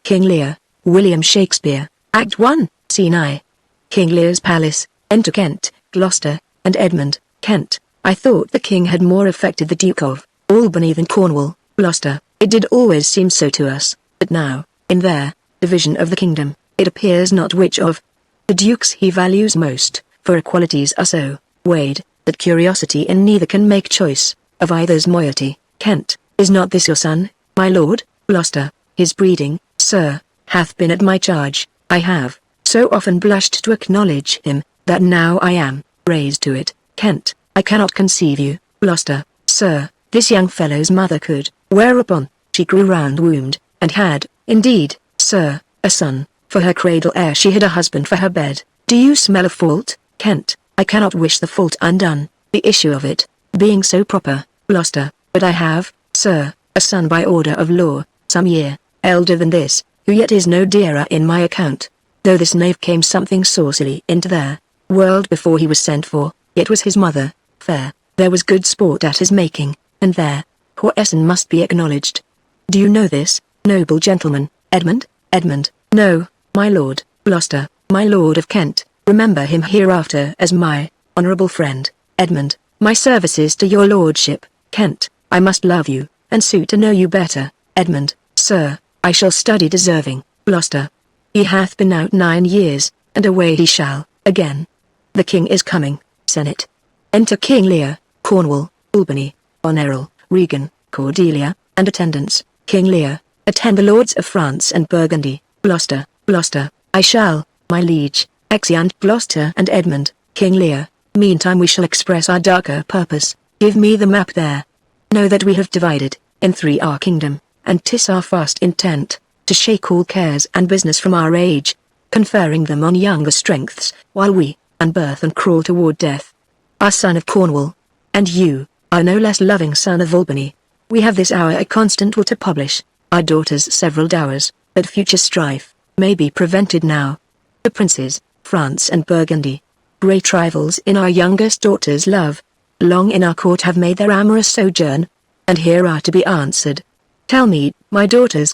King Lear, William Shakespeare, Act 1, Scene I. King Lear's palace, enter Kent, Gloucester, and Edmund, Kent. I thought the king had more affected the Duke of Albany than Cornwall, Gloucester. It did always seem so to us, but now, in their division of the kingdom, it appears not which of the dukes he values most, for equalities are so weighed, that curiosity in neither can make choice of either's moiety. Kent, is not this your son, my lord? Gloucester, his breeding, sir, hath been at my charge. I have so often blushed to acknowledge him, that now I am raised to it. Kent, I cannot conceive you, Gloucester, sir, this young fellow's mother could. Whereupon, she grew round-wombed, and had, indeed, sir, a son, for her cradle ere she had a husband for her bed. Do you smell a fault, Kent? I cannot wish the fault undone, the issue of it being so proper, Gloucester, but I have, sir, a son by order of law, some year elder than this, who yet is no dearer in my account. Though this knave came something saucily into their world before he was sent for, yet was his mother fair. There was good sport at his making, and their cohesion must be acknowledged. Do you know this, noble gentleman, Edmund? Edmund, no, my lord. Gloucester, my lord of Kent, remember him hereafter as my honourable friend. Edmund, my services to your lordship. Kent, I must love you, and sue to know you better. Edmund, sir, I shall study deserving. Gloucester, he hath been out 9 years, and away he shall again. The king is coming. Senate. Enter King Lear, Cornwall, Albany, Goneril, Regan, Cordelia, and attendants. King Lear, attend the lords of France and Burgundy. Gloucester, Gloucester, I shall, my liege, exeunt Gloucester and Edmund. King Lear, meantime we shall express our darker purpose. Give me the map there. Know that we have divided in 3 our kingdom, and 'tis our fast intent to shake all cares and business from our age, conferring them on younger strengths, while we unbirth and crawl toward death. Our son of Cornwall, and you, our no less loving son of Albany, we have this hour a constant will to publish our daughters' several dowers, that future strife may be prevented now. The princes, France and Burgundy, great rivals in our youngest daughter's love, long in our court have made their amorous sojourn, and here are to be answered. Tell me, my daughters,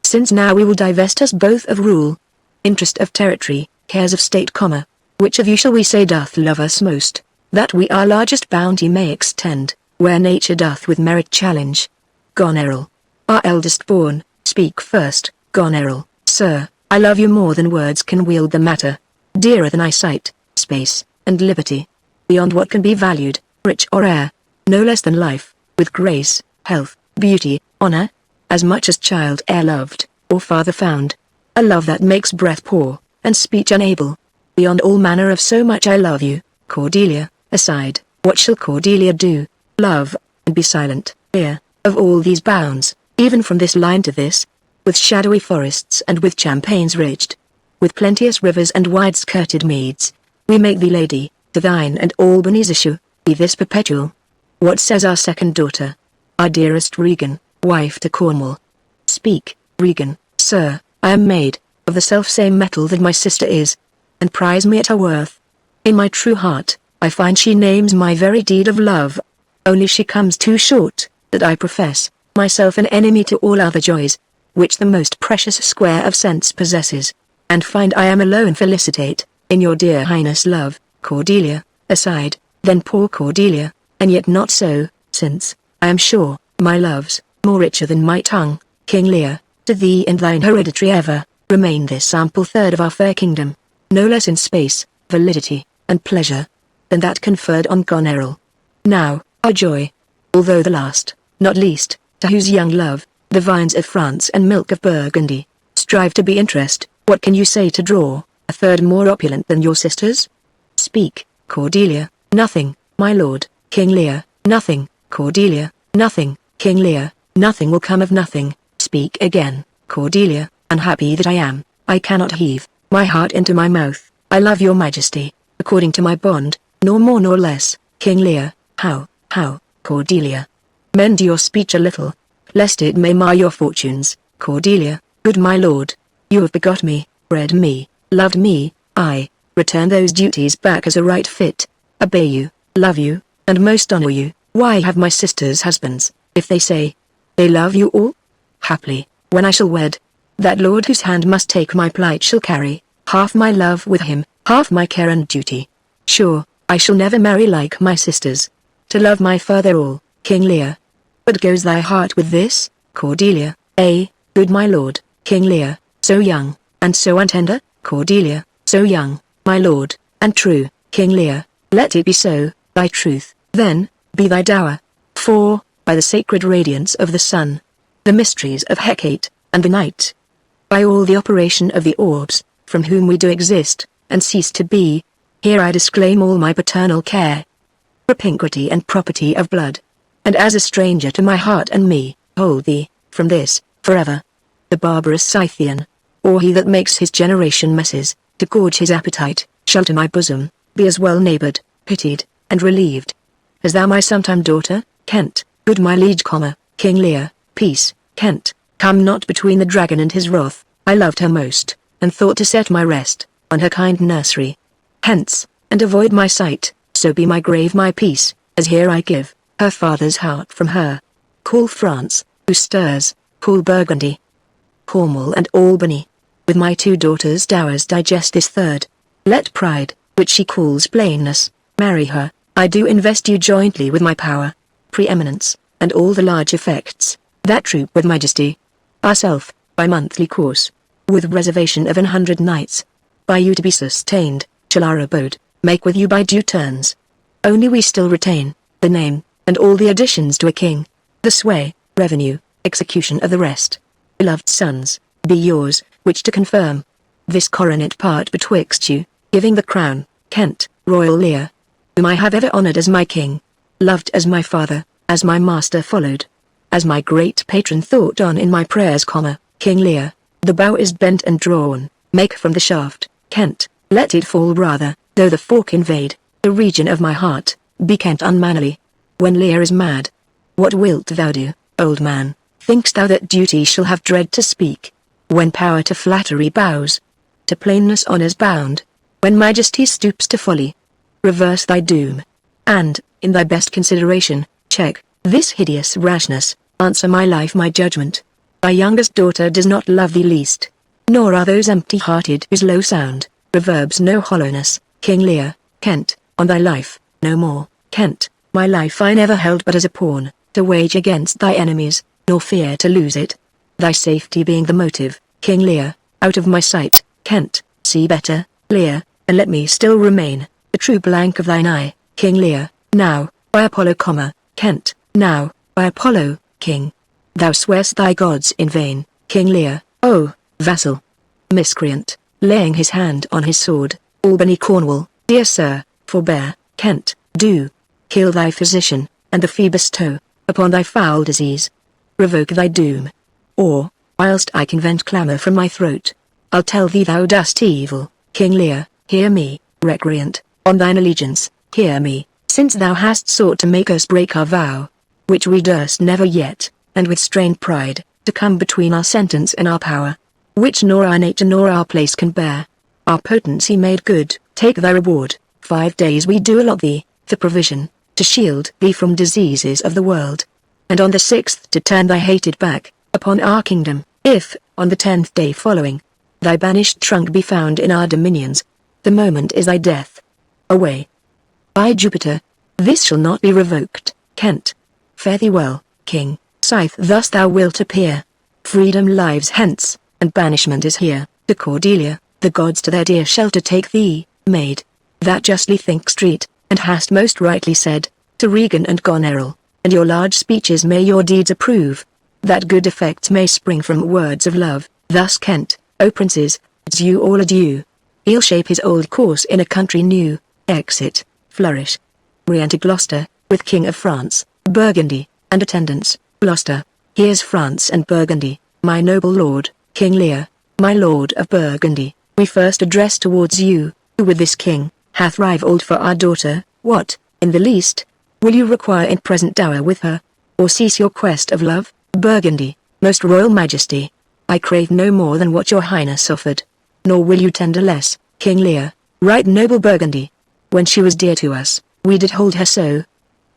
since now we will divest us both of rule, interest of territory, cares of state, which of you shall we say doth love us most, that we our largest bounty may extend, where nature doth with merit challenge? Goneril, our eldest born, speak first. Goneril, sir, I love you more than words can wield the matter, dearer than eyesight, space, and liberty, beyond what can be valued, rich or rare, no less than life, with grace, health, beauty, honor, as much as child e'er loved, or father found, a love that makes breath poor, and speech unable, beyond all manner of so much I love you. Cordelia, aside, what shall Cordelia do? Love, and be silent. Here, of all these bounds, even from this line to this, with shadowy forests and with champaigns ridged, with plenteous rivers and wide-skirted meads, we make thee lady, to thine and Albany's issue, be this perpetual. What says our second daughter? Our dearest Regan, wife to Cornwall. Speak, Regan, sir, I am made of the self-same metal that my sister is, and prize me at her worth. In my true heart, I find she names my very deed of love, only she comes too short, that I profess myself an enemy to all other joys, which the most precious square of sense possesses, and find I am alone felicitate, in your dear highness love. Cordelia, aside, then poor Cordelia, and yet not so, since, I am sure, my love's more richer than my tongue. King Lear, to thee and thine hereditary ever, remain this ample third of our fair kingdom, no less in space, validity, and pleasure, than that conferred on Goneril. Now, our joy, although the last, not least, to whose young love, the vines of France and milk of Burgundy, strive to be interest, what can you say to draw a third more opulent than your sisters? Speak, Cordelia. Nothing, my lord. King Lear, nothing. Cordelia, nothing. King Lear, nothing will come of nothing. Speak again, Cordelia. Unhappy that I am, I cannot heave my heart into my mouth. I love your majesty, according to my bond, nor more nor less. King Lear, how, Cordelia? Mend your speech a little, lest it may mar your fortunes. Cordelia, good my lord, you have begot me, bred me, loved me, I return those duties back as a right fit, obey you, love you, and most honor you. Why have my sisters husbands, if they say they love you all? Haply, when I shall wed, That lord whose hand must take my plight shall carry half my love with him, half my care and duty. Sure, I shall never marry like my sisters, to love my father all, King Lear. But goes thy heart with this, Cordelia? Good my lord, King Lear, so young, and so untender? Cordelia, so young, my lord, and true, King Lear, let it be so, thy truth, then, be thy dower. For, by the sacred radiance of the sun, the mysteries of Hecate, and the night, by all the operation of the orbs, from whom we do exist, and cease to be, here I disclaim all my paternal care, propinquity and property of blood, and as a stranger to my heart and me, hold thee, from this, forever. The barbarous Scythian, or he that makes his generation messes, to gorge his appetite, shall to my bosom, be as well neighboured, pitied, and relieved, as thou my sometime daughter, Kent, good my liege, King Lear, peace, Kent, come not between the dragon and his wrath. I loved her most, and thought to set my rest on her kind nursery. Hence, and avoid my sight, so be my grave my peace, as here I give her father's heart from her. Call France, who stirs, call Burgundy, Cornwall and Albany, with my 2 daughters' dowers digest this third. Let pride, which she calls plainness, marry her. I do invest you jointly with my power, preeminence, and all the large effects that troop with majesty. Ourself, by monthly course, with reservation of 100 knights, by you to be sustained, shall our abode make with you by due turns. Only we still retain the name, and all the additions to a king, the sway, revenue, execution of the rest. Beloved sons, be yours, which to confirm this coronet part betwixt you, giving the crown, Kent, royal Lear, whom I have ever honoured as my king, loved as my father, as my master followed, as my great patron thought on in my prayers, King Lear. The bow is bent and drawn, make from the shaft, Kent, let it fall rather, though the fork invade the region of my heart, be Kent unmannerly. When Lear is mad, what wilt thou do, old man? Think'st thou that duty shall have dread to speak, when power to flattery bows, to plainness honours bound, when majesty stoops to folly? Reverse thy doom, and, in thy best consideration, check this hideous rashness, answer my life my judgment. Thy youngest daughter does not love thee least, nor are those empty-hearted whose low sound reverbs no hollowness. King Lear, Kent, on thy life, no more, Kent, my life I never held but as a pawn, to wage against thy enemies, nor fear to lose it, thy safety being the motive. King Lear, out of my sight, Kent, see better, Lear, and let me still remain the true blank of thine eye. King Lear, now, by Apollo, Kent, now, by Apollo, King, thou swear'st thy gods in vain. King Lear, oh, vassal, miscreant, laying his hand on his sword, Albany, Cornwall, dear sir, forbear. Kent, do kill thy physician, and the fee bestow upon thy foul disease. Revoke thy doom, or, whilst I can vent clamour from my throat, I'll tell thee thou dost evil. King Lear, hear me, recreant, on thine allegiance, hear me, since thou hast sought to make us break our vow, which we durst never yet, and with strained pride, to come between our sentence and our power, which nor our nature nor our place can bear. Our potency made good, take thy reward. 5 days we do allot thee, for provision, to shield thee from diseases of the world, and on the 6th to turn thy hated back upon our kingdom. If, on the 10th day following, thy banished trunk be found in our dominions, the moment is thy death. Away. By Jupiter, this shall not be revoked. Kent, fare thee well, King. Scythe, thus thou wilt appear. Freedom lives hence, and banishment is here. To Cordelia, the gods to their dear shelter take thee, maid, that justly think street, and hast most rightly said, to Regan and Goneril, and your large speeches may your deeds approve, that good effects may spring from words of love. Thus Kent, O princes, bids you all adieu. He'll shape his old course in a country new, exit, flourish. Re-enter Gloucester, with King of France, Burgundy, and attendants. Gloucester, here's France and Burgundy, my noble lord, King Lear, my lord of Burgundy, we first address towards you, who with this king, hath rivalled for our daughter. What, in the least, will you require in present dower with her, or cease your quest of love? Burgundy, most royal majesty, I crave no more than what your highness offered, nor will you tender less. King Lear, right noble Burgundy, when she was dear to us, we did hold her so,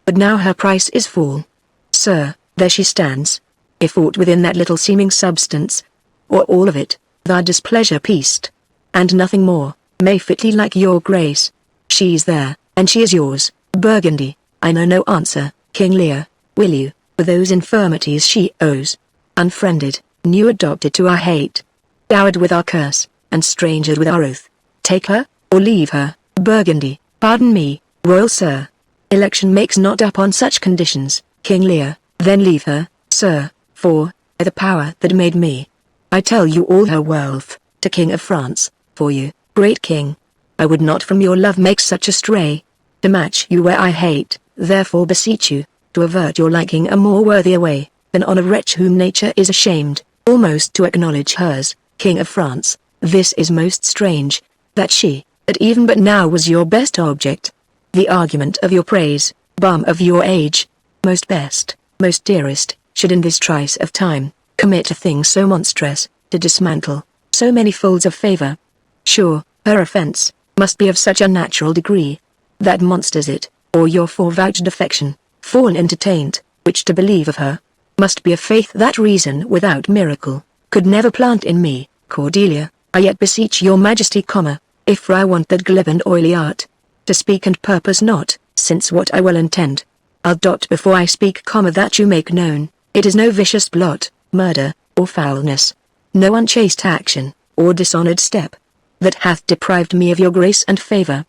but now her price is full. Sir, there she stands, if aught within that little seeming substance or all of it, thy displeasure pleased. And nothing more, may fitly like your grace. She's there, and she is yours, Burgundy. I know no answer, King Lear, will you, for those infirmities she owes? Unfriended, new adopted to our hate, dowered with our curse, and strangered with our oath. Take her, or leave her, Burgundy. Pardon me, royal sir. Election makes not up on such conditions, King Lear. Then leave her, sir, for, by the power that made me, I tell you all her wealth, to King of France, for you, great king. I would not from your love make such a stray, to match you where I hate, therefore beseech you, to avert your liking a more worthier way, than on a wretch whom nature is ashamed, almost to acknowledge hers, King of France. This is most strange, that she, that even but now was your best object, the argument of your praise, balm of your age, most best, most dearest, should in this trice of time, commit a thing so monstrous, to dismantle so many folds of favor. Sure, her offense must be of such a natural degree, that monsters it, or your forevouched affection, fallen into taint, which to believe of her, must be a faith that reason without miracle, could never plant in me. Cordelia, I yet beseech your majesty, if I want that glib and oily art, to speak and purpose not, since what I well intend, I'll dot before I speak, that you make known, it is no vicious blot, murder, or foulness, no unchaste action, or dishonored step, that hath deprived me of your grace and favor.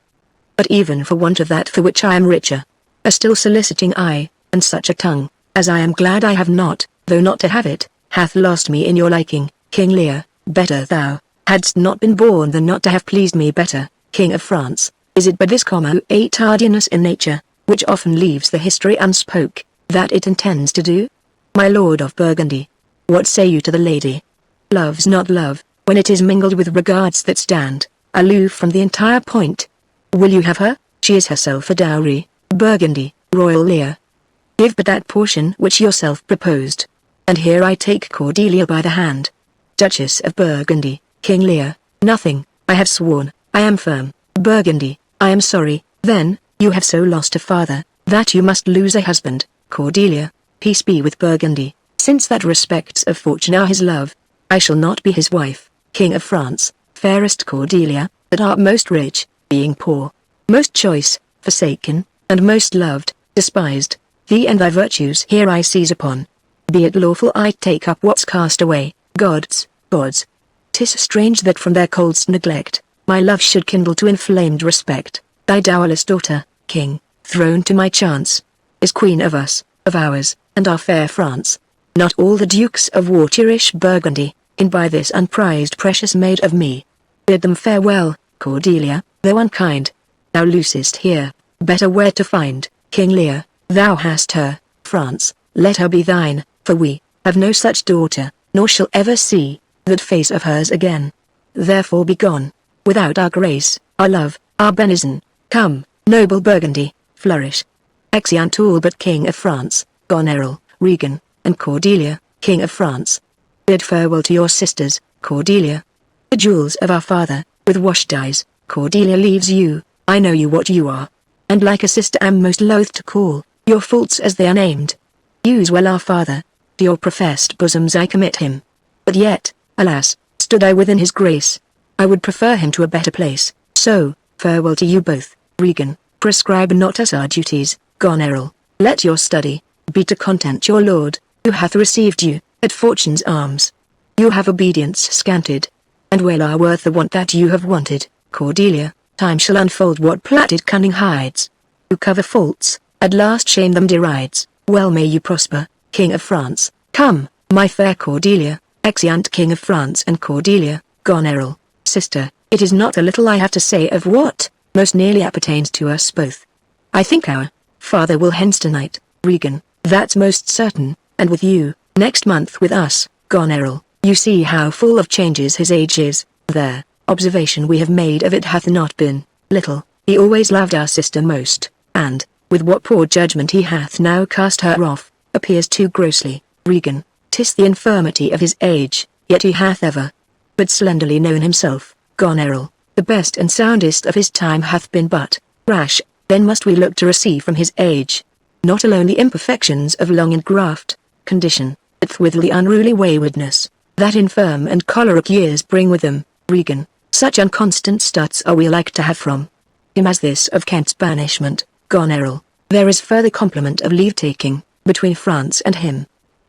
But even for want of that for which I am richer, a still soliciting eye, and such a tongue, as I am glad I have not, though not to have it, hath lost me in your liking, King Lear. Better thou hadst not been born than not to have pleased me better, King of France. Is it but this a tardiness in nature, which often leaves the history unspoke, that it intends to do? My lord of Burgundy, what say you to the lady? Love's not love, when it is mingled with regards that stand aloof from the entire point. Will you have her? She is herself a dowry, Burgundy, royal Lear. Give but that portion which yourself proposed. And here I take Cordelia by the hand. Duchess of Burgundy, King Lear, nothing, I have sworn, I am firm, Burgundy, I am sorry. Then, you have so lost a father, that you must lose a husband, Cordelia. Peace be with Burgundy, since that respects of fortune are his love, I shall not be his wife, King of France. Fairest Cordelia, that art most rich, being poor, most choice, forsaken, and most loved, despised, thee and thy virtues here I seize upon. Be it lawful I take up what's cast away, gods, 'tis strange that from their coldest neglect, my love should kindle to inflamed respect. Thy dowerless daughter, king, thrown to my chance, is queen of us, of ours, and our fair France. Not all the dukes of waterish Burgundy, in by this unprized precious maid of me. Bid them farewell, Cordelia, though unkind. Thou losest here, better where to find, King Lear. Thou hast her, France, let her be thine, for we have no such daughter, nor shall ever see that face of hers again. Therefore be gone, without our grace, our love, our benison. Come, noble Burgundy, flourish. Exeunt all but King of France, Goneril, Regan, and Cordelia, King of France. Bid farewell to your sisters, Cordelia. The jewels of our father, with washed eyes, Cordelia leaves you. I know you what you are, and like a sister am most loath to call your faults as they are named. Use well our father, to your professed bosoms I commit him. But yet, alas, stood I within his grace, I would prefer him to a better place. So, farewell to you both, Regan. Prescribe not us our duties, Goneril. Let your study be to content your lord, who hath received you at fortune's arms. You have obedience scanted, and well are worth the want that you have wanted, Cordelia. Time shall unfold what plaited cunning hides. Who cover faults, at last shame them derides. Well may you prosper, King of France. Come, my fair Cordelia. Exeunt King of France and Cordelia. Goneril, sister, it is not a little I have to say of what most nearly appertains to us both. I think our father will hence tonight, Regan, that's most certain, and with you, next month with us, Goneril. You see how full of changes his age is. There, observation we have made of it hath not been little. He always loved our sister most, and, with what poor judgment he hath now cast her off, appears too grossly, Regan. 'Tis the infirmity of his age, yet he hath ever but slenderly known himself, Goneril. The best and soundest of his time hath been but rash. Then must we look to receive from his age, not alone the imperfections of long engraft condition, but with the unruly waywardness that infirm and choleric years bring with them, Regan, such unconstant starts are we like to have from him as this of Kent's banishment, Goneril. There is further compliment of leave-taking, between France and him.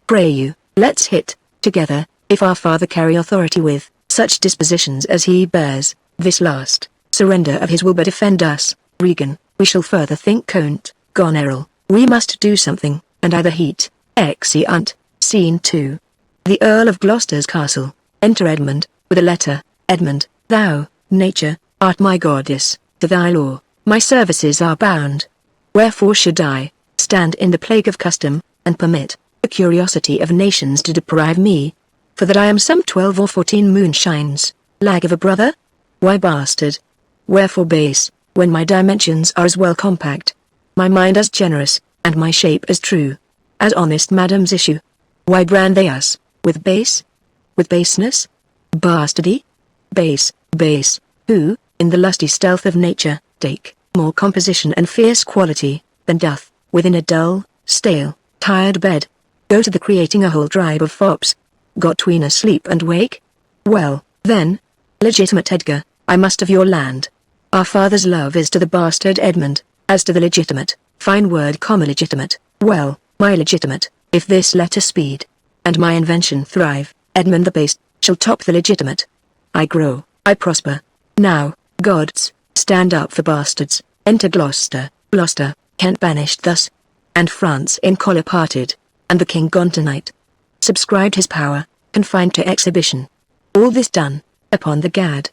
Pray you, let's hit, together, if our father carry authority with such dispositions as he bears, this last surrender of his will but defend us, Regan, we shall further think Count, Goneril, we must do something, and either heat, exeunt, Scene 2. The Earl of Gloucester's castle, enter Edmund, with a letter, Edmund, thou, nature, art my goddess, to thy law, my services are bound. Wherefore should I stand in the plague of custom, and permit the curiosity of nations to deprive me? For that I am some 12 or 14 moonshines, lag of a brother? Why bastard? Wherefore base, when my dimensions are as well compact, my mind as generous, and my shape as true, as honest madam's issue? Why brand they us with base? With baseness? Bastardy? Base, who, in the lusty stealth of nature, take more composition and fierce quality, than doth, within a dull, stale, tired bed, go to the creating a whole tribe of fops, got tween a sleep and wake? Well, then, legitimate Edgar, I must have your land. Our father's love is to the bastard Edmund, as to the legitimate, fine word, legitimate, well, my legitimate, if this letter speed, and my invention thrive, Edmund the base, shall top the legitimate. I grow, I prosper. Now, gods, stand up for bastards, enter Gloucester, Kent banished thus, and France in choler parted, and the king gone tonight. Subscribed his power, confined to exhibition. All this done, upon the gad.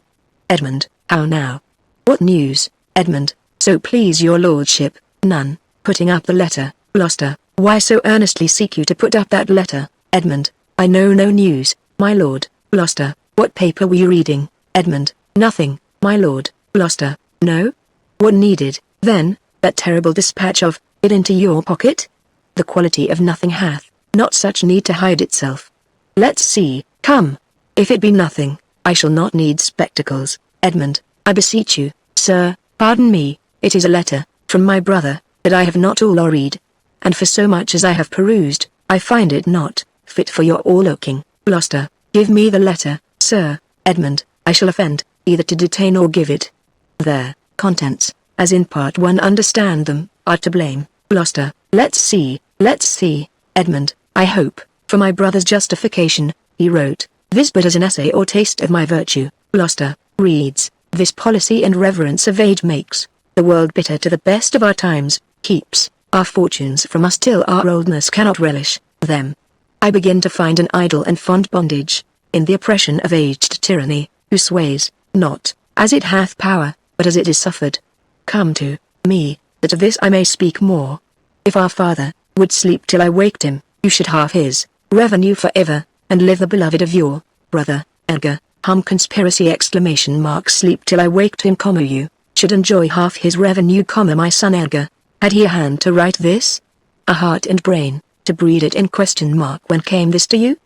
Edmund, how now? What news, Edmund, so please your lordship? None. Putting up the letter, Gloucester, why so earnestly seek you to put up that letter, Edmund? I know no news, my lord. Gloucester, what paper were you reading? Edmund, nothing, my lord. Gloucester, no? What needed, then, that terrible dispatch of it into your pocket? The quality of nothing hath not such need to hide itself. Let's see, come. If it be nothing, I shall not need spectacles. Edmund, I beseech you, sir, pardon me, it is a letter, from my brother, that I have not all or read. And for so much as I have perused, I find it not fit for your all looking. Gloucester, give me the letter, sir. Edmund, I shall offend, either to detain or give it. Their contents, as in part one understand them, are to blame. Gloucester, let's see. Edmund, I hope, for my brother's justification, he wrote this but as an essay or taste of my virtue. Gloucester, reads, this policy and reverence of age makes the world bitter to the best of our times, keeps our fortunes from us till our oldness cannot relish them. I begin to find an idle and fond bondage in the oppression of aged tyranny, who sways, not as it hath power, but as it is suffered. Come to me, that of this I may speak more. If our father would sleep till I waked him, you should halve his revenue forever, and live the beloved of your brother, Edgar, conspiracy ! Sleep till I waked him, you should enjoy half his revenue, my son Edgar. Had he a hand to write this? A heart and brain, to breed it in ? When came this to you?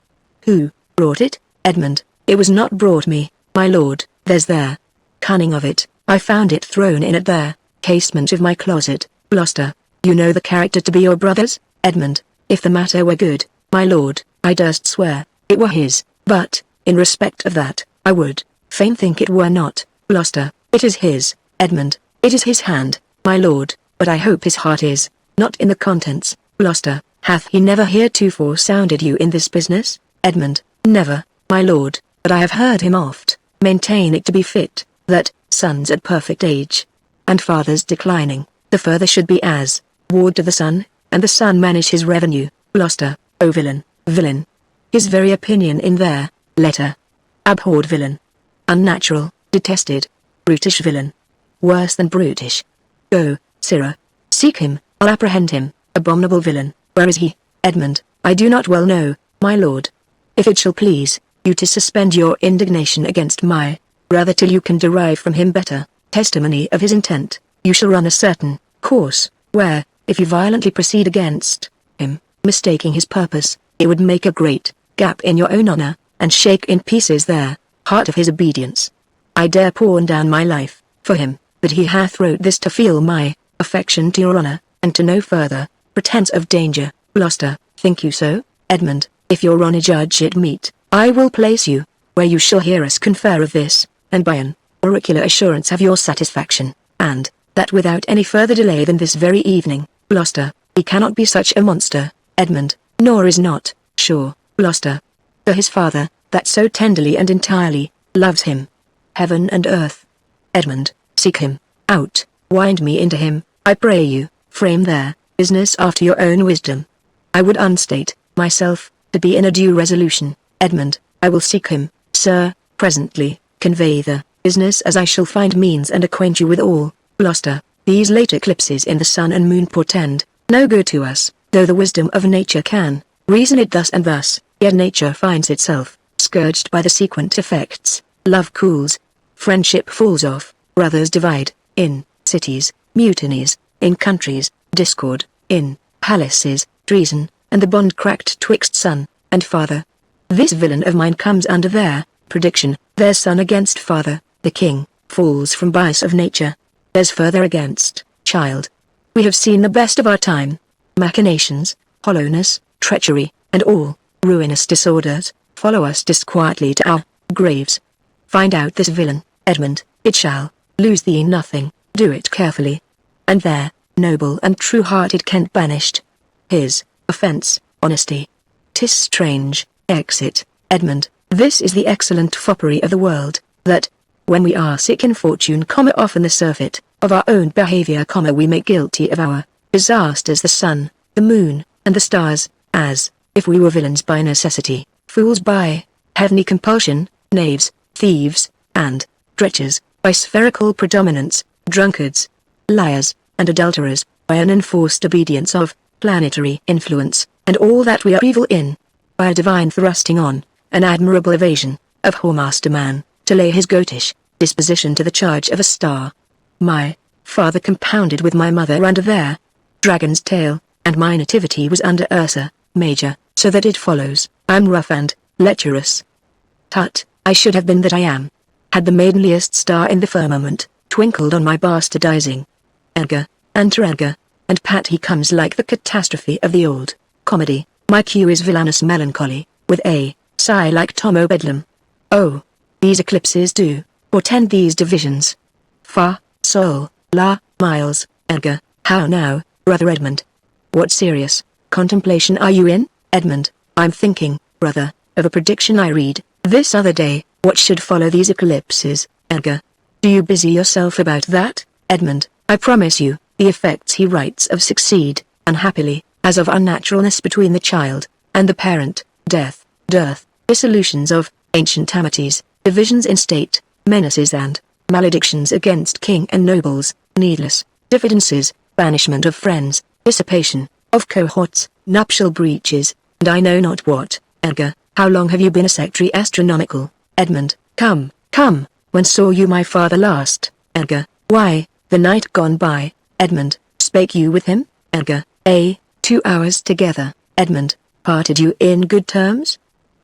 Who brought it, Edmund? It was not brought me, my lord, there's there cunning of it, I found it thrown in at their casement of my closet. Gloucester, you know the character to be your brother's, Edmund, if the matter were good, my lord, I durst swear it were his, but, in respect of that, I would fain think it were not. Gloucester, it is his, Edmund, it is his hand, my lord, but I hope his heart is not in the contents. Gloucester, hath he never heretofore sounded you in this business? Edmund, never, my lord, but I have heard him oft maintain it to be fit, that, sons at perfect age, and fathers declining, the further should be as ward to the son, and the son manage his revenue. Gloucester, O villain, his very opinion in their letter. Abhorred villain. Unnatural, detested, brutish villain. Worse than brutish. Go, sirrah. Seek him, I'll apprehend him, abominable villain. Where is he? Edmund, I do not well know, my lord. If it shall please you to suspend your indignation against my brother till you can derive from him better testimony of his intent, you shall run a certain course, where, if you violently proceed against him, mistaking his purpose, it would make a great gap in your own honor, and shake in pieces their heart of his obedience. I dare pawn down my life for him, that he hath wrote this to feel my affection to your honor, and to no further pretense of danger. Gloucester, think you so? Edmund, if your honor judge it meet, I will place you, where you shall hear us confer of this, and by an oracular assurance have your satisfaction, and, that without any further delay than this very evening, Gloucester, he cannot be such a monster, Edmund, nor is not, sure, Gloucester, for his father, that so tenderly and entirely, loves him. Heaven and earth. Edmund, seek him, out, wind me into him, I pray you, frame their business after your own wisdom. I would unstate, myself, to be in a due resolution, Edmund, I will seek him, sir, presently, convey the business as I shall find means and acquaint you with all, Gloucester, these late eclipses in the sun and moon portend no good to us, though the wisdom of nature can reason it thus and thus, yet nature finds itself scourged by the sequent effects, love cools, friendship falls off, brothers divide, in cities, mutinies, in countries, discord, in palaces, treason, and the bond cracked twixt son and father. This villain of mine comes under their prediction, their son against father, the king, falls from bias of nature. There's further against child. We have seen the best of our time, machinations, hollowness, treachery, and all ruinous disorders, follow us disquietly to our graves. Find out this villain, Edmund, it shall lose thee nothing, do it carefully. And there, noble and true-hearted Kent banished. His offence, honesty. 'Tis strange, exit, Edmund, this is the excellent foppery of the world, that, when we are sick in fortune, often the surfeit of our own behaviour, we make guilty of our disasters the sun, the moon, and the stars, as if we were villains by necessity, fools by heavenly compulsion, knaves, thieves, and dretchers, by spherical predominance, drunkards, liars, and adulterers, by an enforced obedience of planetary influence, and all that we are evil in, by a divine thrusting on, an admirable evasion, of whoremaster man, to lay his goatish disposition to the charge of a star. My father compounded with my mother under their dragon's tail, and my nativity was under Ursa Major, so that it follows, I'm rough and lecherous. Tut, I should have been that I am, had the maidenliest star in the firmament twinkled on my bastardizing. Edgar, enter Edgar, and Pat he comes like the catastrophe of the old comedy, my cue is villainous melancholy, with a sigh like Tom o' Bedlam. Oh, these eclipses do portend these divisions. Fa, sol, la, miles, Edgar, how now, brother Edmund? What serious contemplation are you in, Edmund? I'm thinking, brother, of a prediction I read this other day, what should follow these eclipses, Edgar. Do you busy yourself about that, Edmund? I promise you, the effects he writes of succeed, unhappily, as of unnaturalness between the child and the parent, death, dearth, dissolutions of ancient amities, divisions in state, menaces and maledictions against king and nobles, needless diffidences, banishment of friends, dissipation of cohorts, nuptial breaches, and I know not what. Edgar, how long have you been a secretary astronomical? Edmund, come, when saw you my father last? Edgar, why, the night gone by. Edmund, spake you with him? Edgar, 2 hours together. Edmund, parted you in good terms?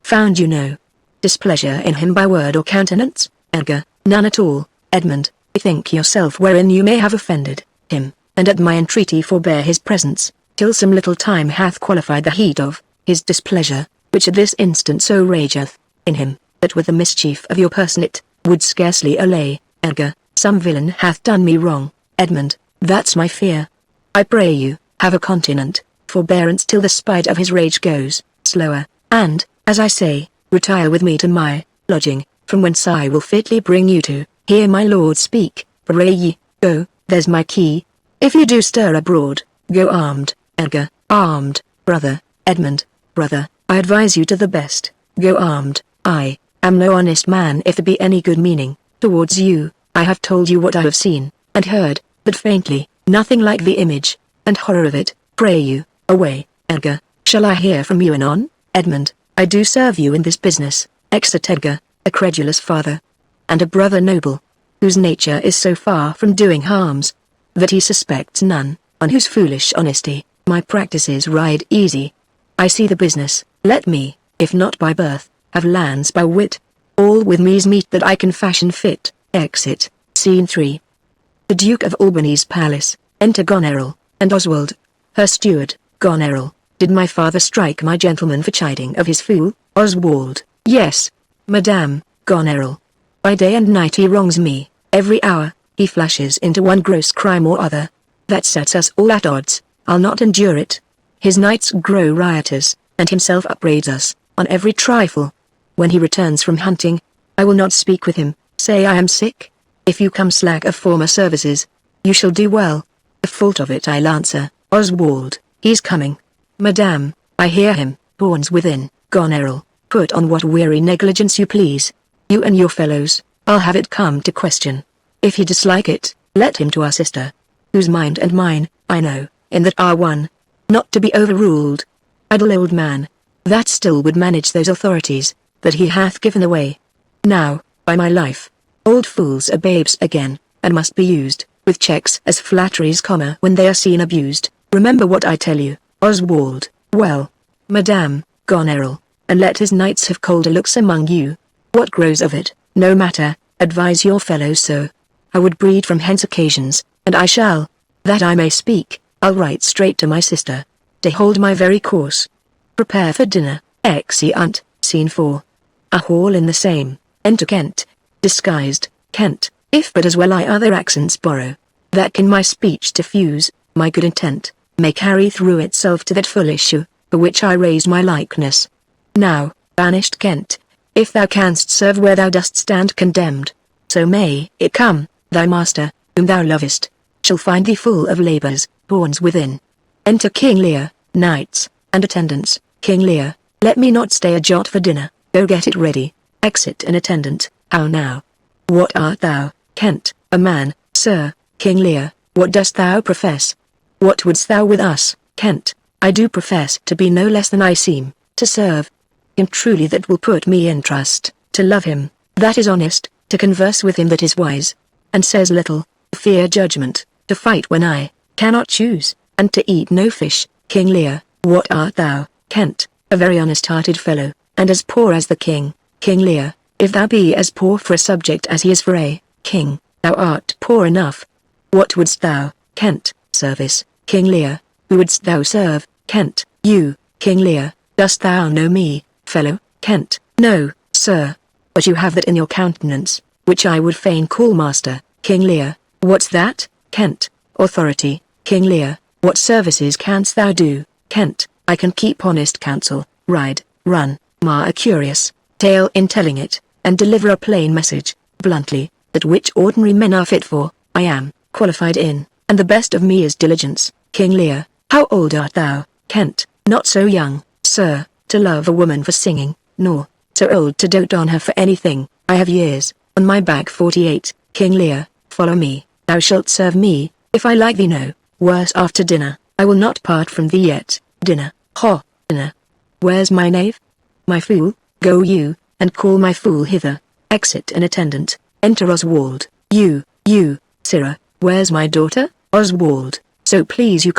Found you no displeasure in him by word or countenance? Edgar, none at all. Edmund, bethink yourself wherein you may have offended him, and at my entreaty forbear his presence, till some little time hath qualified the heat of his displeasure, which at this instant so rageth in him, that with the mischief of your person it would scarcely allay. Edgar, some villain hath done me wrong. Edmund, that's my fear. I pray you, have a continent forbearance till the spite of his rage goes slower, and, as I say, retire with me to my lodging, from whence I will fitly bring you to hear my lord speak. Pray ye, go, there's my key. If you do stir abroad, go armed. Edgar, armed, brother. Edmund, brother, I advise you to the best, go armed. I am no honest man if there be any good meaning towards you. I have told you what I have seen and heard, but faintly, nothing like the image and horror of it. Pray you, away. Edgar, shall I hear from you anon? Edmund, I do serve you in this business. Exit Edgar, a credulous father, and a brother noble, whose nature is so far from doing harms, that he suspects none, on whose foolish honesty my practices ride easy. I see the business. Let me, if not by birth, have lands by wit. All with me's meet that I can fashion fit. Exit. Scene 3. The Duke of Albany's palace. Enter Goneril, and Oswald, her steward. Goneril, did my father strike my gentleman for chiding of his fool? Oswald, Yes, madame, Goneril. By day and night he wrongs me, every hour, he flashes into one gross crime or other. That sets us all at odds, I'll not endure it. His nights grow riotous, and himself upbraids us, on every trifle. When he returns from hunting, I will not speak with him, say I am sick. If you come slack of former services, you shall do well. The fault of it I'll answer, Oswald, he's coming. Madame, I hear him, horns within, Goneril, put on what weary negligence you please. You and your fellows, I'll have it come to question. If he dislike it, let him to our sister, whose mind and mine, I know, in that are one, not to be overruled. Idle old man, that still would manage those authorities, that he hath given away. Now, by my life, old fools are babes again, and must be used, with checks as flatteries, when they are seen abused. Remember what I tell you, Oswald. Well, madame, Goneril, and let his knights have colder looks among you. What grows of it, no matter, advise your fellows so. I would breed from hence occasions, and I shall. That I may speak, I'll write straight to my sister, to hold my very course. Prepare for dinner, exeunt, scene 4. A hall in the same, enter Kent, disguised, Kent, if but as well I other accents borrow, that can my speech diffuse, my good intent, may carry through itself to that full issue, for which I raise my likeness. Now, banished Kent, if thou canst serve where thou dost stand condemned, so may it come, thy master, whom thou lovest, shall find thee full of labours, horns within. Enter King Lear, knights, and attendants. King Lear, let me not stay a jot for dinner, go get it ready. Exit an attendant. How now? What art thou, Kent? A man, sir. King Lear, what dost thou profess? What wouldst thou with us, Kent? I do profess to be no less than I seem, to serve him truly that will put me in trust, to love him, that is honest, to converse with him that is wise, and says little, fear judgment, to fight when I cannot choose, and to eat no fish. King Lear, what art thou, Kent? A very honest-hearted fellow, and as poor as the king. King Lear, if thou be as poor for a subject as he is for a king, thou art poor enough. What wouldst thou, Kent? Service. King Lear, who wouldst thou serve, Kent? You. King Lear, dost thou know me, fellow? Kent, no, sir. But you have that in your countenance, which I would fain call master. King Lear, what's that, Kent? Authority. King Lear, what services canst thou do, Kent? I can keep honest counsel, ride, run, mar a curious tale in telling it, and deliver a plain message, bluntly, that which ordinary men are fit for, I am qualified in, and the best of me is diligence. King Lear, how old art thou, Kent? Not so young, sir, to love a woman for singing, nor so old to dote on her for anything. I have years, on my back 48. King Lear, follow me, thou shalt serve me, if I like thee no worse after dinner. I will not part from thee yet. Dinner, dinner. Where's my knave? My fool, go you, and call my fool hither. Exit an attendant. Enter Oswald. You, sirrah, where's my daughter? Oswald, so please you,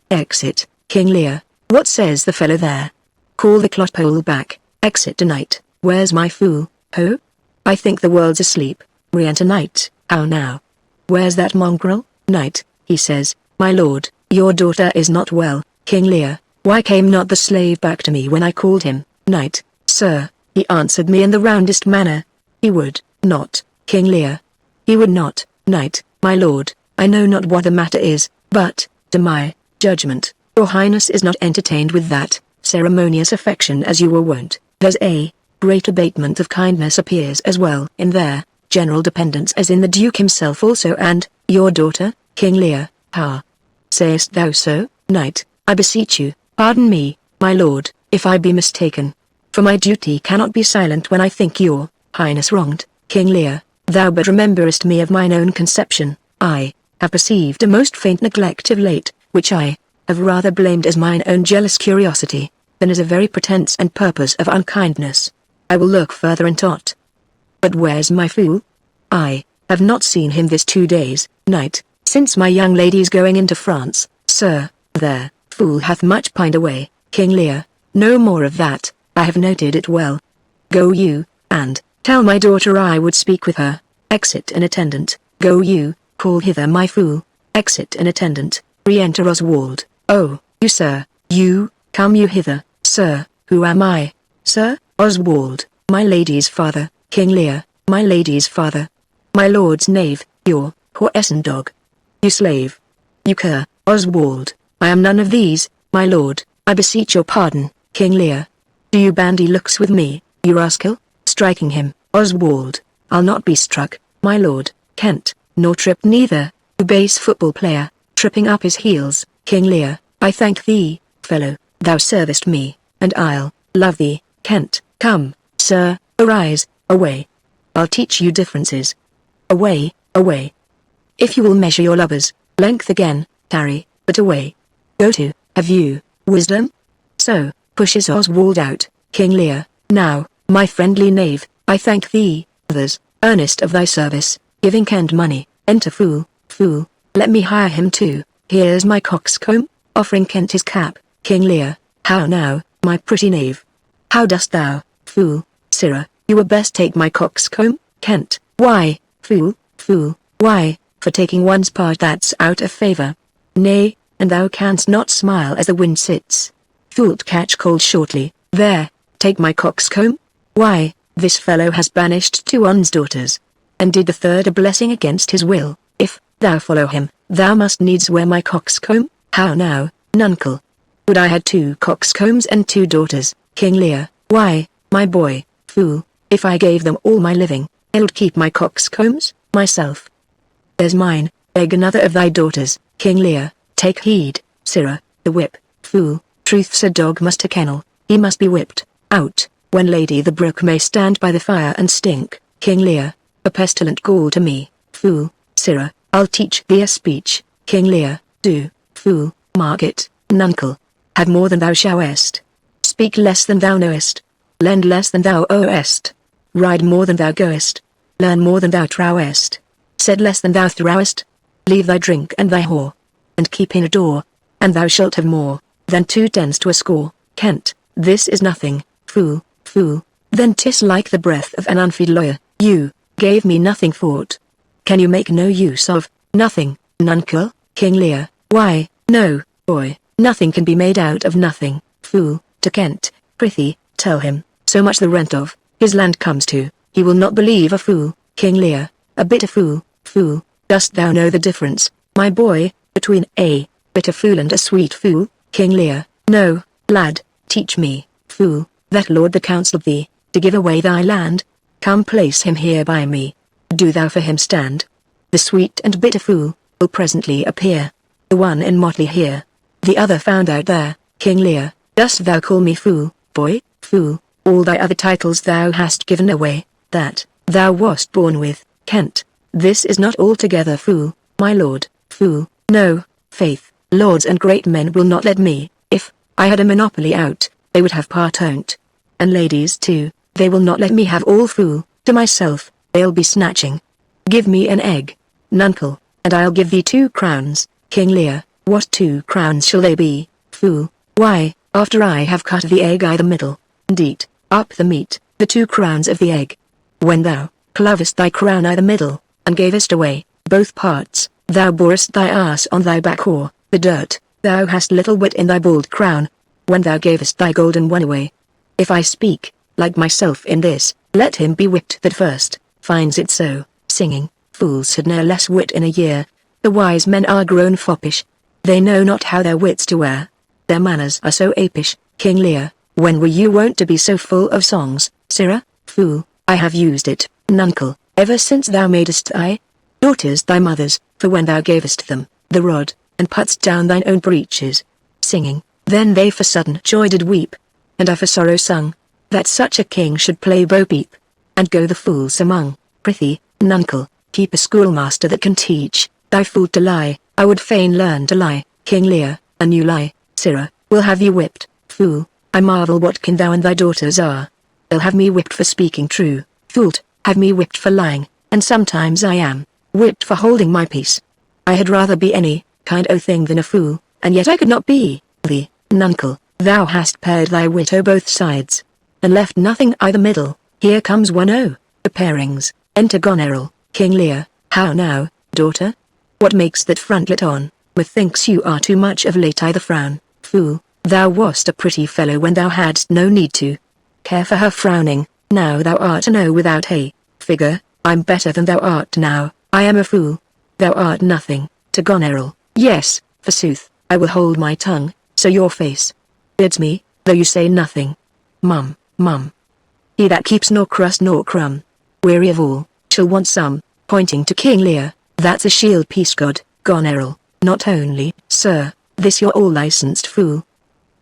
exit. King Lear, what says the fellow there? Call the clotpole back. Exit tonight. Where's my fool? Ho? I think the world's asleep. Re-enter knight. How now? Where's that mongrel? Knight, he says, my lord, your daughter is not well. King Lear, why came not the slave back to me when I called him? Knight, sir, he answered me in the roundest manner. He would not. King Lear, he would not. Knight, my lord, I know not what the matter is, but, to my judgment, your highness is not entertained with that ceremonious affection as you were wont. There's a great abatement of kindness appears as well in their general dependence as in the duke himself also. And your daughter? King Lear, how sayest thou so? Knight, I beseech you, pardon me, my lord, if I be mistaken, for my duty cannot be silent when I think your highness wronged. King Lear, thou but rememberest me of mine own conception. I have perceived a most faint neglect of late, which I have rather blamed as mine own jealous curiosity, than as a very pretence and purpose of unkindness. I will look further into't. But where's my fool? I have not seen him this 2 days. Knight, since my young lady's going into France, sir, their fool hath much pined away. King Lear, no more of that, I have noted it well. Go you, and tell my daughter I would speak with her. Exit an attendant. Go you, call hither my fool. Exit an attendant. Re-enter Oswald. Oh, you sir, you, come you hither. Sir, who am I? Sir, Oswald, my lady's father, King Lear, my lady's father. My lord's knave, your horse and dog. You slave. You cur, Oswald, I am none of these, my lord, I beseech your pardon, King Lear. Do you bandy looks with me, you rascal? Striking him, Oswald, I'll not be struck, my lord, Kent, nor tripped neither, you base football player, tripping up his heels, King Lear, I thank thee, fellow, thou servest me, and I'll love thee, Kent, come, sir, arise, away. I'll teach you differences. Away, away. If you will measure your lover's length again, tarry, but away. Go to, have you wisdom? So, pushes Oswald out, King Lear, now, my friendly knave, I thank thee, others, earnest of thy service, giving Kent money, enter fool, fool, let me hire him too, here's my coxcomb, offering Kent his cap, King Lear, how now, my pretty knave? How dost thou, fool, sirrah, you were best take my coxcomb, Kent, why, fool, fool, why, for taking one's part that's out of favour. Nay, and thou canst not smile as the wind sits. Fool't catch cold shortly, there, take my coxcomb? Why, this fellow has banished 2 on's daughters, and did the third a blessing against his will. If thou follow him, thou must needs wear my coxcomb. How now, nuncle? Would I had 2 coxcombs and 2 daughters, King Lear, why, my boy, fool, if I gave them all my living, I'd keep my coxcombs, myself. There's mine, beg another of thy daughters, King Lear, take heed, sirrah, the whip, fool, truth's a dog must a kennel, he must be whipped, out, when Lady the Brook may stand by the fire and stink, King Lear, a pestilent gall to me, fool, sirrah, I'll teach thee a speech, King Lear, do, fool, mark it, nuncle, have more than thou showest, speak less than thou knowest, lend less than thou owest, ride more than thou goest, learn more than thou trowest, said less than thou throwest, leave thy drink and thy whore, and keep in a door, and thou shalt have more than 2 tens to a score, Kent, this is nothing, fool, fool, then 'tis like the breath of an unfeed lawyer, you gave me nothing for't. Can you make no use of nothing, nuncle, King Lear, why, no, boy, nothing can be made out of nothing, fool, to Kent, prithee, tell him, so much the rent of his land comes to, he will not believe a fool, King Lear, a bitter fool, fool, dost thou know the difference, my boy, between a bitter fool and a sweet fool, King Lear, no, lad, teach me, fool, that lord the counsel thee, to give away thy land, come place him here by me, do thou for him stand, the sweet and bitter fool, will presently appear, the one in motley here, the other found out there, King Lear, dost thou call me fool, boy, fool, all thy other titles thou hast given away, that thou wast born with, Kent, this is not altogether fool, my lord, fool, no, faith, lords and great men will not let me, if I had a monopoly out, they would have part own't, and ladies too, they will not let me have all fool, to myself, they'll be snatching. Give me an egg, nuncle, and I'll give thee 2 crowns, King Lear, what 2 crowns shall they be, fool, why, after I have cut the egg I the middle, and eat up the meat, the 2 crowns of the egg. When thou clovest thy crown I the middle, and gavest away both parts, thou borest thy ass on thy back or the dirt, thou hast little wit in thy bald crown, when thou gavest thy golden one away. If I speak like myself in this, let him be whipped that first finds it so, singing, fools had ne'er less wit in a year, the wise men are grown foppish, they know not how their wits to wear, their manners are so apish, King Lear, when were you wont to be so full of songs, sirrah, fool, I have used it, nuncle, ever since thou madest thy daughters thy mothers, for when thou gavest them the rod, and putst down thine own breeches, singing, then they for sudden joy did weep, and I for sorrow sung, that such a king should play bo-peep, and go the fools among, prithee, nuncle, keep a schoolmaster that can teach, thy fool to lie, I would fain learn to lie, King Lear, a new lie, sirrah, will have you whipped, fool, I marvel what kin thou and thy daughters are. They'll have me whipped for speaking true, fool't, have me whipped for lying, and sometimes I am whipped for holding my peace. I had rather be any kind o' thing than a fool, and yet I could not be thee, nuncle, thou hast pared thy wit o' both sides, and left nothing i' the middle, here comes one o' the pairings, enter Goneril, King Lear, how now, daughter? What makes that frontlet on? Methinks you are too much of late I the frown, fool, thou wast a pretty fellow when thou hadst no need to care for her frowning, Now thou art a no without hay. Figure, I'm better than thou art now. I am a fool. Thou art nothing, to Goneril. Yes, forsooth, I will hold my tongue, so your face bids me, though you say nothing. Mum, mum. He that keeps nor crust nor crumb, weary of all, shall want some, pointing to King Lear, that's a shield piece god, Goneril, not only, sir, this your all-licensed fool,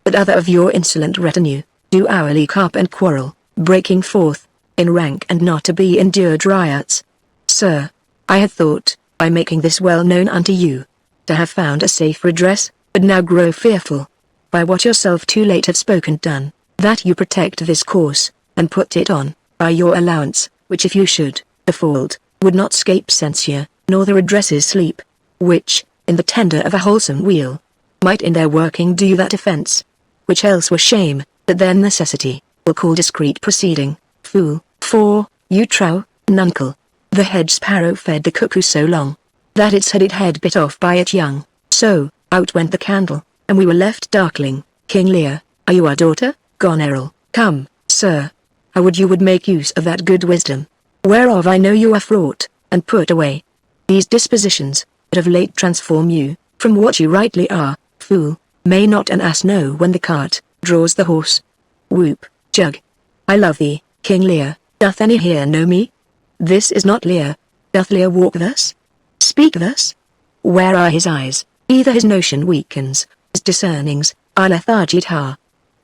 but other of your insolent retinue, do hourly carp and quarrel, breaking forth, in rank and not to be endured riots. Sir, I had thought, by making this well known unto you, to have found a safe redress, but now grow fearful, by what yourself too late have spoken done, that you protect this course, and put it on, by your allowance, which if you should, default, would not scape censure, nor the redresses sleep, which, in the tender of a wholesome wheel, might in their working do you that offence, which else were shame, but their necessity, will call discreet proceeding, fool, for, you trow, nuncle, the hedge sparrow fed the cuckoo so long, that its headed head bit off by it young, so, out went the candle, and we were left darkling. King Lear, are you our daughter, Goneril? Come, sir, I would you would make use of that good wisdom, whereof I know you are fraught, and put away these dispositions, that of late transform you, from what you rightly are. Fool, may not an ass know when the cart draws the horse? Whoop, jug. I love thee, King Lear. Doth any here know me? This is not Lear. Doth Lear walk thus? Speak thus? Where are his eyes? Either his notion weakens, his discernings are lethargied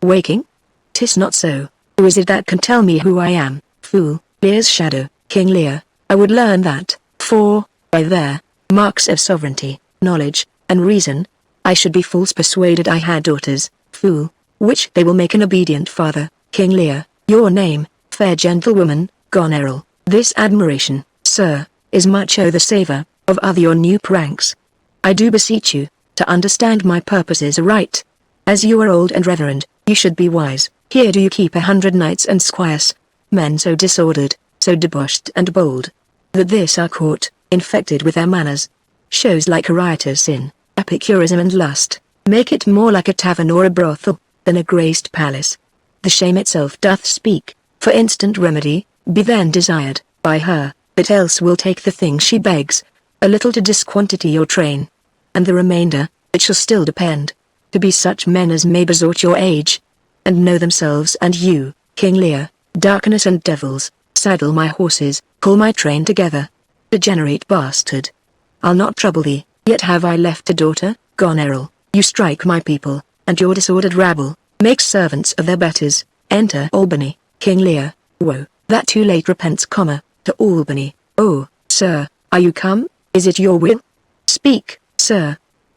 waking? 'Tis not so. Who is it that can tell me who I am? Fool, Lear's shadow, King Lear. I would learn that, for, by their marks of sovereignty, knowledge, and reason, I should be false persuaded I had daughters. Fool, which they will make an obedient father. King Lear, your name, fair gentlewoman, Goneril. This admiration, sir, is much o' the savour of other your new pranks. I do beseech you, to understand my purposes aright. As you are old and reverend, you should be wise. Here do you keep 100 knights and squires, men so disordered, so debauched and bold, that this our court, infected with their manners, shows like a riotous sin, epicurism and lust, make it more like a tavern or a brothel, than a graced palace. The shame itself doth speak, for instant remedy, be then desired, by her, but else will take the thing she begs, a little to disquantity your train, and the remainder, it shall still depend, to be such men as may besort your age, and know themselves and you, King Lear, darkness and devils. Saddle my horses, call my train together. Degenerate bastard. I'll not trouble thee, yet have I left a daughter, Goneril. You strike my people, and your disordered rabble, make servants of their betters. Enter Albany, King Lear. Woe, that too late repents, to Albany. Oh, sir, are you come? Is it your will? Speak, sir.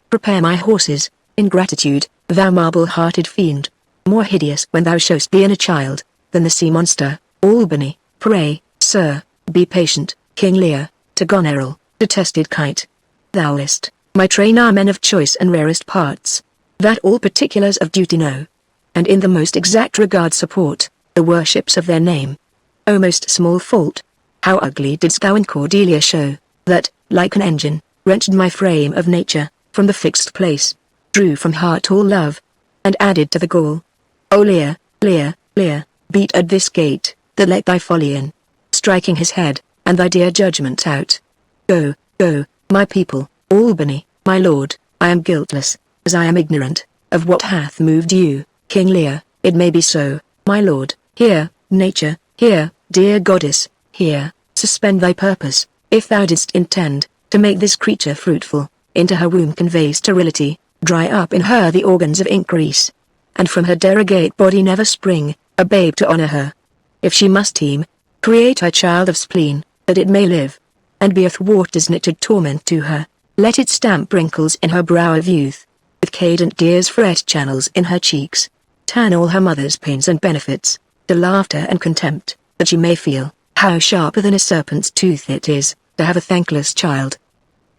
Prepare my horses. Ingratitude, thou marble-hearted fiend, more hideous when thou show'st thee in a child, than the sea monster. Albany, pray, sir, be patient. King Lear, to Goneril, detested kite. Thou list, my train are men of choice and rarest parts, that all particulars of duty know, and in the most exact regard support, the worships of their name. O most small fault, how ugly didst thou in Cordelia show, that, like an engine, wrenched my frame of nature, from the fixed place, drew from heart all love, and added to the gall. O Lear, Lear, Lear, beat at this gate, that let thy folly in, striking his head, and thy dear judgment out. Go, go, my people. Albany, my lord, I am guiltless, as I am ignorant, of what hath moved you. King Lear, it may be so, my lord. Here, nature, here, dear goddess, here, suspend thy purpose, if thou didst intend, to make this creature fruitful, into her womb convey sterility, dry up in her the organs of increase, and from her derogate body never spring, a babe to honor her. If she must teem, create a child of spleen, that it may live, and be athwart as knitted torment to her. Let it stamp wrinkles in her brow of youth, with cadent tears fret channels in her cheeks, turn all her mother's pains and benefits, to laughter and contempt, that she may feel, how sharper than a serpent's tooth it is, to have a thankless child.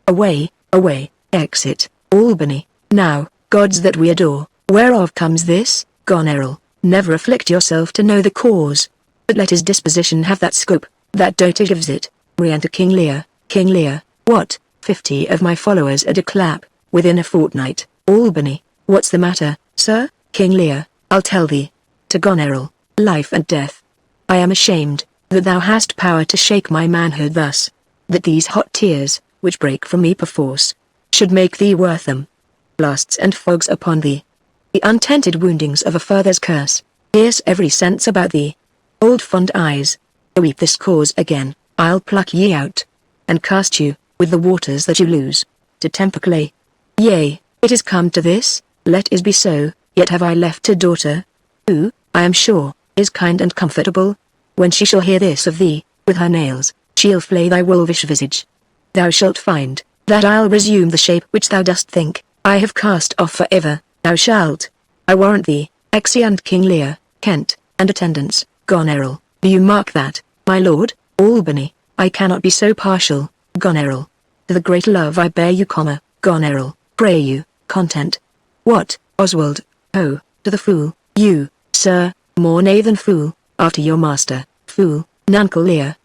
Away, away, exit, Albany. Now, gods that we adore, whereof comes this, Goneril? Never afflict yourself to know the cause, but let his disposition have that scope, that doter gives it. Re-enter King Lear. King Lear, what, 50 of my followers at a clap, within a fortnight. Albany, what's the matter, sir? King Lear, I'll tell thee. To Goneril, life and death. I am ashamed, that thou hast power to shake my manhood thus. That these hot tears, which break from me perforce, should make thee worth them. Blasts and fogs upon thee. The untented woundings of a father's curse, pierce every sense about thee. Old fond eyes, weep this cause again, I'll pluck ye out, and cast you, with the waters that you lose, to temper clay. Yea, it is come to this, let it be so, yet have I left a daughter, who, I am sure, is kind and comfortable. When she shall hear this of thee, with her nails, she'll flay thy wolvish visage. Thou shalt find, that I'll resume the shape which thou dost think, I have cast off for ever, thou shalt. I warrant thee, exeunt King Lear, Kent, and attendants, Goneril, do you mark that, my lord, Albany, I cannot be so partial, Goneril. To the great love I bear you, Goneril, pray you, content. What, Oswald, oh, to the fool, you, sir, more nay than fool, after your master, fool, Nuncle Lear,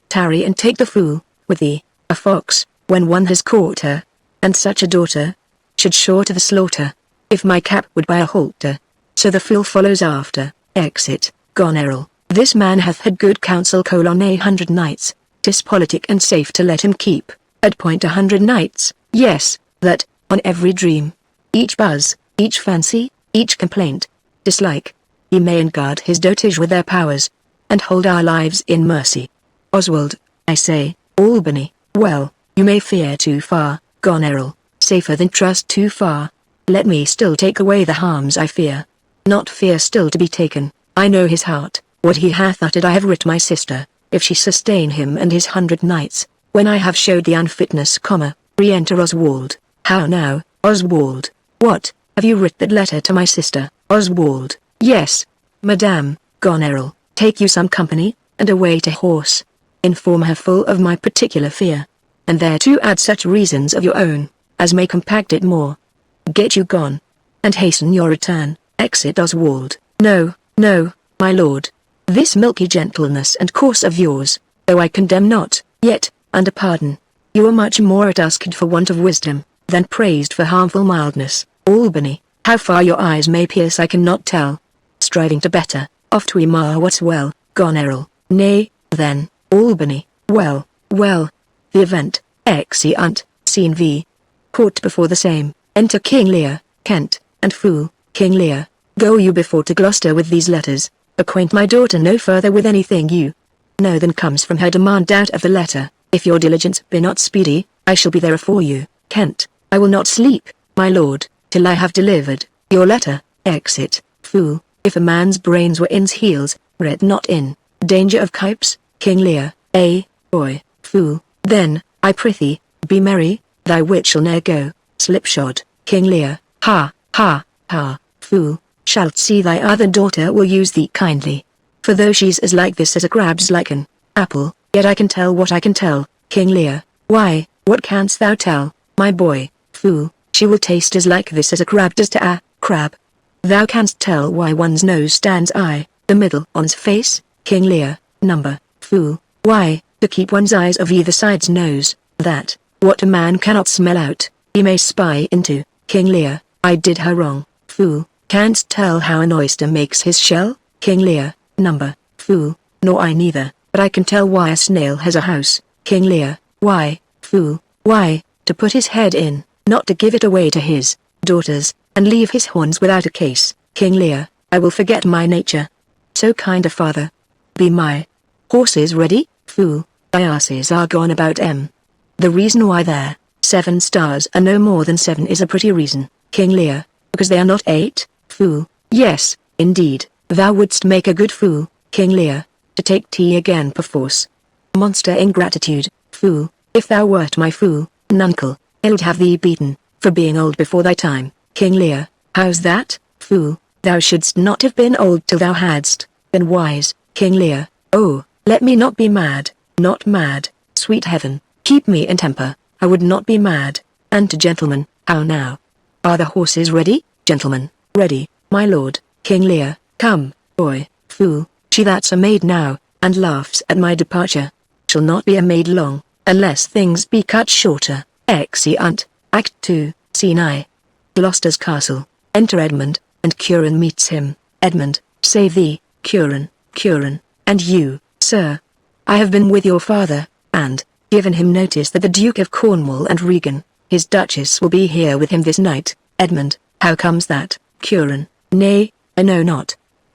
tarry and take the fool, with thee, a fox, when one has caught her, and such a daughter, should sure to the slaughter, if my cap would buy a halter, so the fool follows after, exit, Goneril, this man hath had good counsel: 100 knights, 'tis politic and safe to let him keep, at point 100 knights, yes, that, on every dream, each buzz, each fancy, each complaint, dislike, he may enguard his dotage with their powers, and hold our lives in mercy. Oswald, I say, Albany, well, you may fear too far, Goneril, safer than trust too far. Let me still take away the harms I fear. Not fear still to be taken, I know his heart, what he hath uttered I have writ my sister, if she sustain him and his 100 knights, when I have showed the unfitness, re-enter Oswald. How now, Oswald, what, have you writ that letter to my sister, Oswald? Yes, madame, Goneril, take you some company, and away to horse. Inform her full of my particular fear, and thereto add such reasons of your own, as may compact it more. Get you gone, and hasten your return. Exit Oswald. No, no, my lord. This milky gentleness and course of yours, though I condemn not, yet, under pardon, you are much more asked for want of wisdom, than praised for harmful mildness. Albany, how far your eyes may pierce I cannot tell. Striving to better, oft we mar what's well. Goneril, nay, then, Albany, well, well. The event, exeunt, scene v. Court before the same, enter King Lear, Kent, and fool, King Lear, go you before to Gloucester with these letters, acquaint my daughter no further with anything you know than comes from her demand out of the letter. If your diligence be not speedy, I shall be there afore you. Kent, I will not sleep, my lord, till I have delivered your letter. Exit, fool, if a man's brains were in's heels, read not in danger of kipes. King Lear, boy, fool, then, I prithee, be merry, thy wit shall ne'er go slipshod. King Lear, ha, ha, ha, fool, shalt see thy other daughter will use thee kindly. For though she's as like this as a crab's like an apple, yet I can tell what I can tell. King Lear, why, what canst thou tell, my boy? Fool, she will taste as like this as a crab does to a crab. Thou canst tell why one's nose stands the middle on's face. King Lear, number, fool, why, to keep one's eyes of either side's nose, that, what a man cannot smell out, he may spy into. King Lear, I did her wrong. Fool, canst tell how an oyster makes his shell? King Lear, number, fool, nor I neither, but I can tell why a snail has a house. King Lear, why, fool, why, to put his head in, not to give it away to his daughters, and leave his horns without a case. King Lear, I will forget my nature. So kind a father. Be my horses ready, fool, thy asses are gone about the reason why their 7 stars are no more than 7 is a pretty reason. King Lear, because they are not 8, fool. Yes, indeed, thou wouldst make a good fool, King Lear, to take tea again perforce. Monster ingratitude, fool, if thou wert my fool, nuncle, I'ld have thee beaten, for being old before thy time. King Lear, how's that, fool, thou shouldst not have been old till thou hadst been wise. King Lear, oh, let me not be mad, not mad, sweet heaven, keep me in temper, I would not be mad. And to gentlemen, how now? Are the horses ready? Gentlemen, ready, my lord. King Lear, come, boy, fool, she that's a maid now, and laughs at my departure, shall not be a maid long, unless things be cut shorter. Exeunt, Act 2, Scene I. Gloucester's castle, enter Edmund, and Curan meets him. Edmund, save thee, Curan, Curan, and you, sir. I have been with your father, and given him notice that the Duke of Cornwall and Regan, his Duchess, will be here with him this night. Edmund, how comes that, Curan? Nay, I know not.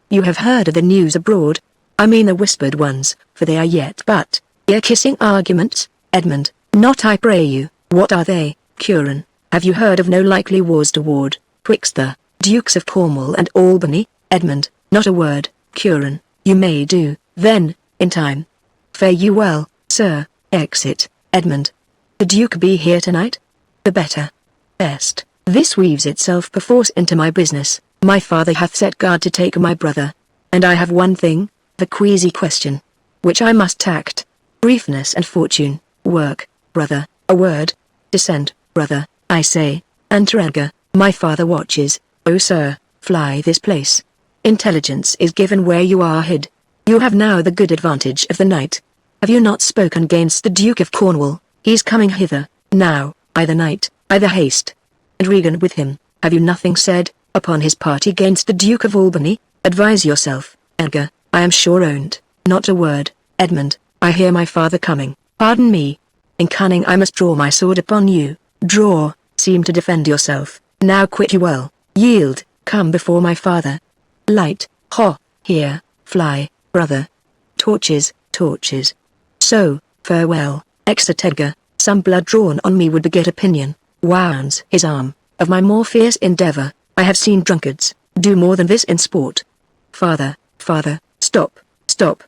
You have heard of the news abroad? I mean the whispered ones, for they are yet but ear-kissing arguments. Edmund, not I pray you. What are they, Curan? Have you heard of no likely wars toward, twixt the Dukes of Cornwall and Albany? Edmund, not a word, Curan. You may do, then, in time. Fare you well, sir. Exit. Edmund. The Duke be here tonight? The better. Best. This weaves itself perforce into my business. My father hath set guard to take my brother. And I have one thing, the queasy question, which I must tact. Briefness and fortune, work, brother, a word. Descend, brother, I say, Antaranga, my father watches. O sir, fly this place. Intelligence is given where you are hid. You have now the good advantage of the night. Have you not spoken against the Duke of Cornwall? He's coming hither, now, either night, either haste. And Regan with him, have you nothing said, upon his part against the Duke of Albany? Advise yourself, Edgar, I am sure owned, not a word. Edmund, I hear my father coming, pardon me. In cunning I must draw my sword upon you. Draw, seem to defend yourself, now quit you well, yield, come before my father. Light, here, fly, brother. Torches, torches. So, farewell, exit Edgar, some blood drawn on me would beget opinion. Wounds his arm, of my more fierce endeavour, I have seen drunkards, do more than this in sport. Father, stop, stop.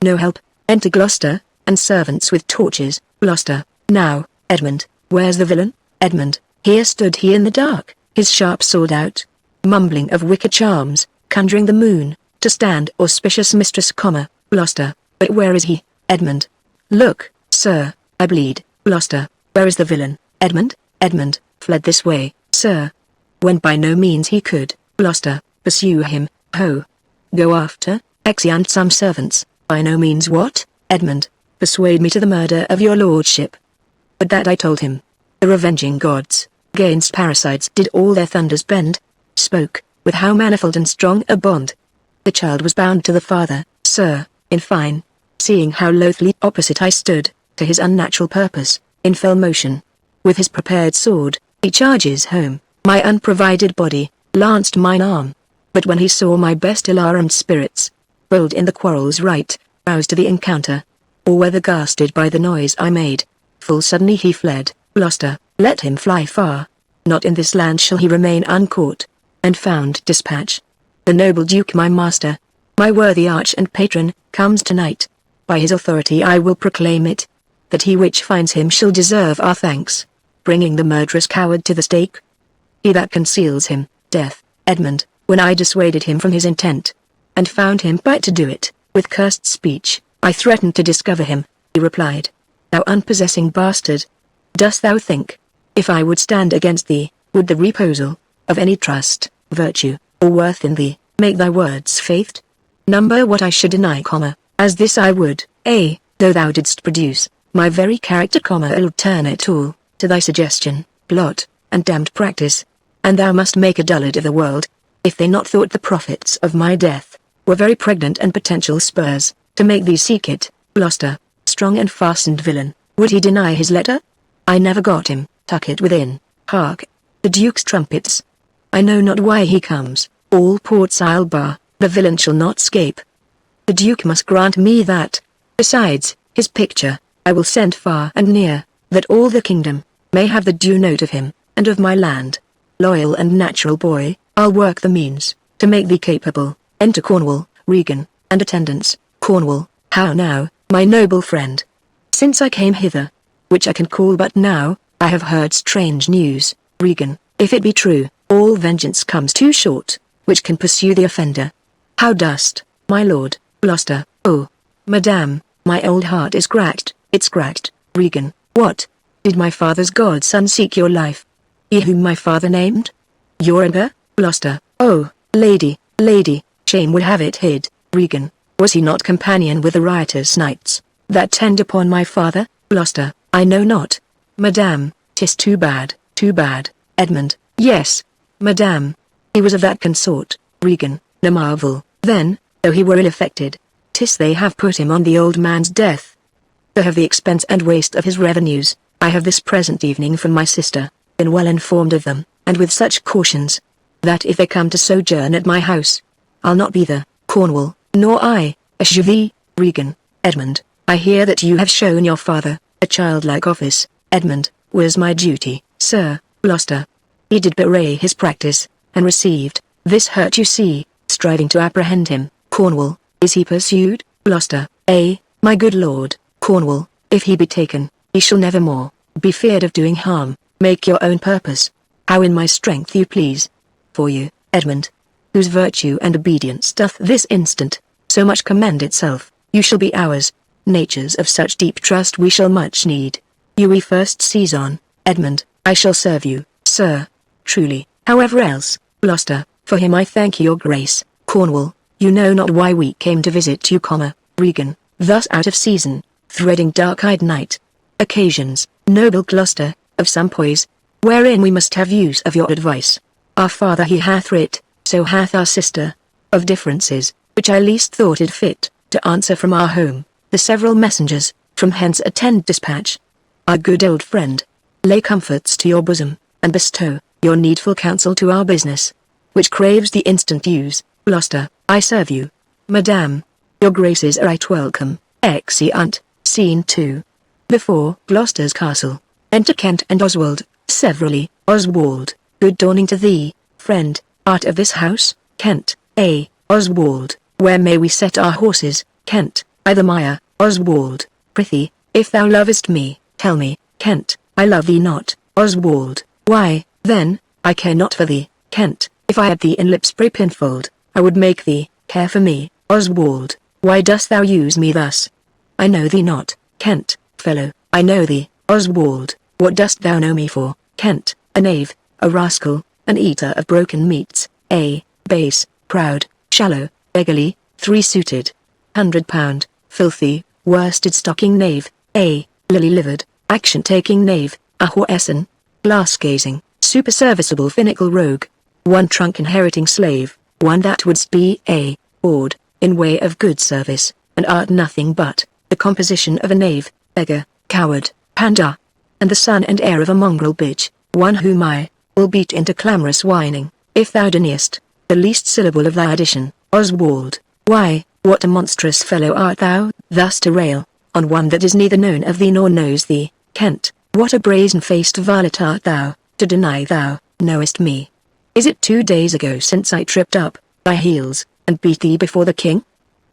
No help, enter Gloucester, and servants with torches. Gloucester, now, Edmund, where's the villain? Edmund, here stood he in the dark, his sharp sword out, mumbling of wicked charms, conjuring the moon, to stand auspicious mistress, Gloucester, but where is he? Edmund. Look, sir, I bleed. Gloucester, where is the villain? Edmund, fled this way, sir. When by no means he could, Gloucester, pursue him, ho. Go after, exeunt some servants, by no means what? Edmund, persuade me to the murder of your lordship. But that I told him. The revenging gods, gainst parasites did all their thunders bend. Spoke, with how manifold and strong a bond. The child was bound to the father, sir, in fine. Seeing how loathly opposite I stood, to his unnatural purpose, in fell motion. With his prepared sword, he charges home, my unprovided body, lanced mine arm. But when he saw my best ill-armed spirits, bold in the quarrel's right, roused to the encounter, or whether gasted by the noise I made, full suddenly he fled. Gloucester, let him fly far. Not in this land shall he remain uncaught, and found dispatch. The noble Duke my master, my worthy arch and patron, comes tonight. By his authority I will proclaim it, that he which finds him shall deserve our thanks, bringing the murderous coward to the stake. He that conceals him, death. Edmund, when I dissuaded him from his intent, and found him bite to do it, with cursed speech, I threatened to discover him. He replied, thou unpossessing bastard, dost thou think, if I would stand against thee, would the reposal of any trust, virtue, or worth in thee, make thy words faithed? Number what I should deny, as this I would, though thou didst produce my very character, alternate all, to thy suggestion, plot, and damned practice. And thou must make a dullard of the world, if they not thought the profits of my death were very pregnant and potential spurs, to make thee seek it. Gloucester, strong and fastened villain, would he deny his letter? I never got him. Tuck it within. Hark, the Duke's trumpets. I know not why he comes. All ports I'll bar, the villain shall not scape. The Duke must grant me that. Besides, his picture, I will send far and near, that all the kingdom may have the due note of him, and of my land. Loyal and natural boy, I'll work the means, to make thee capable. Enter Cornwall, Regan, and attendants. Cornwall, how now, my noble friend? Since I came hither, which I can call but now, I have heard strange news. Regan, if it be true, all vengeance comes too short, which can pursue the offender. How dost, my lord? Gloucester, oh, madame, my old heart is cracked, it's cracked. Regan, what? Did my father's godson seek your life? He whom my father named? Your Edgar? Gloucester, oh, lady, shame would have it hid. Regan, was he not companion with the riotous knights, that tend upon my father? Gloucester, I know not. Madame, 'tis too bad, too bad. Edmund, yes, madame, he was of that consort. Regan, no marvel, then, though he were ill-affected. 'tis they have put him on the old man's death. To have the expense and waste of his revenues, I have this present evening from my sister, been well informed of them, and with such cautions, that if they come to sojourn at my house, I'll not be the Cornwall, nor I, assure thee, Regan. Edmund, I hear that you have shown your father a childlike office. Edmund, was my duty, sir. Gloucester. He did bewray his practice, and received this hurt you see, striving to apprehend him. Cornwall, is he pursued? Gloucester. My good lord, Cornwall, if he be taken, he shall never more be feared of doing harm. Make your own purpose, how in my strength you please. For you, Edmund, whose virtue and obedience doth this instant so much commend itself, you shall be ours. Natures of such deep trust we shall much need. You we first seize on. Edmund, I shall serve you, sir. Truly, however else, Gloucester, for him I thank your grace. Cornwall, you know not why we came to visit you, Regan, thus out of season, threading dark-eyed night. Occasions, noble Gloucester, of some poise, wherein we must have use of your advice. Our father he hath writ, so hath our sister, of differences, which I least thought it fit, to answer from our home, the several messengers, from hence attend dispatch. Our good old friend, lay comforts to your bosom, and bestow your needful counsel to our business, which craves the instant use. Gloucester, I serve you. Madame, your graces are right welcome. Exeunt. Scene 2. Before Gloucester's castle, enter Kent and Oswald, severally. Oswald, good dawning to thee, friend. Art of this house? Kent. Oswald, where may we set our horses? Kent. I the mire. Oswald, prithee, if thou lovest me, tell me. Kent. I love thee not. Oswald, why, then, I care not for thee. Kent. If I had thee in Lipsbury Pinfold, I would make thee care for me. Oswald, why dost thou use me thus? I know thee not. Kent. Fellow, I know thee. Oswald, what dost thou know me for? Kent. A knave, a rascal, an eater of broken meats, a base, proud, shallow, beggarly, three-suited, £100, filthy, worsted-stocking knave, a lily-livered, action-taking knave, a whoreson, glass-gazing, superserviceable finical rogue, one trunk inheriting slave, one that wouldst be a bawd, in way of good service, and art nothing but the composition of a knave, beggar, coward, pander, and the son and heir of a mongrel bitch, one whom I will beat into clamorous whining, if thou deniest the least syllable of thy addition. Oswald, why, what a monstrous fellow art thou, thus to rail on one that is neither known of thee nor knows thee. Kent, what a brazen-faced varlet art thou, to deny thou knowest me. Is it 2 days ago since I tripped up thy heels, and beat thee before the king?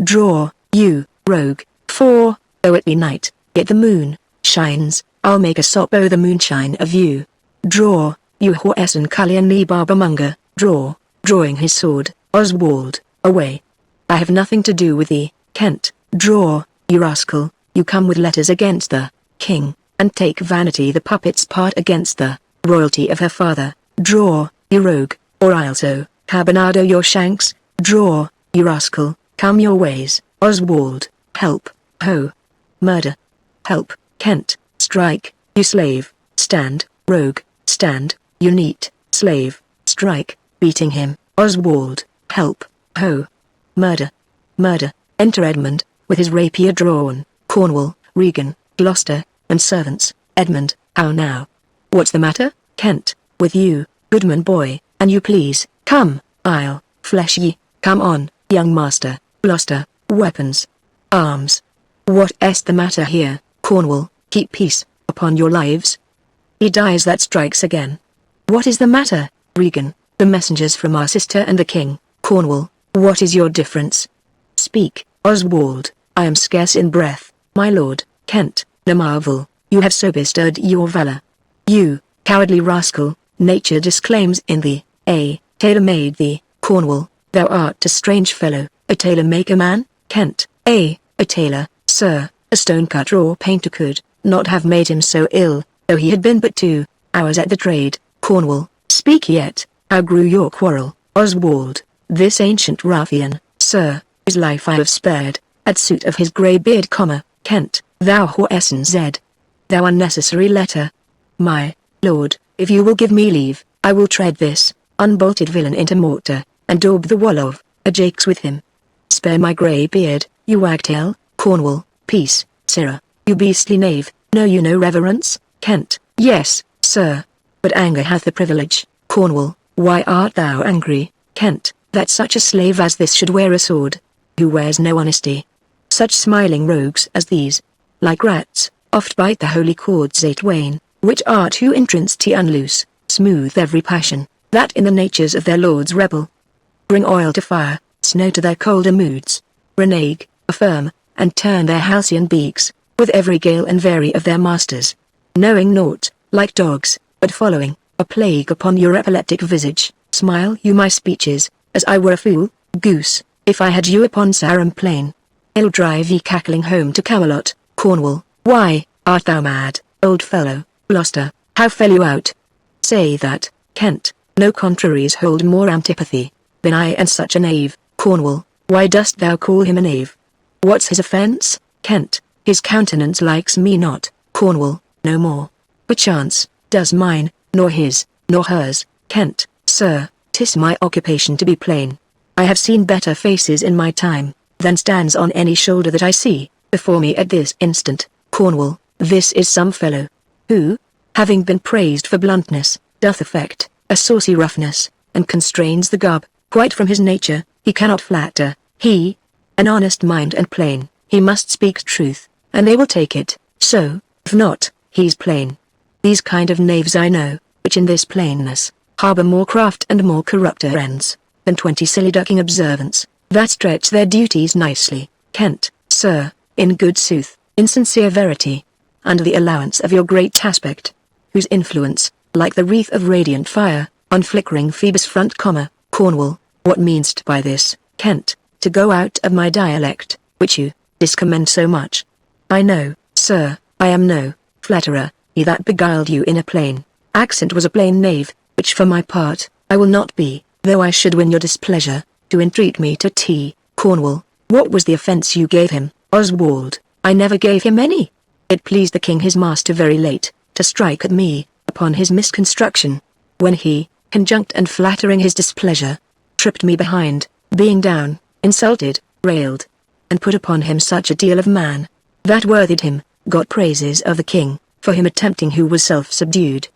Draw, you rogue, for, though it be night, yet the moon shines. I'll make a sop o' the moonshine of you. Draw, you whoreson cullion knee barbermonger. Draw, drawing his sword. Oswald, away. I have nothing to do with thee. Kent, draw, you rascal. You come with letters against the king, and take Vanity the puppet's part against the royalty of her father. Draw, you rogue, or I'll so carbonado your shanks. Draw, you rascal, come your ways. Oswald, help, ho. Murder. Help, Kent, strike, you slave. Stand, rogue, stand, you neat, slave, strike, beating him. Oswald, help, ho. Murder. Murder. Enter Edmund, with his rapier drawn. Cornwall, Regan, Gloucester, and servants. Edmund, how now? What's the matter? Kent, with you, goodman boy, and you please, come, I'll flesh ye. Come on, young master. Gloucester, weapons. Arms. What est the matter here? Cornwall, keep peace, upon your lives. He dies that strikes again. What is the matter? Regan, the messengers from our sister and the king. Cornwall, what is your difference? Speak. Oswald, I am scarce in breath, my lord. Kent, no marvel, you have so bestirred your valor. You, cowardly rascal, nature disclaims in thee, a tailor made thee. Cornwall, thou art a strange fellow. A tailor make a man? Kent, a tailor, sir, a stonecutter or painter could not have made him so ill, though he had been but 2 hours at the trade. Cornwall, speak yet, how grew your quarrel? Oswald, this ancient ruffian, sir, whose life I have spared, at suit of his grey beard, Kent, thou whoreson zed. Thou unnecessary letter. My lord, if you will give me leave, I will tread this unbolted villain into mortar, and daub the wall of a jakes with him. spare my grey beard, you wagtail, Cornwall, peace, sirrah, you beastly knave, know you no reverence, Kent, yes, sir. But anger hath the privilege, Cornwall, why art thou angry, Kent, that such a slave as this should wear a sword, who wears no honesty? Such smiling rogues as these, like rats, oft bite the holy cords a twain, which are to entrance to unloose, smooth every passion, that in the natures of their lords rebel. Bring oil to fire, snow to their colder moods, renege, affirm, and turn their halcyon beaks, with every gale and vary of their masters, knowing naught, like dogs, but following, a plague upon your epileptic visage, smile you my speeches, as I were a fool, goose, if I had you upon Sarum plain. I'll drive ye cackling home to Camelot, Cornwall, why, art thou mad, old fellow, Gloucester, how fell you out? Say that, Kent, no contraries hold more antipathy, than I and such a knave, Cornwall, why dost thou call him a knave? What's his offence, Kent? His countenance likes me not, Cornwall, no more. Perchance, does mine, nor his, nor hers, Kent, sir, 'tis my occupation to be plain. I have seen better faces in my time, than stands on any shoulder that I see, before me at this instant, Cornwall. This is some fellow, who, having been praised for bluntness, doth affect a saucy roughness, and constrains the garb, quite from his nature. He cannot flatter, he, an honest mind and plain, he must speak truth, and they will take it, so, if not, he's plain. These kind of knaves I know, which in this plainness, harbour more craft and more corrupter ends, than 20 silly ducking observants, that stretch their duties nicely, Kent, sir, in good sooth, in sincere verity, under the allowance of your great aspect, whose influence, like the wreath of radiant fire, on flickering Phoebus front, Cornwall, what mean'st by this, Kent, to go out of my dialect, which you discommend so much? I know, sir, I am no flatterer. He that beguiled you in a plain accent was a plain knave, which for my part, I will not be, though I should win your displeasure, to entreat me to tea, Cornwall. What was the offence you gave him, Oswald? I never gave him any. It pleased the king his master very late, to strike at me, upon his misconstruction, when he, conjunct and flattering his displeasure, tripped me behind, being down, insulted, railed, and put upon him such a deal of man, that worthied him, got praises of the king, for him attempting who was self-subdued,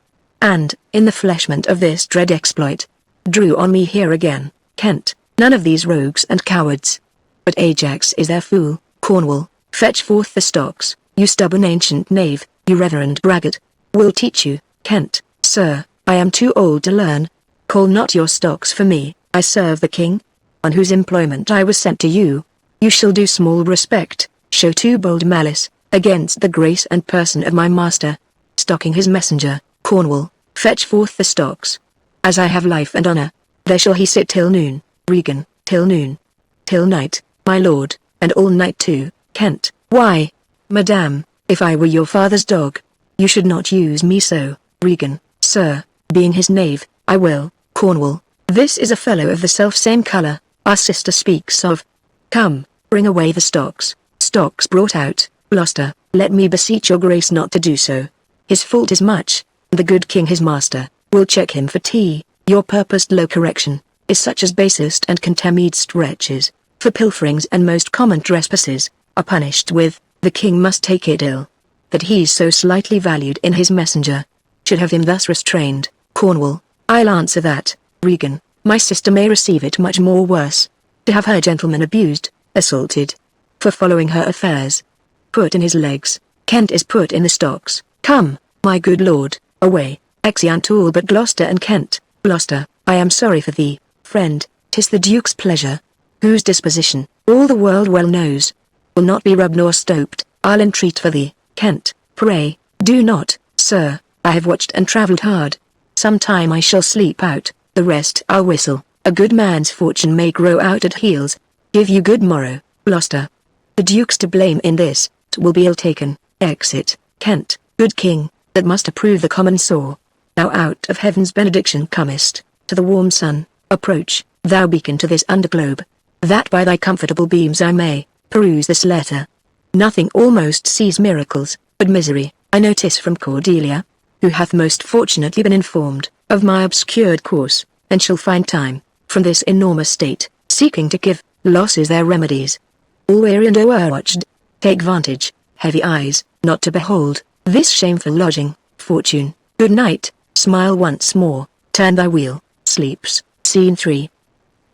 and, in the fleshment of this dread exploit, drew on me here again, Kent, none of these rogues and cowards. But Ajax is their fool, Cornwall, fetch forth the stocks, you stubborn ancient knave, you reverend braggart. Will teach you, Kent, sir, I am too old to learn. Call not your stocks for me, I serve the king, on whose employment I was sent to you. You shall do small respect, show too bold malice, against the grace and person of my master. Stocking his messenger, Cornwall, fetch forth the stocks. As I have life and honour, there shall he sit till noon, Regan, till noon. Till night, my lord, and all night too, Kent. Why, madame, if I were your father's dog, you should not use me so, Regan, sir, being his knave, I will, Cornwall. This is a fellow of the self-same colour, our sister speaks of. Come, bring away the stocks. Stocks brought out, Gloucester, let me beseech your grace not to do so. His fault is much, and the good king his master, will check him for tea. Your purposed low correction, is such as basest and contemnedst wretches, for pilferings and most common trespasses, are punished with. The king must take it ill, that he's so slightly valued in his messenger, should have him thus restrained, Cornwall. I'll answer that, Regan, my sister may receive it much more worse, to have her gentleman abused, assaulted, for following her affairs. Put in his legs, Kent is put in the stocks. Come, my good lord, away, exeunt all but Gloucester and Kent. Gloucester, I am sorry for thee, friend, 'tis the duke's pleasure, whose disposition, all the world well knows, will not be rubbed nor stoped. I'll entreat for thee, Kent, pray, do not, sir, I have watched and travelled hard. Some time I shall sleep out, the rest I'll whistle. A good man's fortune may grow out at heels. Give you good morrow, Gloucester. The duke's to blame in this, 'twill be ill taken. Exit, Kent, good king, that must approve the common saw. Thou out of heaven's benediction comest, to the warm sun, approach, thou beacon to this underglobe, that by thy comfortable beams I may peruse this letter. Nothing almost sees miracles, but misery. I notice from Cordelia, who hath most fortunately been informed of my obscured course, and shall find time, from this enormous state, seeking to give loss is their remedies. All weary and overwatched, take vantage, heavy eyes, not to behold, this shameful lodging, fortune, good night, smile once more, turn thy wheel, sleeps, scene 3.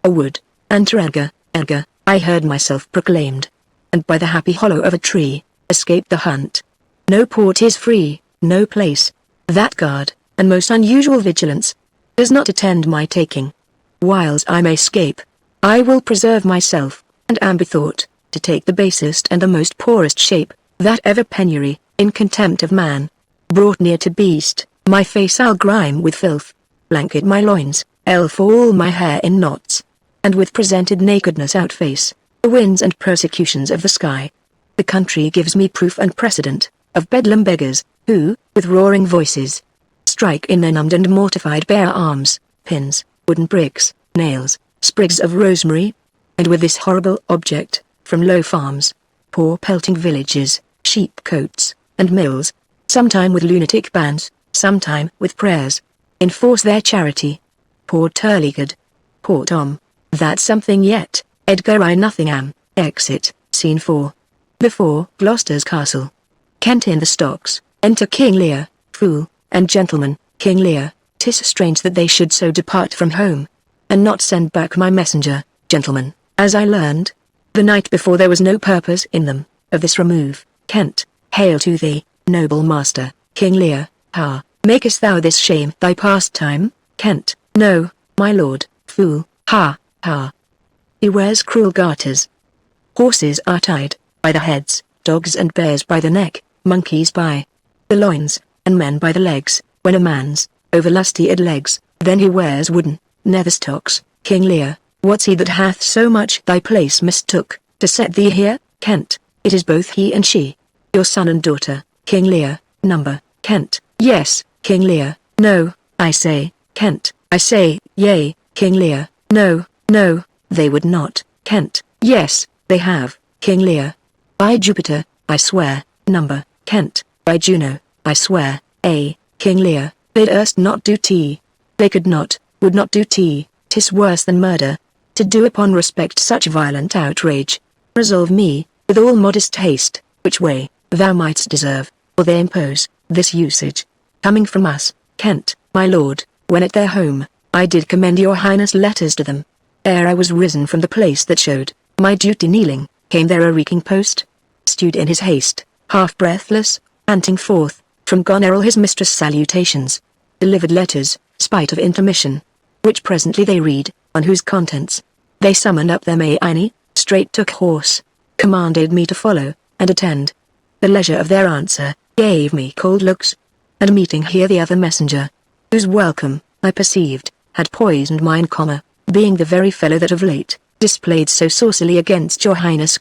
A wood, enter Edgar, I heard myself proclaimed. And by the happy hollow of a tree, escaped the hunt. No port is free, no place, that guard, and most unusual vigilance, does not attend my taking. Whiles I may escape, I will preserve myself, and am bethought, to take the basest and the most poorest shape, that ever penury, in contempt of man, brought near to beast, my face I'll grime with filth, blanket my loins, fall my hair in knots, and with presented nakedness outface the winds and persecutions of the sky. The country gives me proof and precedent, of bedlam beggars, who, with roaring voices, strike in their numbed and mortified bare arms, pins, wooden bricks, nails, sprigs of rosemary, and with this horrible object, from low farms, poor pelting villages, sheep cotes, and mills, sometime with lunatic bands, sometime with prayers, enforce their charity. Poor Turligard. Poor Tom. That's something yet, Edgar I nothing am. Exit, scene 4. Before Gloucester's castle. Kent in the stocks, enter King Lear, fool, and gentleman, King Lear, 'tis strange that they should so depart from home, and not send back my messenger, gentlemen, as I learned the night before there was no purpose in them, of this remove. Kent, hail to thee, noble master, King Lear. Ha, makest thou this shame thy pastime? Kent, no, my lord, fool, ha, ha. He wears cruel garters. Horses are tied, by the heads, dogs and bears by the neck, monkeys by the loins, and men by the legs. When a man's over lusty legs, then he wears wooden nether stocks. King Lear, what's he that hath so much thy place mistook, to set thee here? Kent, it is both he and she, your son and daughter. King Lear, number. Kent, yes. King Lear, no, I say. Kent, I say, yea. King Lear, no, no, they would not. Kent, yes, they have. King Lear, by Jupiter, I swear. Number. Kent, by Juno, I swear. King Lear, they durst not do tea. They could not, would not do tea. 'Tis worse than murder, to do upon respect such violent outrage. Resolve me, with all modest haste, which way thou mightst deserve, or they impose, this usage. Coming from us, Kent, my lord, when at their home, I did commend your highness letters to them. Ere I was risen from the place that showed my duty kneeling, came there a reeking post. Stewed in his haste, half breathless, panting forth, from Goneril his mistress salutations. Delivered letters, spite of intermission, which presently they read, on whose contents they summoned up their Maini, straight took horse, commanded me to follow, and attend. The leisure of their answer, gave me cold looks, and meeting here the other messenger, whose welcome, I perceived, had poisoned mine, being the very fellow that of late, displayed so saucily against your highness,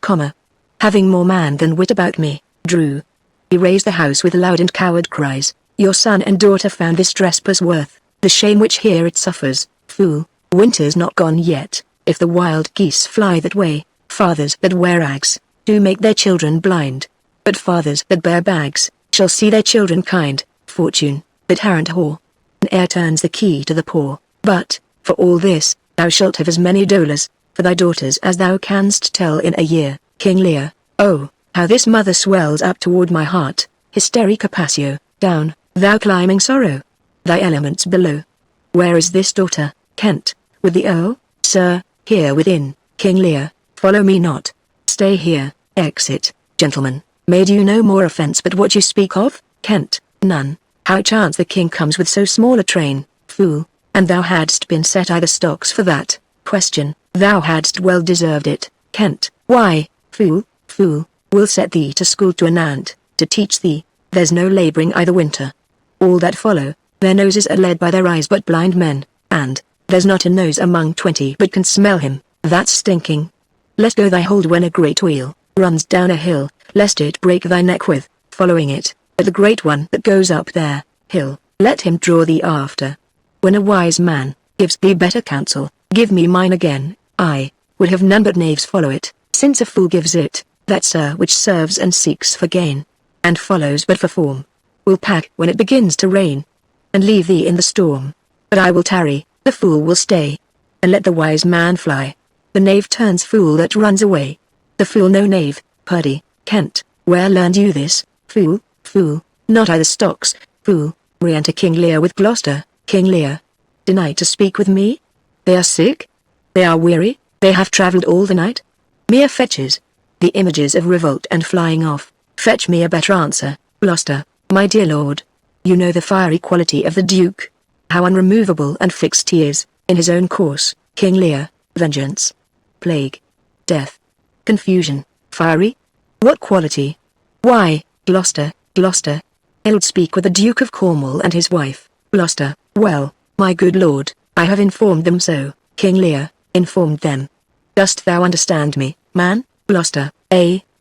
having more man than wit about me, drew. He raised the house with loud and coward cries, your son and daughter found this trespass worth the shame which here it suffers. Fool, winter's not gone yet, if the wild geese fly that way. Fathers that wear rags, do make their children blind, but fathers that bear bags, shall see their children kind. Fortune, that arrant whore, an heir turns the key to the poor, but, for all this, thou shalt have as many dolours, for thy daughters as thou canst tell in a year. King Lear, oh, how this mother swells up toward my heart, hysterica passio, down, thou climbing sorrow, thy elements below. Where is this daughter, Kent, with the sir, here within. King Lear, follow me not. Stay here. Exit. Gentlemen, made you no more offence but what you speak of? Kent, none. How chance the king comes with so small a train? Fool, and thou hadst been set i' the stocks for that question, thou hadst well deserved it. Kent, why, fool, we'll set thee to school to an ant, to teach thee, there's no labouring i' the winter. All that follow, their noses are led by their eyes but blind men, and, there's not a nose among 20 but can smell him, that's stinking. Let go thy hold when a great wheel runs down a hill, lest it break thy neck with following it, but the great one that goes up there, hill, let him draw thee after. When a wise man gives thee better counsel, give me mine again. I would have none but knaves follow it, since a fool gives it, that sir which serves and seeks for gain, and follows but for form, will pack when it begins to rain, and leave thee in the storm. But I will tarry, the fool will stay, and let the wise man fly. The knave turns fool that runs away. The fool no knave, purdy, Kent, where learned you this, fool, fool, not I the stocks, fool, re-enter King Lear with Gloucester, King Lear. Deny to speak with me? They are sick? They are weary, they have travelled all the night? Mere fetches. The images of revolt and flying off. Fetch me a better answer, Gloucester, my dear lord. You know the fiery quality of the Duke. How unremovable and fixed he is, in his own course, King Lear, vengeance, plague, death, confusion, fiery? What quality? Why, Gloucester, Gloucester. He'll speak with the Duke of Cornwall and his wife, Gloucester. Well, my good lord, I have informed them so, King Lear, informed them. Dost thou understand me, man, Gloucester?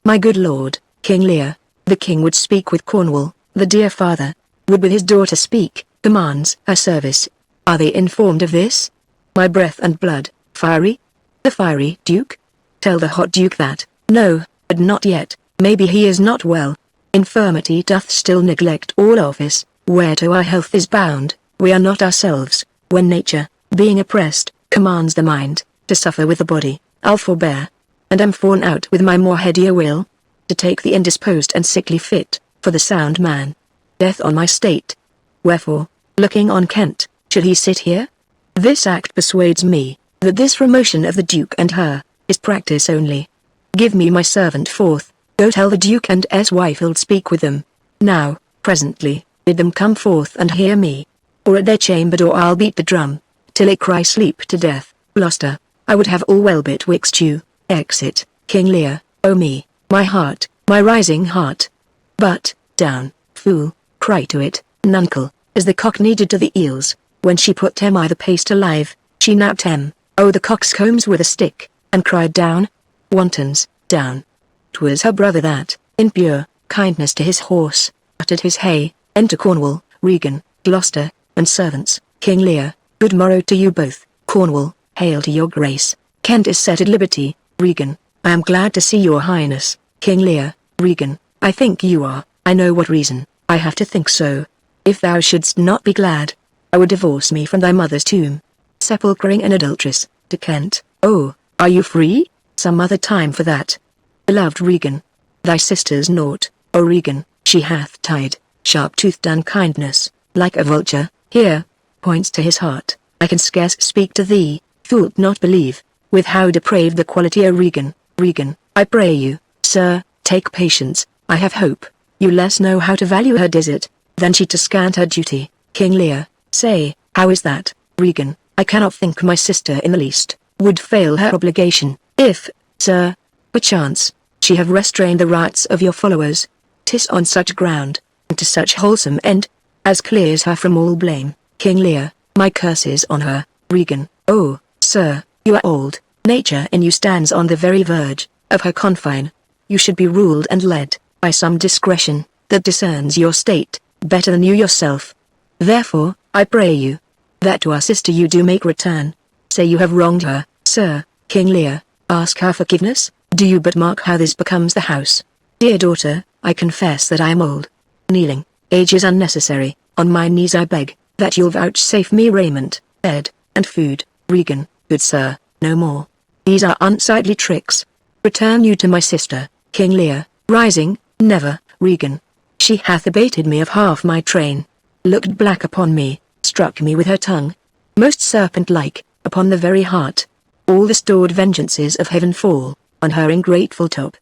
My good lord, King Lear, the king would speak with Cornwall, the dear father, would with his daughter speak, demands her service. Are they informed of this? My breath and blood, fiery? The fiery Duke? Tell the hot Duke that, no, but not yet, maybe he is not well. Infirmity doth still neglect all office, whereto our health is bound, we are not ourselves, when nature, being oppressed, commands the mind, to suffer with the body, I'll forbear, and am fawn out with my more headier will, to take the indisposed and sickly fit, for the sound man. Death on my state. Wherefore, looking on Kent, should he sit here? This act persuades me, that this remotion of the Duke and her, is practice only. Give me my servant forth, go tell the Duke and his wife he'll speak with them. Now, presently, bid them come forth and hear me. Or at their chamber door I'll beat the drum, till it cry sleep to death, Gloucester. I would have all well betwixt you. Exit, King Lear, O me, my heart, my rising heart. But, down, fool, cry to it, nuncle, as the cockney did to the eels, when she put him I the paste alive, she napped him, oh the coxcombs with a stick, and cried down. Wantons, down. 'Twas her brother that, in pure kindness to his horse, uttered his hay. Enter Cornwall, Regan, Gloucester, and servants. King Lear, good morrow to you both. Cornwall, hail to your grace. Kent is set at liberty. Regan, I am glad to see your highness. King Lear, Regan, I think you are. I know what reason, I have to think so. If thou shouldst not be glad, I would divorce me from thy mother's tomb, sepulchring an adulteress, to Kent. Oh, are you free? Some other time for that. Beloved Regan, thy sister's naught, O Regan, she hath tied, sharp-toothed unkindness, like a vulture, here, points to his heart. I can scarce speak to thee, thou'lt not believe, with how depraved the quality. O Regan, Regan, I pray you, sir, take patience, I have hope, you less know how to value her desert, than she to scant her duty. King Lear, say, how is that, Regan? I cannot think my sister in the least, would fail her obligation, if, sir, perchance, she have restrained the rights of your followers. 'Tis on such ground, and to such wholesome end, as clears her from all blame. King Lear, my curse is on her. Regan, oh, sir, you are old, nature in you stands on the very verge of her confine. You should be ruled and led by some discretion that discerns your state better than you yourself. Therefore, I pray you, that to our sister you do make return. Say you have wronged her, sir. King Lear, ask her forgiveness. Do you but mark how this becomes the house. Dear daughter, I confess that I am old. Kneeling, age is unnecessary. On my knees I beg, that you'll vouchsafe me raiment, bed, and food. Regan, good sir, no more. These are unsightly tricks. Return you to my sister. King Lear, rising, never. Regan, she hath abated me of half my train. Looked black upon me, struck me with her tongue. Most serpent-like, upon the very heart. All the stored vengeances of heaven fall on her ingrateful top.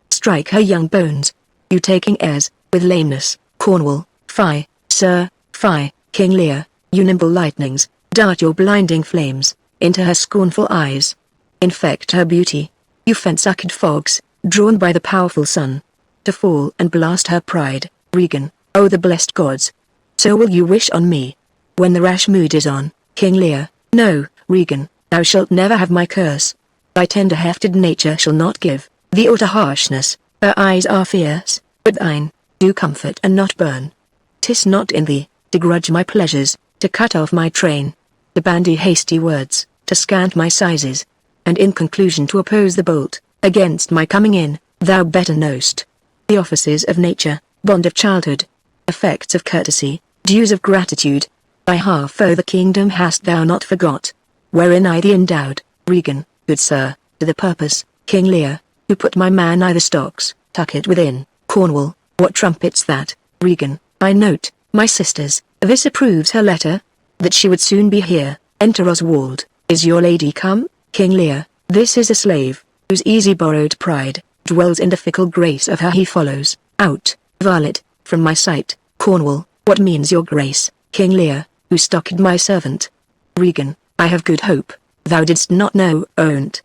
Strike her young bones. You taking airs, with lameness. Cornwall, fie, sir, fie. King Lear, you nimble lightnings, dart your blinding flames into her scornful eyes. Infect her beauty. You fence-sucked fogs, drawn by the powerful sun, to fall and blast her pride. Regan, oh the blessed gods. So will you wish on me, when the rash mood is on. King Lear, no, Regan, thou shalt never have my curse. Thy tender-hefted nature shall not give thee aught harshness. Her eyes are fierce, but thine do comfort and not burn. 'Tis not in thee to grudge my pleasures, to cut off my train, to bandy hasty words, to scant my sizes, and in conclusion to oppose the bolt against my coming in. Thou better know'st the offices of nature, bond of childhood, effects of courtesy, dues of gratitude. Thy half o' the kingdom hast thou not forgot, wherein I thee endowed. Regan, good sir, To the purpose, King Lear, who put my man i' the stocks, tuck it within. Cornwall, what trumpet's that? Regan, I note, my sisters, this approves her letter, that she would soon be here. Enter Oswald. Is your lady come? King Lear, this is a slave, whose easy borrowed pride dwells in the fickle grace of her he follows. Out, varlet, from my sight. Cornwall, what means your grace? King Lear, who stocked my servant? Regan, I have good hope, thou didst not know. Own't.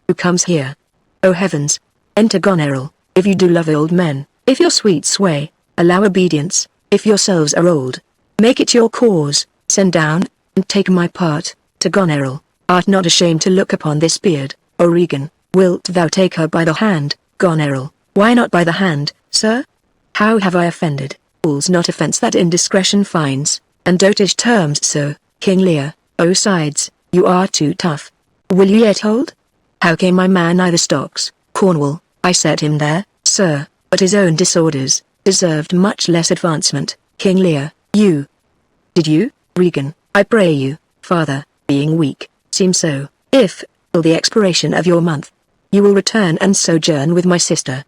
Who comes here? O heavens! Enter Goneril, if you do love old men, if your sweet sway, allow obedience, if yourselves are old, make it your cause, send down, and take my part. To Goneril, art not ashamed to look upon this beard? O Regan, wilt thou take her by the hand? Goneril, why not by the hand, sir? How have I offended? All's not offence that indiscretion finds, and dotage terms so. King Lear, O sides, you are too tough. Will you yet hold? How came my man i' the stocks? Cornwall, I set him there, sir, but his own disorders deserved much less advancement. King Lear, you. Did you? Regan, I pray you, father, being weak, seem so. If, till the expiration of your month, you will return and sojourn with my sister,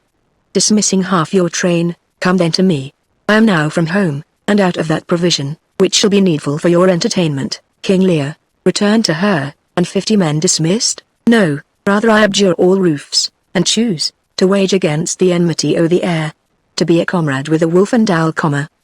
dismissing half your train, come then to me. I am now from home, and out of that provision, which shall be needful for your entertainment. King Lear, return to her, and 50 men dismissed? No, rather I abjure all roofs, and choose to wage against the enmity o' the air, to be a comrade with a wolf and owl,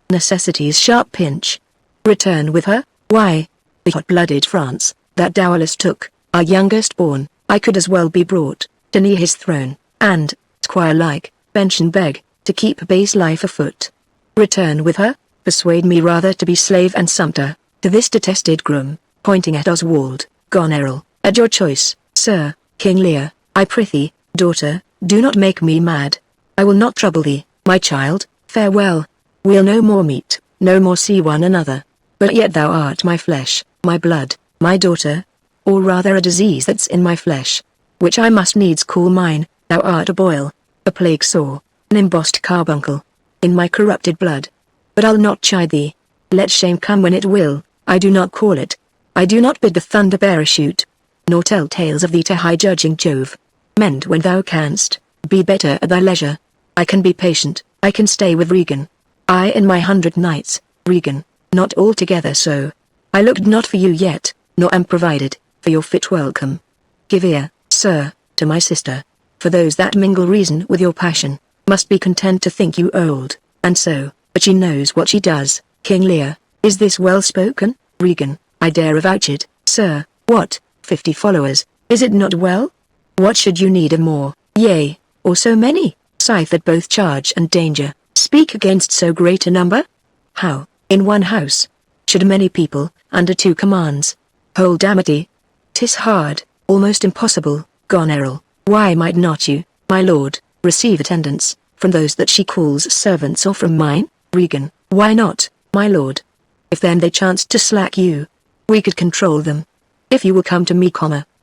necessity's sharp pinch. Return with her? Why, the hot-blooded France, that dowerless took, our youngest born, I could as well be brought to knee his throne, and, squire-like, bench and beg, to keep base life afoot. Return with her? Persuade me rather to be slave and sumpter to this detested groom, pointing at Oswald. Goneril, at your choice, sir. King Lear, I prithee, daughter, do not make me mad. I will not trouble thee, my child. Farewell. We'll no more meet, no more see one another. But yet thou art my flesh, my blood, my daughter, or rather a disease that's in my flesh, which I must needs call mine. Thou art a boil, a plague sore, an embossed carbuncle, in my corrupted blood. But I'll not chide thee. Let shame come when it will, I do not call it. I do not bid the thunder-bearer shoot, nor tell tales of thee to high-judging Jove. Mend when thou canst, be better at thy leisure. I can be patient, I can stay with Regan. I in my 100 nights, Regan, not altogether so. I looked not for you yet, nor am provided for your fit welcome. Give ear, sir, to my sister, for those that mingle reason with your passion, must be content to think you old, and so, but she knows what she does. King Lear, is this well spoken? Regan, I dare avouch it, sir. What, 50 followers, is it not well? What should you need of more, yea, or so many? Scythe at both charge and danger, speak against so great a number? How, in one house, should many people, under 2 commands, hold amity? 'Tis hard, almost impossible. Goneril, why might not you, my lord, receive attendance, from those that she calls servants or from mine? Regan, why not, my lord? If then they chanced to slack you, we could control them. If you will come to me,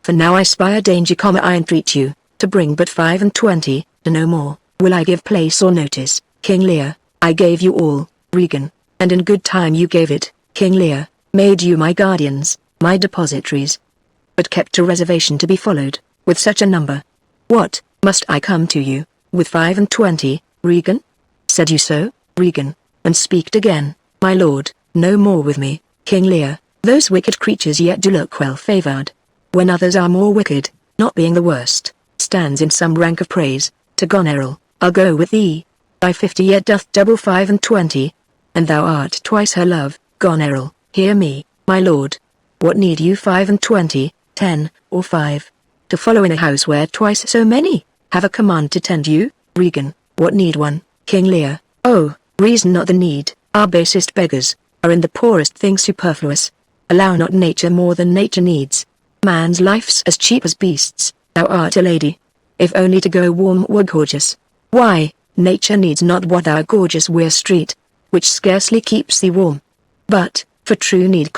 for now I spy a danger, I entreat you, to bring but 25, to no more, will I give place or notice. King Lear, I gave you all, Regan, and in good time you gave it. King Lear, made you my guardians, my depositaries, but kept a reservation to be followed, with such a number. What, must I come to you, with 25, Regan? Said you so, Regan, and speaked again, my lord, no more with me. King Lear, those wicked creatures yet do look well favoured, when others are more wicked, not being the worst, stands in some rank of praise. To Goneril, I'll go with thee, thy 50 yet doth double 25, and thou art twice her love. Goneril, hear me, my lord, what need you 25, 10, or 5, to follow in a house where twice so many have a command to tend you? Regan, what need one? King Lear, oh, reason not the need, our basest beggars are in the poorest thing superfluous. Allow not nature more than nature needs. Man's life's as cheap as beasts. Thou art a lady, if only to go warm or gorgeous. Why, nature needs not what thou gorgeous wear street, which scarcely keeps thee warm. But, for true need,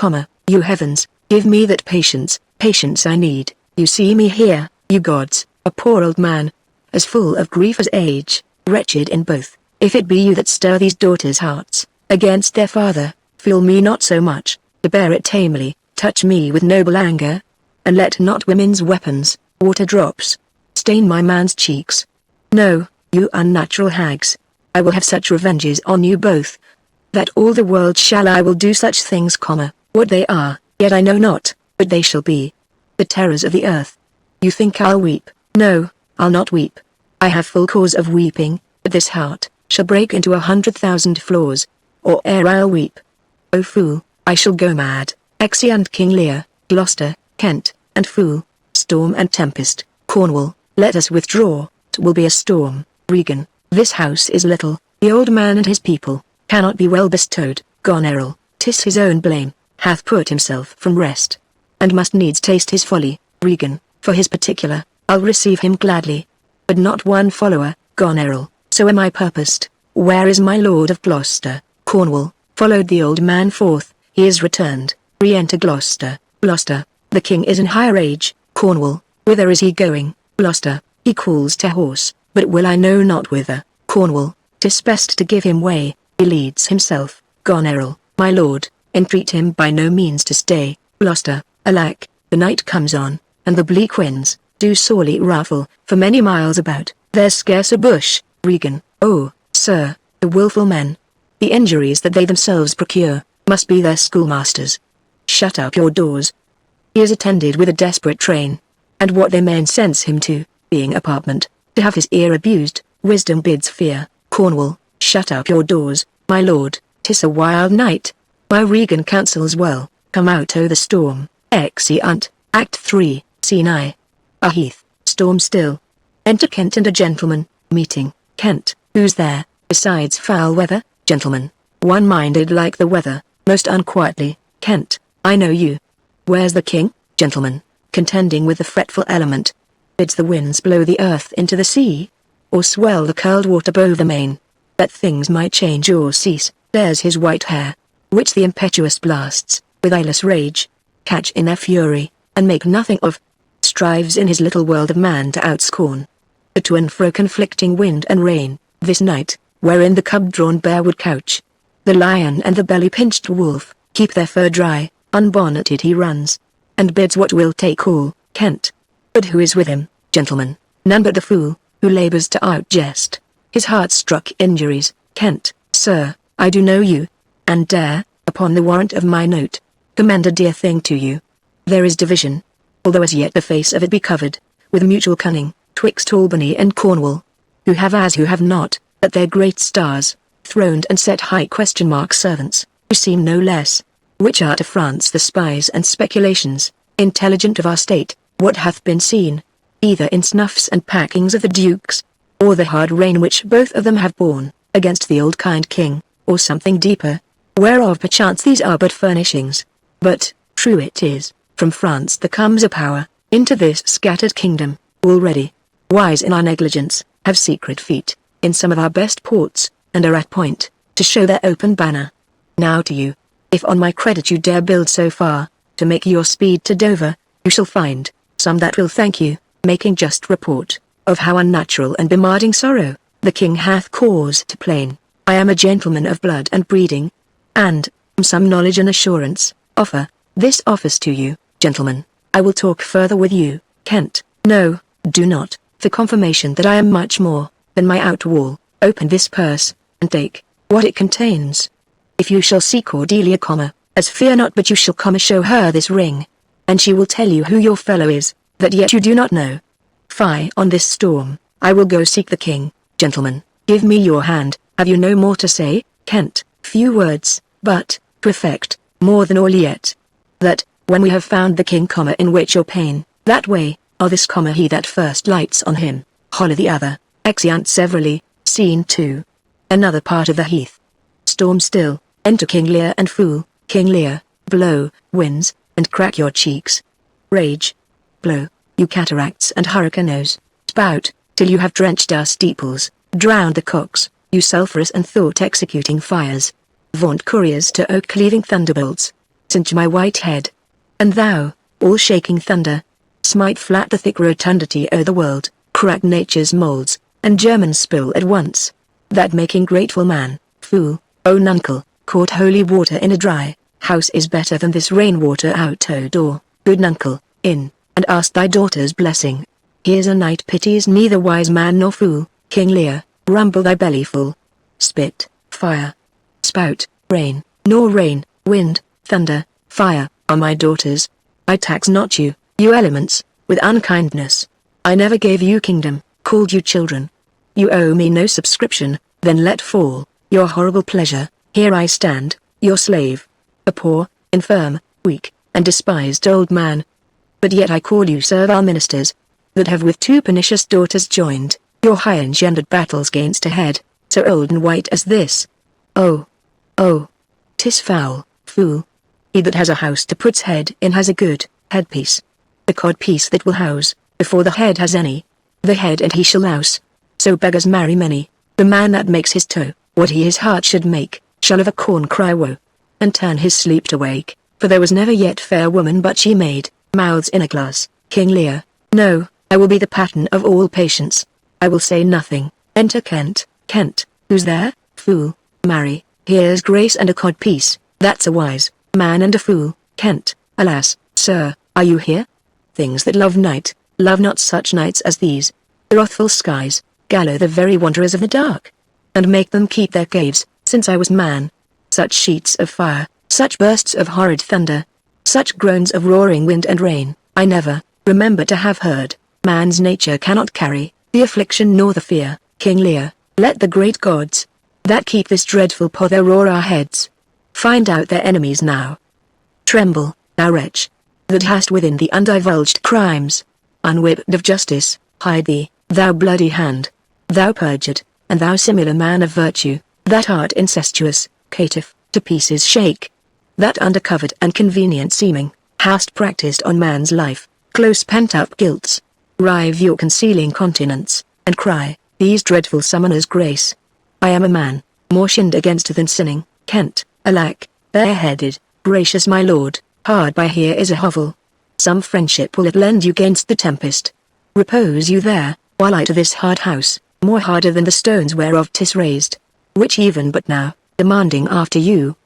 you heavens, give me that patience, patience I need. You see me here, you gods, a poor old man, as full of grief as age, wretched in both. If it be you that stir these daughters' hearts against their father, feel me not so much, to bear it tamely, touch me with noble anger, and let not women's weapons, water drops, stain my man's cheeks. No, you unnatural hags. I will have such revenges on you both, that all the world shall I will do such things, what they are, yet I know not, but they shall be the terrors of the earth. You think I'll weep? No, I'll not weep. I have full cause of weeping, but this heart shall break into 100,000 flaws, or ere I'll weep. O fool, I shall go mad. Exeunt King Lear, Gloucester, Kent, and fool, storm and tempest, Cornwall, let us withdraw, 'twill be a storm. Regan, this house is little, the old man and his people cannot be well bestowed. Goneril, 'tis his own blame, hath put himself from rest, and must needs taste his folly. Regan, for his particular, I'll receive him gladly, but not one follower. Goneril, so am I purposed. Where is my lord of Gloucester? Cornwall, followed the old man forth, he is returned. Re-enter Gloucester. Gloucester, the king is in higher age. Cornwall, whither is he going? Gloucester, he calls to horse, but will I know not whither. Cornwall, 'tis best to give him way, he leads himself. Goneril, my lord, entreat him by no means to stay. Gloucester, alack, the night comes on, and the bleak winds do sorely ruffle, for many miles about, there's scarce a bush. Regan, oh, sir, the wilful men, the injuries that they themselves procure, must be their schoolmasters. Shut up your doors. He is attended with a desperate train, and what they may incense him to, being apartment, to have his ear abused, wisdom bids fear. Cornwall, shut up your doors, my lord, 'tis a wild night. My Regan counsels well, come out o' the storm. Exeunt, Act 3, Scene I. A heath, storm still. Enter Kent and a gentleman, meeting. Kent, who's there, besides foul weather? Gentleman, one-minded like the weather, most unquietly. Kent, I know you. Where's the king? Gentleman, contending with the fretful element. Bids the winds blow the earth into the sea, or swell the curled water below the main, that things might change or cease. There's his white hair, which the impetuous blasts, with eyeless rage, catch in their fury, and make nothing of. Strives in his little world of man to outscorn the to and fro conflicting wind and rain. This night, wherein the cub-drawn bear would couch, the lion and the belly-pinched wolf keep their fur dry, unbonneted he runs, and bids what will take all. Kent, but who is with him? Gentleman, none but the fool, who labors to outjest his heart-struck injuries. Kent, sir, I do know you, and dare, upon the warrant of my note, commend a dear thing to you. There is division, although as yet the face of it be covered with mutual cunning, twixt Albany and Cornwall, who have as who have not, at their great stars, throned and set high question-mark servants, who seem no less, which are to France the spies and speculations, intelligent of our state, what hath been seen, either in snuffs and packings of the dukes, or the hard reign which both of them have borne, against the old kind king, or something deeper, whereof perchance these are but furnishings. But, true it is, from France there comes a power, into this scattered kingdom, already, wise in our negligence, have secret feet, in some of our best ports, and are at point, to show their open banner. Now to you, if on my credit you dare build so far, to make your speed to Dover, you shall find some that will thank you, making just report, of how unnatural and bemarding sorrow, the king hath cause to plain. I am a gentleman of blood and breeding, and, from some knowledge and assurance, offer this office to you. Gentlemen, I will talk further with you. Kent, no, do not, for confirmation that I am much more than my outwall. Open this purse, and take what it contains. If you shall see Cordelia, as fear not but you shall show her this ring, and she will tell you who your fellow is, that yet you do not know. Fie on this storm, I will go seek the king. Gentlemen, give me your hand. Have you no more to say? Kent, few words, but, to effect, more than all yet, that, when we have found the king, in which your pain, that way, are this, he that first lights on him, Holly the other. Exeunt severally. Scene 2. Another part of the heath. Storm still. Enter King Lear and fool. King Lear, blow, winds, and crack your cheeks. Rage. Blow, you cataracts and hurricanes. Spout, till you have drenched our steeples, drowned the cocks, you sulphurous and thought-executing fires. Vaunt couriers to oak-cleaving thunderbolts. Singe my white head. And thou, all-shaking thunder, smite flat the thick rotundity o' the world, crack nature's moulds, and Germans spill at once. That making grateful man, fool, O nuncle, caught holy water in a dry house is better than this rain-water out o' door. Good nuncle, in, and ask thy daughter's blessing. Here's a knight pities neither wise man nor fool. King Lear, rumble thy belly full. Spit, fire, spout, rain, nor rain, wind, thunder, fire, are my daughters. I tax not you, you elements, with unkindness. I never gave you kingdom, called you children. You owe me no subscription, then let fall your horrible pleasure. Here I stand, your slave, a poor, infirm, weak, and despised old man. But yet I call you servile ministers, that have with two pernicious daughters joined your high engendered battles gainst a head, so old and white as this. Oh, oh, 'tis foul, fool. He that has a house to put's head in has a good headpiece. The codpiece that will house, before the head has any, the head and he shall louse. So beggars marry many. The man that makes his toe, what he his heart should make, shall of a corn cry woe, and turn his sleep to wake, for there was never yet fair woman but she made mouths in a glass. King Lear, no, I will be the pattern of all patience. I will say nothing. Enter Kent. Kent, who's there? Fool, marry, here's grace and a codpiece, that's a wise man and a fool. Kent, alas, sir, are you here? Things that love night, love not such nights as these. The wrathful skies, gallow the very wanderers of the dark, and make them keep their caves, since I was man. Such sheets of fire, such bursts of horrid thunder, such groans of roaring wind and rain, I never remember to have heard. Man's nature cannot carry the affliction nor the fear. King Lear, let the great gods, that keep this dreadful pother o'er our heads, find out their enemies now. Tremble, thou wretch, that hast within thee undivulged crimes, unwhipped of justice, hide thee, thou bloody hand, thou perjured, and thou similar man of virtue, that art incestuous, caitiff, to pieces shake, that undercovered and convenient seeming, hast practised on man's life, close pent-up guilts. Rive your concealing continence, and cry, these dreadful summoners grace. I am a man, more sinned against than sinning. Kent, alack, bare-headed, gracious my lord, hard by here is a hovel. Some friendship will it lend you gainst the tempest. Repose you there, while I to this hard house, more harder than the stones whereof 'tis raised, which even but now, demanding after you,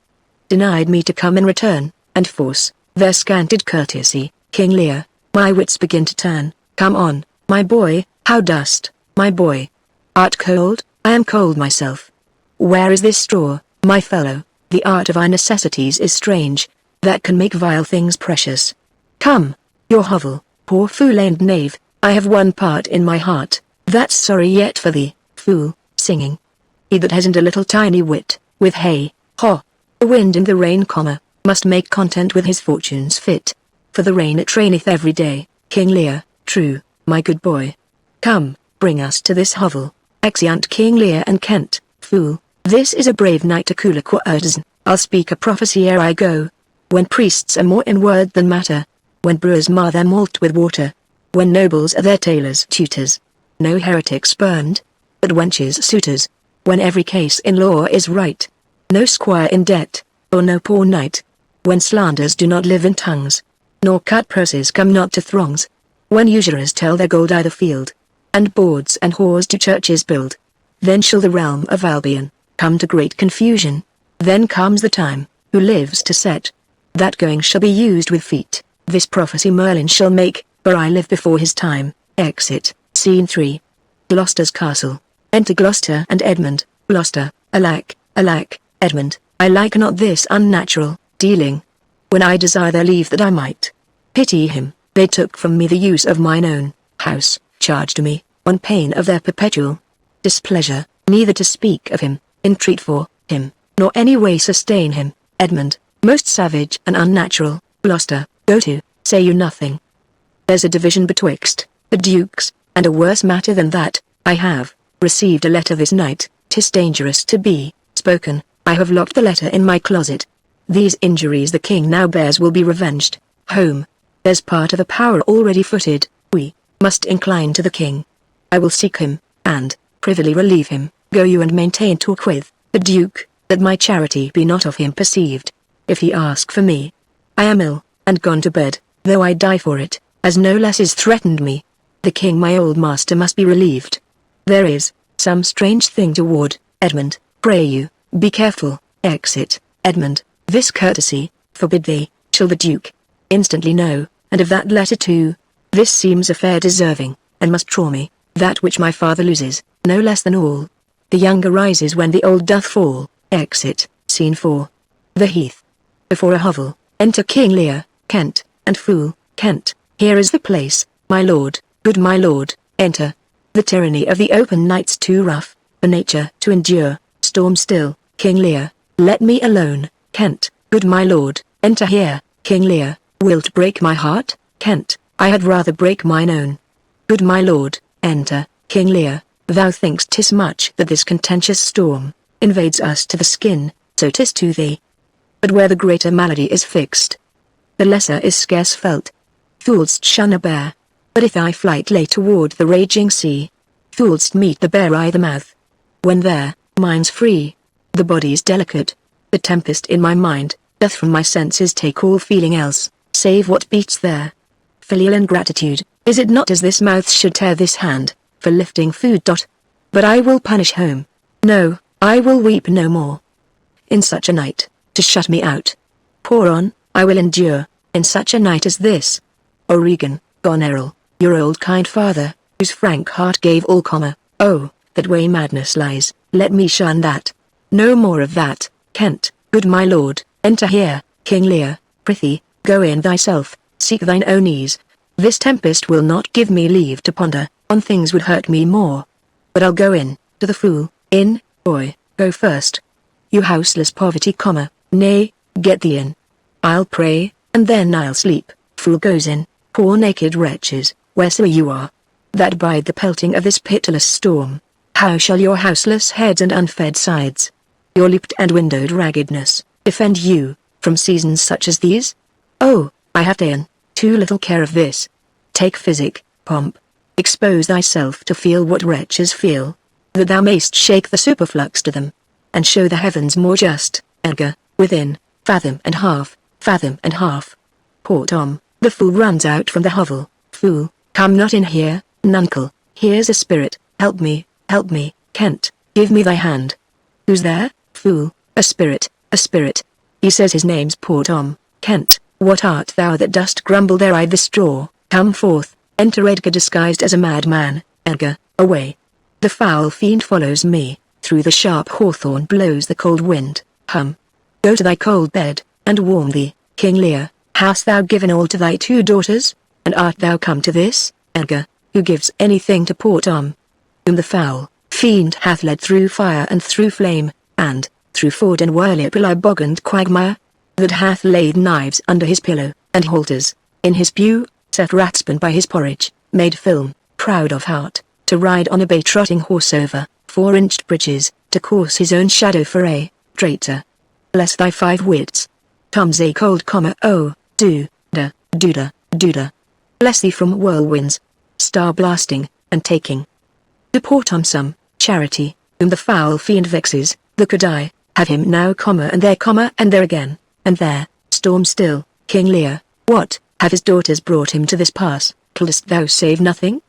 denied me to come in return, and force their scanted courtesy. King Lear, my wits begin to turn. Come on, my boy, how dost, my boy? Art cold? I am cold myself. Where is this straw, my fellow? The art of our necessities is strange, that can make vile things precious. Come, your hovel, poor fool and knave, I have one part in my heart, that's sorry yet for thee, fool, singing. He that hasn't a little tiny wit, with hay, haw, the wind and the rain, must make content with his fortunes fit. For the rain it raineth every day. King Lear, true, my good boy. Come, bring us to this hovel. Exeunt King Lear and Kent. Fool, this is a brave night to cool a courtesan. I'll speak a prophecy ere I go. When priests are more in word than matter, when brewers mar their malt with water, when nobles are their tailors' tutors, no heretics spurned, but wenches suitors, when every case in law is right, no squire in debt, or no poor knight, when slanders do not live in tongues, nor cut purses come not to throngs, when usurers tell their gold i' the field, and bawds and whores do churches build, then shall the realm of Albion come to great confusion. Then comes the time, who lives to set, that going shall be used with feet. This prophecy Merlin shall make, for I live before his time. Exit, Scene 3. Gloucester's Castle. Enter Gloucester and Edmund. Gloucester, alack, alack, Edmund, I like not this unnatural dealing. When I desire their leave that I might pity him, they took from me the use of mine own house, charged me, on pain of their perpetual displeasure, neither to speak of him, entreat for him, nor any way sustain him. Edmund, most savage and unnatural. Gloucester, go to, say you nothing. There's a division betwixt the dukes, and a worse matter than that. I have received a letter this night, 'tis dangerous to be spoken. I have locked the letter in my closet. These injuries the king now bears will be revenged. Home, there's part of a power already footed, we must incline to the king. I will seek him, and privily relieve him. Go you and maintain talk with the duke, that my charity be not of him perceived. If he ask for me, I am ill, and gone to bed, though I die for it, as no less is threatened me. The king my old master must be relieved. There is some strange thing toward. Edmund, pray you, be careful. Exit. Edmund, this courtesy, forbid thee, shall the duke instantly know, and of that letter too. This seems a fair deserving. and must draw me, that which my father loses, no less than all. The younger rises when the old doth fall. Exit, Scene 4. The Heath. Before a hovel, enter King Lear, Kent, and Fool, Kent. Here is the place, my lord, good my lord, enter. The tyranny of the open night's too rough, for nature to endure, storm still, King Lear, let me alone, Kent, good my lord, enter here, King Lear, wilt break my heart, Kent, I had rather break mine own. Good my lord, enter, King Lear, thou think'st 'tis much that this contentious storm invades us to the skin, so 'tis to thee. But where the greater malady is fixed, the lesser is scarce felt. Fool'st shun a bear, but if thy flight lay toward the raging sea, fool'st meet the bear i' the mouth. When there, mind's free, the body's delicate, the tempest in my mind doth from my senses take all feeling else, save what beats there. Filial ingratitude, is it not as this mouth should tear this hand, for lifting food. But I will punish home. No, I will weep no more. In such a night, to shut me out. Pour on, I will endure, in such a night as this. Oregon, Goneril, your old kind father, whose frank heart gave all, oh, that way madness lies, let me shun that. No more of that, Kent, good my lord, enter here, King Lear, prithee, go in thyself, seek thine own ease. This tempest will not give me leave to ponder on things would hurt me more. But I'll go in, to the Fool, in, boy, go first. You houseless poverty, nay, get thee in. I'll pray, and then I'll sleep. Fool goes in, poor naked wretches, wheresoe'er you are, that bide the pelting of this pitiless storm. How shall your houseless heads and unfed sides, your looped and windowed raggedness, defend you from seasons such as these? Oh, I have ta'en too little care of this. Take physic, pomp. Expose thyself to feel what wretches feel, that thou mayst shake the superflux to them, and show the heavens more just. Edgar, within, fathom and half, fathom and half. Poor Tom, the fool runs out from the hovel. Fool, come not in here, nuncle, here's a spirit, help me, Kent, give me thy hand. Who's there, fool? A spirit, a spirit. He says his name's poor Tom. Kent, what art thou that dost grumble there i' the straw? Come forth, enter Edgar disguised as a madman. Edgar, away. The foul fiend follows me, through the sharp hawthorn blows the cold wind. Go to thy cold bed, and warm thee, King Lear. Hast thou given all to thy 2 daughters, and art thou come to this, Edgar, who gives anything to poor Tom, whom the foul fiend hath led through fire and through flame, and through ford and whirlpool bog and quagmire, that hath laid knives under his pillow, and halters in his pew, set ratspan by his porridge, made film, proud of heart, to ride on a bay-trotting horse over 4-inched bridges, to course his own shadow for a traitor. Bless thy 5 wits. Tom's a cold, oh, do-da. Bless thee from whirlwinds, star blasting, and taking. To poor Tom some charity, whom the foul fiend vexes, the could I have him now, and there again, and there, storm still, King Lear, what, have his daughters brought him to this pass? Couldst thou save nothing?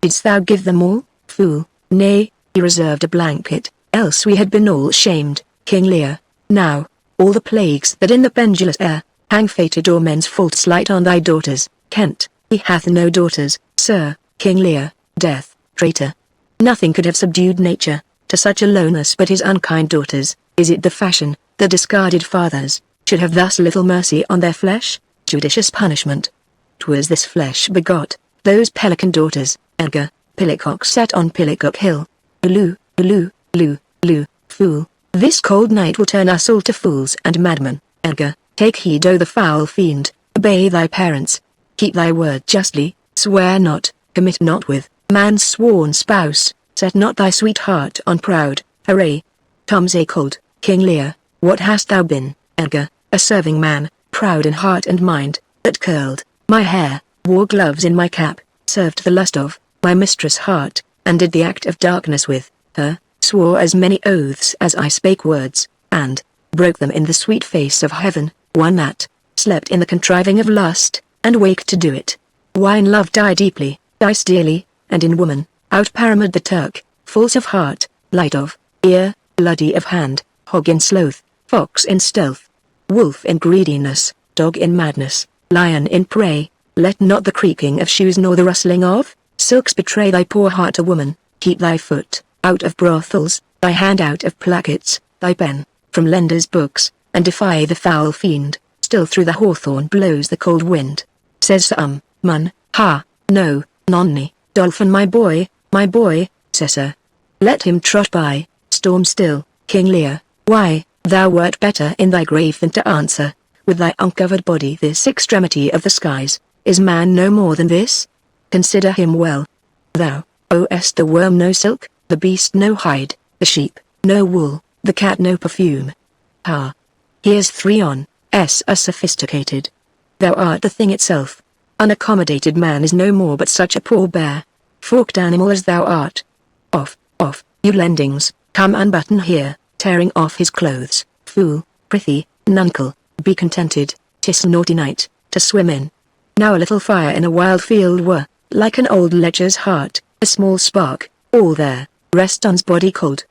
Didst thou give them all, fool? Nay, he reserved a blanket, else we had been all shamed, King Lear. Now, all the plagues that in the pendulous air hang fated or men's faults light on thy daughters, Kent. He hath no daughters, sir, King Lear, death, traitor. Nothing could have subdued nature to such a lowness but his unkind daughters. Is it the fashion, the discarded fathers should have thus little mercy on their flesh? Judicious punishment. 'Twas this flesh begot those pelican daughters, Edgar, pillicock set on Pillicock Hill. Ulu, fool, this cold night will turn us all to fools and madmen. Edgar, take heed o' the foul fiend, obey thy parents, keep thy word justly, swear not, commit not with man's sworn spouse, set not thy sweetheart on proud, array. Tom's a cold, King Lear, what hast thou been, Edgar? A serving man, proud in heart and mind, that curled my hair, wore gloves in my cap, served the lust of my mistress' heart, and did the act of darkness with her, swore as many oaths as I spake words, and broke them in the sweet face of heaven, one that slept in the contriving of lust, and waked to do it. Why in love die deeply, dice dearly, and in woman, out-pyramid the Turk, false of heart, light of ear, bloody of hand, hog in sloth, fox in stealth, wolf in greediness, dog in madness, lion in prey. Let not the creaking of shoes nor the rustling of Silks betray thy poor heart, a woman. Keep thy foot out of brothels, thy hand out of plackets, thy pen from lenders' books, and defy the foul fiend. Still through the hawthorn blows the cold wind. Says some, Mun, ha, no, nonni, Dolphin my boy, says Sir. Let him trot by, storm still, King Lear, why, thou wert better in thy grave than to answer, with thy uncovered body this extremity of the skies. Is man no more than this? Consider him well. Thou, owest the worm no silk, the beast no hide, the sheep no wool, the cat no perfume. Ha! Here's 3 on, s a sophisticated. Thou art the thing itself. Unaccommodated man is no more but such a poor bear. Forked animal as thou art. Off, you lendings, come unbutton here, tearing off his clothes. Fool, prithee, nuncle, be contented, 'tis a naughty night, to swim in. Now a little fire in a wild field were, like an old lecher's heart, a small spark, all there, rest on's body cold.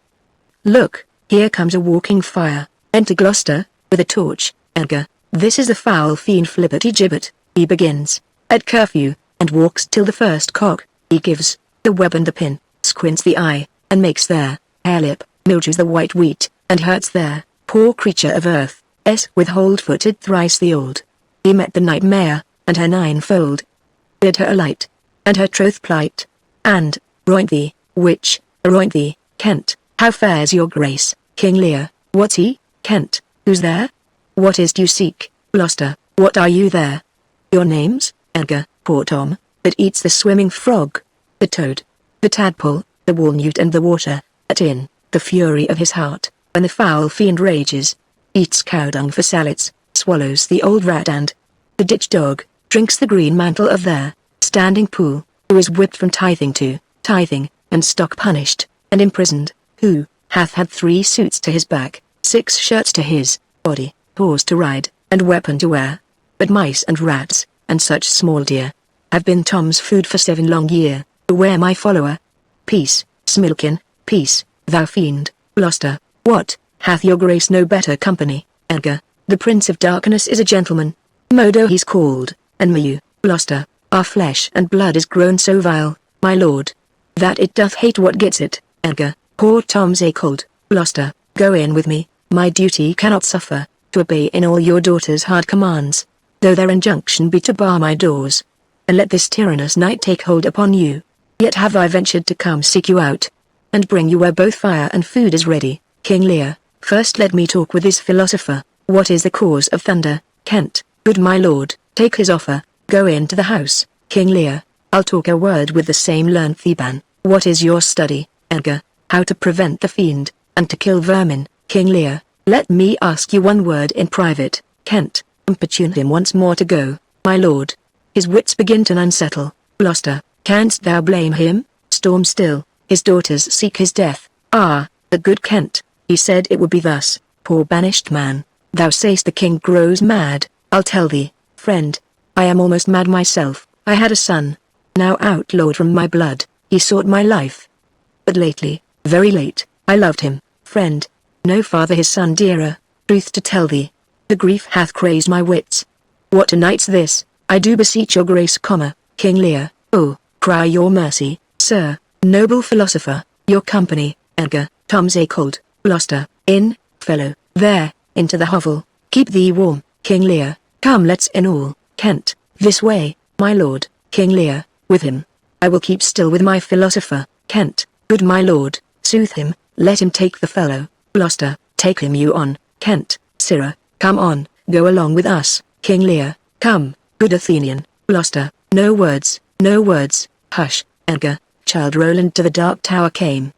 Look, here comes a walking fire, enter Gloucester, with a torch. Edgar, this is the foul fiend Flibberty-Gibbet, he begins, at curfew, and walks till the first cock, he gives, the web and the pin, squints the eye, and makes their hare lip, mildews the white wheat, and hurts their poor creature of earth, with hold-footed thrice the old. He met the nightmare, and her ninefold, bid her alight, and her troth plight, and, roint thee, witch, roint thee, Kent, how fares your grace, King Lear, what's he, Kent, who's there? What is't you seek, Gloucester, what are you there? Your name's, Edgar, poor Tom, that eats the swimming frog, the toad, the tadpole, the walnut and the water, in the fury of his heart, when the foul fiend rages, eats cow dung for salads, swallows the old rat and the ditch dog, drinks the green mantle of their standing pool, who is whipped from tithing to tithing, and stock punished, and imprisoned, who hath had 3 suits to his back, 6 shirts to his body, horse to ride, and weapon to wear. But mice and rats, and such small deer, have been Tom's food for 7 long year. Beware my follower. Peace, Smilkin, peace, thou fiend, Gloucester. What, hath your grace no better company, Edgar? The Prince of Darkness is a gentleman. Modo he's called, and me you, Gloucester, our flesh and blood is grown so vile, my lord, that it doth hate what gets it, Edgar. Poor Tom's a cold, Gloucester, go in with me, my duty cannot suffer, to obey in all your daughter's hard commands, though their injunction be to bar my doors, and let this tyrannous night take hold upon you. Yet have I ventured to come seek you out, and bring you where both fire and food is ready. King Lear, first let me talk with this philosopher. What is the cause of thunder, Kent? Good my lord, take his offer, go into the house. King Lear, I'll talk a word with the same learned Theban. What is your study, Edgar? How to prevent the fiend, and to kill vermin. King Lear, let me ask you one word in private. Kent, importune him once more to go, my lord. His wits begin to unsettle. Gloucester, canst thou blame him? Storm still, his daughters seek his death. Ah, the good Kent, he said it would be thus. Poor banished man, thou say'st the king grows mad. I'll tell thee, friend, I am almost mad myself. I had a son, now outlawed from my blood, he sought my life. But lately, very late, I loved him, friend, no father his son dearer. Truth to tell thee, the grief hath crazed my wits. What a night's this, I do beseech your grace, King Lear, oh, cry your mercy, sir, noble philosopher, your company, Edgar. Tom's a cold, Gloucester, in, fellow, there, into the hovel, keep thee warm. King Lear, come let's in all. Kent, this way, my lord. King Lear, with him. I will keep still with my philosopher. Kent, good my lord, soothe him, let him take the fellow. Gloucester, take him you on. Kent, sirrah, come on, go along with us. King Lear, come, good Athenian. Gloucester, no words, hush, Edgar. Child Roland to the dark tower came.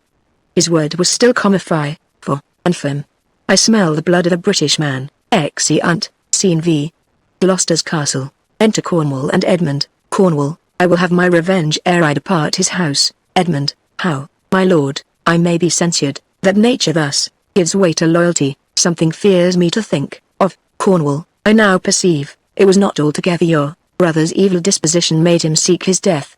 His word was still comify, for, infam. I smell the blood of a British man. Exeunt, scene v. Gloucester's castle, enter Cornwall and Edmund. Cornwall, I will have my revenge ere I depart his house. Edmund, how, my lord, I may be censured, that nature thus gives way to loyalty. Something fears me to think of. Cornwall, I now perceive, it was not altogether your brother's evil disposition made him seek his death,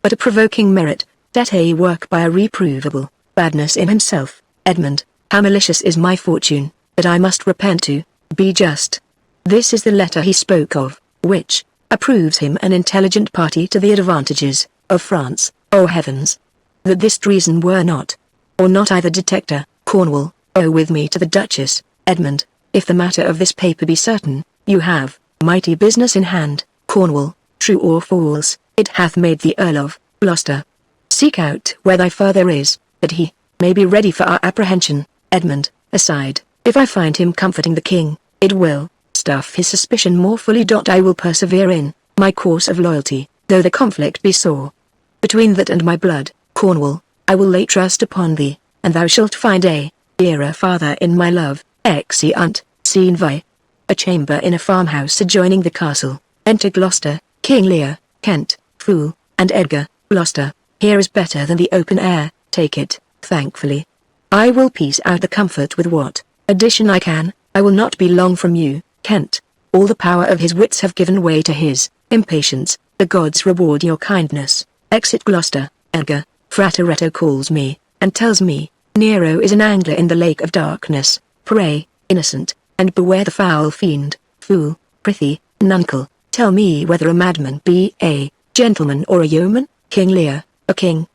but a provoking merit, set a work by a reprovable badness in himself. Edmund, how malicious is my fortune, that I must repent to be just. This is the letter he spoke of, which approves him an intelligent party to the advantages of France, O heavens! That this treason were not. Or not either detector, Cornwall, O with me to the Duchess, Edmund, if the matter of this paper be certain, you have, mighty business in hand, Cornwall, true or false, it hath made the Earl of Gloucester. Seek out where thy father is, that he may be ready for our apprehension. Edmund, aside, if I find him comforting the king, it will stuff his suspicion more fully. I will persevere in my course of loyalty, though the conflict be sore. Between that and my blood, Cornwall, I will lay trust upon thee, and thou shalt find a dearer father in my love. Exeunt, scene vi. A chamber in a farmhouse adjoining the castle. Enter Gloucester, King Lear, Kent, Fool, and Edgar. Gloucester, here is better than the open air, take it, thankfully. I will piece out the comfort with what addition I can. I will not be long from you, Kent. All the power of his wits have given way to his impatience. The gods reward your kindness. Exit Gloucester. Edgar, Frateretto calls me, and tells me, Nero is an angler in the lake of darkness. Pray, innocent, and beware the foul fiend. Fool, prithee, nuncle, tell me whether a madman be a gentleman or a yeoman. King Lear, a king.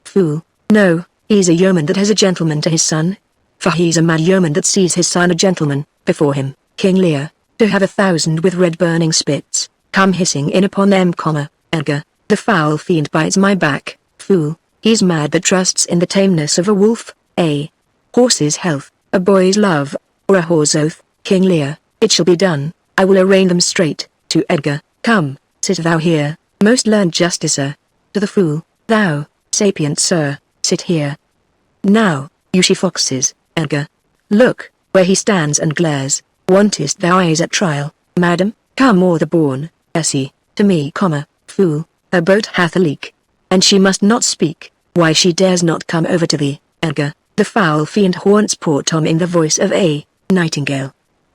Fool, no, he's a yeoman that has a gentleman to his son. For he's a mad yeoman that sees his son a gentleman before him. King Lear, to have 1,000 with red burning spits come hissing in upon them. Edgar, the foul fiend bites my back. Fool, he's mad that trusts in the tameness of a wolf, a horse's health, a boy's love, or a whore's oath. King Lear, it shall be done. I will arraign them straight. To Edgar, come, sit thou here, most learned justicer. To the fool, thou, sapient sir, sit here. Now, you she-foxes, Edgar. Look, where he stands and glares. Wantest thou eyes at trial, madam? Come o'er the bourne, Essie, to me, fool, her boat hath a leak, and she must not speak. Why she dares not come over to thee, Edgar? The foul fiend haunts poor Tom in the voice of a nightingale.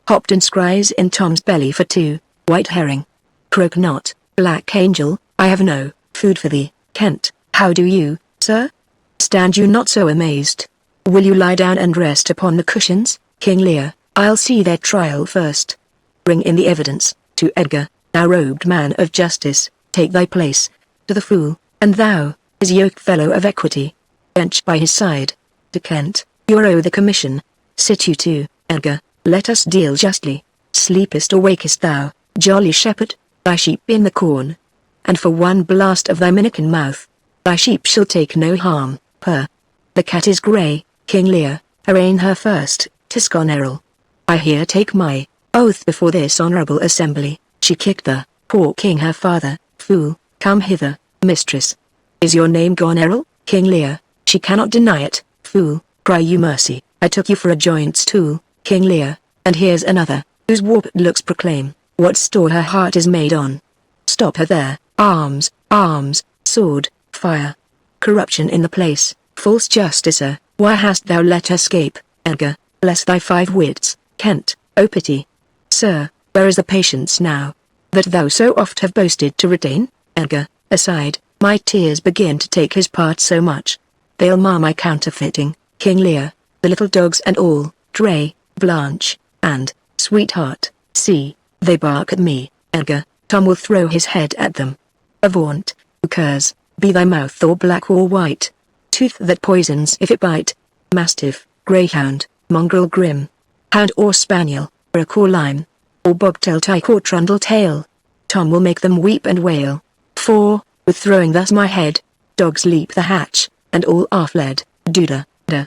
Hopped and scries in Tom's belly for 2, white herring. Croak not, black angel, I have no food for thee. Kent, how do you, sir? Stand you not so amazed. Will you lie down and rest upon the cushions? King Lear, I'll see their trial first. Bring in the evidence. To Edgar, thou robed man of justice, take thy place. To the fool, and thou, his yoke fellow of equity, bench by his side. To Kent, you're o' the commission. Sit you too, Edgar, let us deal justly. Sleepest or wakest thou, jolly shepherd? Thy sheep in the corn. And for one blast of thy minikin mouth, thy sheep shall take no harm. Purr. The cat is grey, King Lear, arraign her first. 'Tis Goneril. I here take my oath before this honourable assembly. She kicked the poor king her father. Fool, come hither, mistress. Is your name Goneril? King Lear, she cannot deny it. Fool, cry you mercy, I took you for a joint stool. King Lear, and here's another, whose warped looks proclaim what store her heart is made on. Stop her there. Arms, sword, fire. Corruption in the place. False justicer, why hast thou let her escape? Edgar, bless thy 5 wits. Kent, O pity. Sir, where is the patience now, that thou so oft have boasted to retain? Edgar, aside, my tears begin to take his part so much. They'll mar my counterfeiting. King Lear, the little dogs and all, Dre, Blanche, and, sweetheart, see, they bark at me. Edgar, Tom will throw his head at them. Avaunt, who curs, be thy mouth or black or white. Tooth that poisons if it bite. Mastiff, greyhound, mongrel grim. Hound or spaniel, rook or lime. Or bobtail tyke or trundle tail. Tom will make them weep and wail. For, with throwing thus my head, dogs leap the hatch, and all are fled. Duda, da.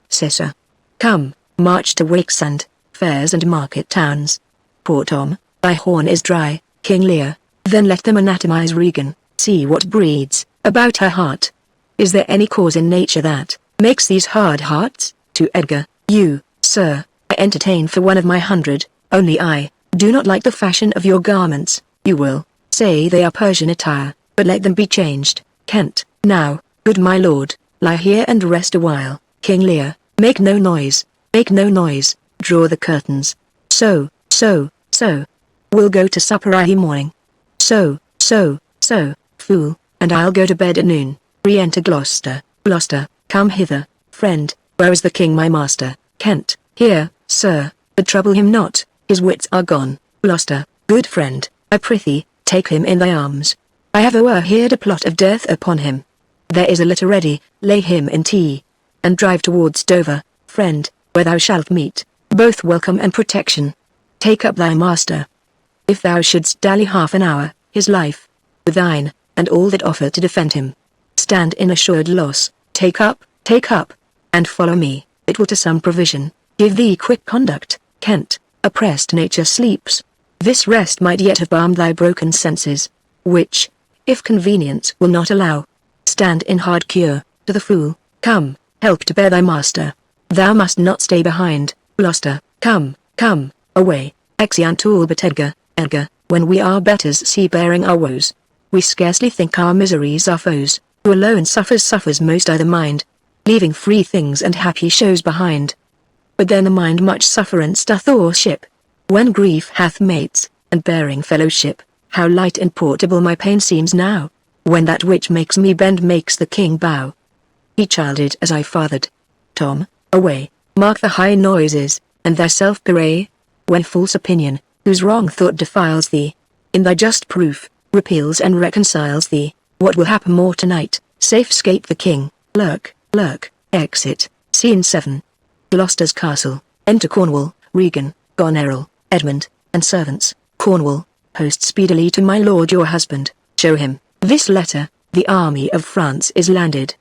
Cessa. Come, march to wakes and fairs and market towns. Poor Tom, thy horn is dry. King Lear, then let them anatomize Regan, see what breeds about her heart. Is there any cause in nature that makes these hard hearts? To Edgar, you, sir, I entertain for one of my 100, only I do not like the fashion of your garments. You will say they are Persian attire, but let them be changed. Kent, now, good my lord, lie here and rest a while. King Lear, make no noise, draw the curtains. So. We'll go to supper early morning. So, fool, and I'll go to bed at noon. Re-enter Gloucester. Gloucester, come hither, friend, where is the king my master? Kent, here, sir, but trouble him not, his wits are gone. Gloucester, good friend, I prithee, take him in thy arms. I have o'erheard a plot of death upon him. There is a litter ready, lay him in tea, and drive towards Dover, friend, where thou shalt meet, both welcome and protection. Take up thy master. If thou shouldst dally half an hour, his life, with thine, and all that offer to defend him, stand in assured loss, take up, and follow me, it will to some provision, give thee quick conduct, Kent, oppressed nature sleeps. This rest might yet have balmed thy broken senses, which, if convenience will not allow, stand in hard cure, to the fool, come, help to bear thy master. Thou must not stay behind, Gloucester, come, away, exeunt all but Edgar, when we are betters see bearing our woes. We scarcely think our miseries are foes, who alone suffers most either mind, leaving free things and happy shows behind. But then the mind much sufferance doth o'ership, when grief hath mates, and bearing fellowship, how light and portable my pain seems now, when that which makes me bend makes the king bow. He childed as I fathered. Tom, away, mark the high noises, and thyself bewray, when false opinion, whose wrong thought defiles thee, in thy just proof, repeals and reconciles thee. What will happen more tonight? Safe scape the king, lurk, exit, scene 7. Gloucester's castle, enter Cornwall, Regan, Goneril, Edmund, and servants. Cornwall, post speedily to my lord your husband, show him this letter, the army of France is landed.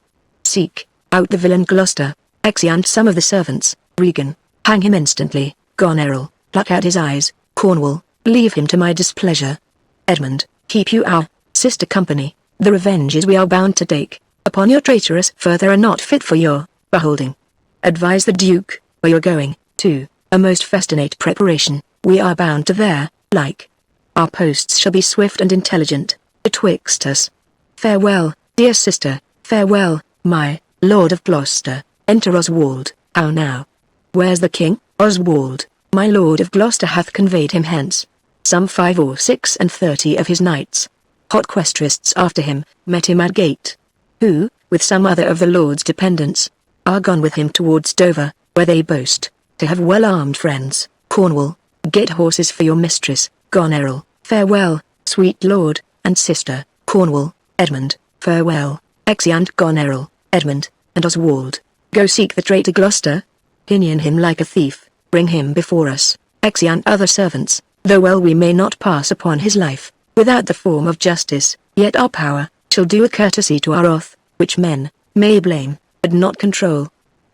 Seek out the villain Gloucester, exeunt some of the servants. Regan, hang him instantly. Goneril, pluck out his eyes. Cornwall, leave him to my displeasure. Edmund, keep you our sister company. The revenges we are bound to take upon your traitorous further are not fit for your beholding. Advise the Duke, where you're going, to a most festinate preparation. We are bound to there, like. Our posts shall be swift and intelligent, betwixt us. Farewell, dear sister, farewell, my Lord of Gloucester. Enter Oswald. How now? Where's the king? Oswald, my Lord of Gloucester hath conveyed him hence. Some 5 or 36 of his knights, hot questrists after him, met him at gate, who, with some other of the lord's dependents, are gone with him towards Dover, where they boast to have well-armed friends. Cornwall, get horses for your mistress. Goneril, farewell, sweet lord, and sister. Cornwall, Edmund, farewell, exeunt Goneril, Edmund, and Oswald. Go seek the traitor Gloucester, pinion him like a thief, bring him before us. Exeunt other servants. Though well we may not pass upon his life, without the form of justice, yet our power shall do a courtesy to our oath, which men may blame, but not control.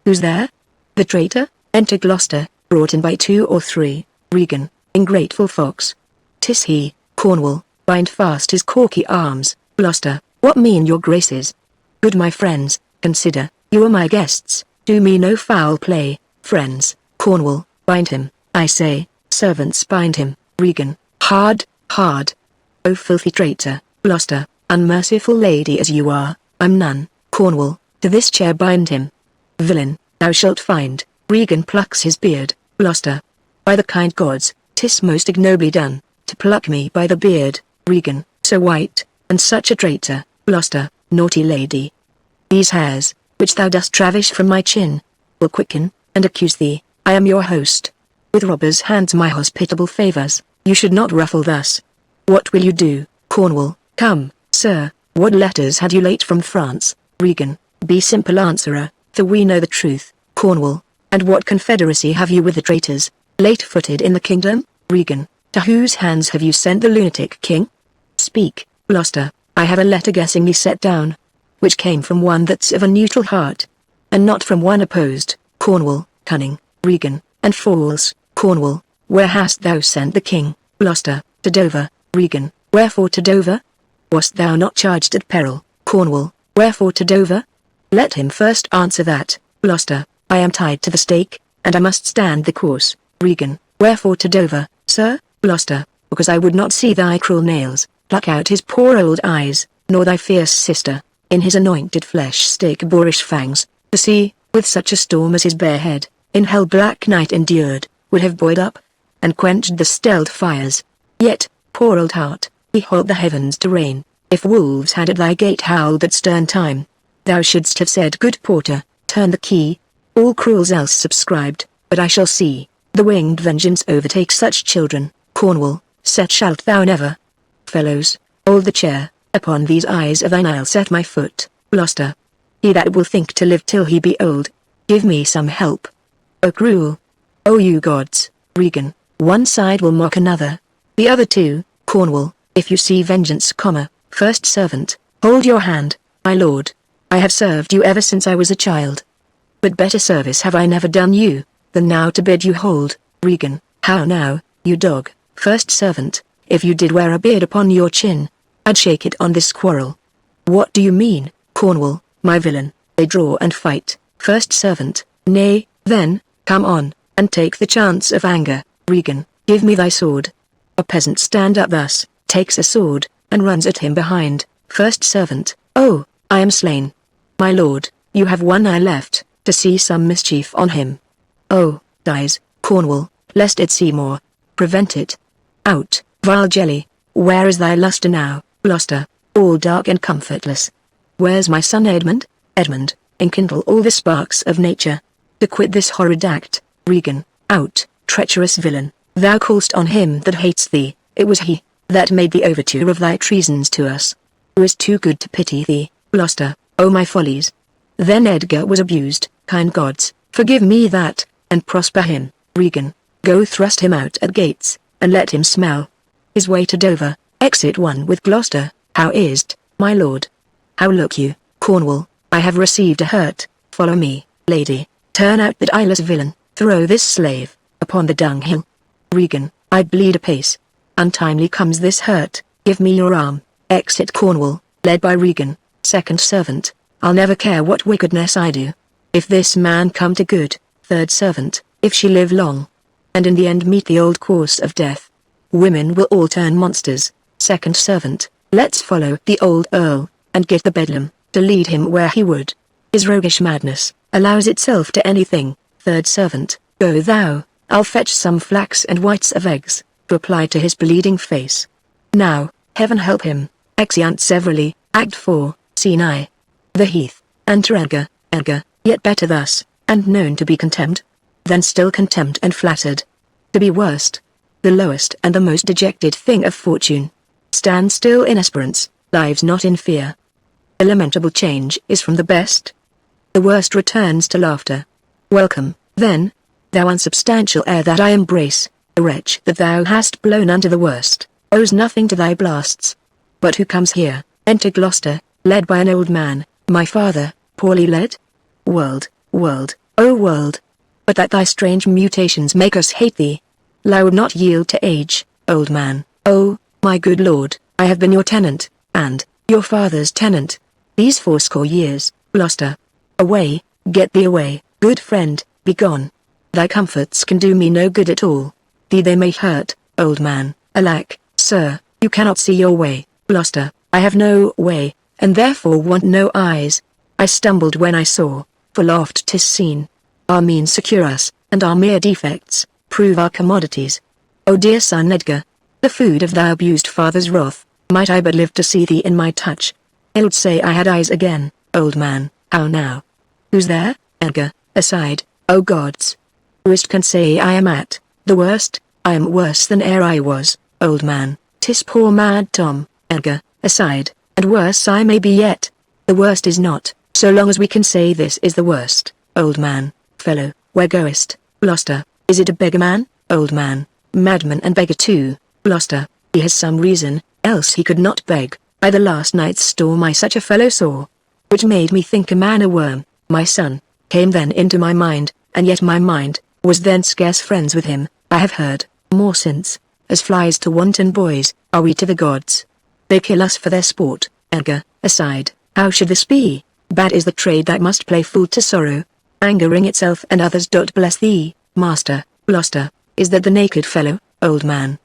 Who's there? The traitor? Enter Gloucester, brought in by 2 or 3. Regan, ingrateful fox. 'Tis he. Cornwall, bind fast his corky arms. Gloucester, what mean your graces? Good my friends, consider, you are my guests, do me no foul play. Friends, Cornwall, bind him, I say. Servants, bind him. Regan, hard. O filthy traitor. Gloucester, unmerciful lady as you are, I'm none. Cornwall, to this chair bind him. Villain, thou shalt find. Regan plucks his beard. Gloucester, by the kind gods, 'tis most ignobly done, to pluck me by the beard. Regan, so white, and such a traitor. Gloucester, naughty lady. These hairs, which thou dost ravish from my chin, will quicken, and accuse thee. I am your host. With robbers' hands my hospitable favours, you should not ruffle thus. What will you do? Cornwall, come, sir, what letters had you late from France? Regan, be simple answerer, for we know the truth. Cornwall, and what confederacy have you with the traitors, late-footed in the kingdom? Regan, to whose hands have you sent the lunatic king? Speak. Gloucester, I have a letter guessingly set down, which came from one that's of a neutral heart, and not from one opposed. Cornwall, cunning. Regan, and false. Cornwall, where hast thou sent the king? Gloucester, to Dover. Regan, wherefore to Dover? Wast thou not charged at peril? Cornwall, wherefore to Dover? Let him first answer that. Gloucester, I am tied to the stake, and I must stand the course. Regan, wherefore to Dover, sir? Gloucester, because I would not see thy cruel nails pluck out his poor old eyes, nor thy fierce sister, in his anointed flesh stake boorish fangs. The sea, with such a storm as his bare head, in hell black night endured, would have buoyed up, and quenched the stelled fires. Yet, poor old heart, behold the heavens to rain, if wolves had at thy gate howled at stern time, thou shouldst have said, good porter, turn the key. All cruels else subscribed, but I shall see the winged vengeance overtake such children. Cornwall, set shalt thou never. Fellows, hold the chair. Upon these eyes of thine I'll set my foot, Gloucester. He that will think to live till he be old, give me some help. O cruel! O you gods, Regan, one side will mock another. The other two, Cornwall, if you see vengeance, first servant, hold your hand, my lord. I have served you ever since I was a child. But better service have I never done you, than now to bid you hold, Regan. How now, you dog, first servant, if you did wear a beard upon your chin, I'd shake it on this quarrel. What do you mean, Cornwall, my villain? They draw and fight, first servant. Nay, then, come on, and take the chance of anger, Regan, give me thy sword. A peasant stand up thus, takes a sword, and runs at him behind, first servant. Oh, I am slain. My lord, you have one eye left, to see some mischief on him. Oh, dies, Cornwall, lest it see more. Prevent it. Out, vile jelly, where is thy lustre now, Gloucester, all dark and comfortless? Where's my son Edmund? Edmund, enkindle all the sparks of nature. To quit this horrid act, Regan, out, treacherous villain, thou call'st on him that hates thee, it was he, that made the overture of thy treasons to us. Who is too good to pity thee, Gloucester, oh my follies. Then Edgar was abused, kind gods, forgive me that, and prosper him, Regan, go thrust him out at gates, and let him smell his way to Dover. Exit one with Gloucester. How is't, my lord? How look you, Cornwall? I have received a hurt, follow me, lady, turn out that eyeless villain, throw this slave upon the dunghill. Regan, I bleed apace. Untimely comes this hurt, give me your arm. Exit Cornwall, led by Regan, second servant. I'll never care what wickedness I do, if this man come to good, third servant, if she live long, and in the end meet the old course of death. Women will all turn monsters, second servant, let's follow the old earl, and get the bedlam, to lead him where he would. His roguish madness, allows itself to anything, third servant, go thou, I'll fetch some flax and whites of eggs, to apply to his bleeding face. Now, heaven help him. Exeunt severally, Act 4, Scene I. The heath, enter Edgar, yet better thus, and known to be contemned, than still contemned and flattered. To be worst, the lowest and the most dejected thing of fortune. Stand still in esperance, lives not in fear. A lamentable change is from the best. The worst returns to laughter. Welcome, then, thou unsubstantial air that I embrace, the wretch that thou hast blown unto the worst, owes nothing to thy blasts. But who comes here? Enter Gloucester, led by an old man, my father, poorly led? World, O world! But that thy strange mutations make us hate thee. Thou would not yield to age, old man. Oh, my good lord, I have been your tenant, and your father's tenant, these 80 years, Gloucester. Away, get thee away, good friend, be gone. Thy comforts can do me no good at all. Thee they may hurt, old man. Alack, sir, you cannot see your way, Gloucester. I have no way, and therefore want no eyes. I stumbled when I saw, for oft 'tis seen, our means secure us, and our mere defects prove our commodities. O dear son Edgar, the food of thy abused father's wrath, might I but live to see thee in my touch. I'd say I had eyes again, old man. How now? Who's there? Edgar, aside. O gods! Whoist can say I am at the worst? I am worse than e'er I was, old man. 'Tis poor mad Tom. Edgar, aside, and worse I may be yet. The worst is not, so long as we can say this is the worst, old man. Fellow, where goest, Gloucester? Is it a beggar man, old man? Madman and beggar too, Gloucester. He has some reason, else he could not beg. By the last night's storm I such a fellow saw, which made me think a man a worm. My son came then into my mind, and yet my mind was then scarce friends with him. I have heard more since, as flies to wanton boys, are we to the gods. They kill us for their sport. Edgar, aside, how should this be? Bad is the trade that must play fool to sorrow, angering itself and others. Bless thee, master, Gloucester. Is that the naked fellow, old man?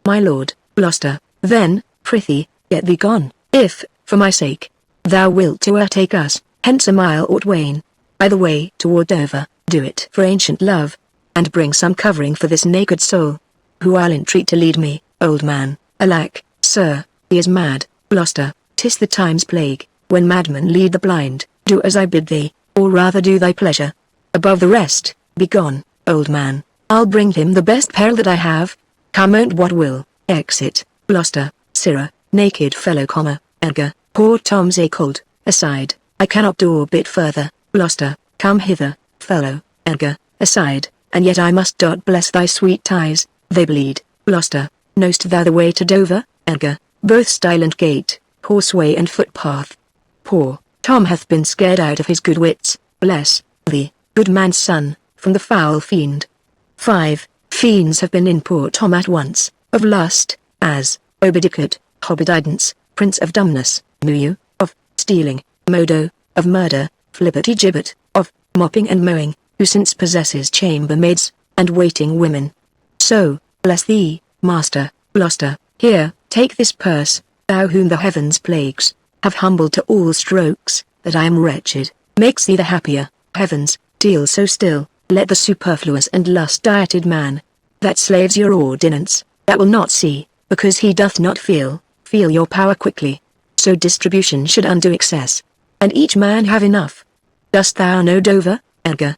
My lord, Gloucester. Then, prithee, get thee gone. If, for my sake, thou wilt to take us hence a mile or twain, by the way toward Dover, do it for ancient love, and bring some covering for this naked soul, who I'll entreat to lead me, old man. Alack, sir, he is mad, Gloucester. 'Tis the time's plague, when madmen lead the blind. Do as I bid thee, or rather do thy pleasure. Above the rest, be gone, old man. I'll bring him the best peril that I have. Come on't what will. Exit, Gloucester. Sirrah, naked fellow, Edgar, poor Tom's a cold, aside, I cannot do a bit further, Gloucester, come hither, fellow, Edgar, aside, and yet I must bless thy sweet eyes, they bleed, Gloucester, know'st thou the way to Dover, Edgar, both stile and gate, horseway and footpath. Poor Tom hath been scared out of his good wits, bless thee, good man's son, from the foul fiend. 5 fiends have been in poor Tom at once, of lust, as, Obedicut, Hobbididance, Prince of Dumbness, Muyu, of stealing, Modo, of murder, Flippity-gibbet, of mopping and mowing, who since possesses chambermaids, and waiting women. So, bless thee, Master, Gloucester, here, take this purse, thou whom the heavens plagues, have humbled to all strokes, that I am wretched, makes thee the happier, heavens, deal so still, let the superfluous and lust-dieted man, that slaves your ordinance, that will not see, because he doth not feel your power quickly. So distribution should undo excess, and each man have enough. Dost thou know Dover, Edgar?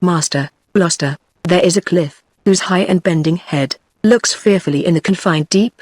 Master, Gloucester, there is a cliff, whose high and bending head, looks fearfully in the confined deep.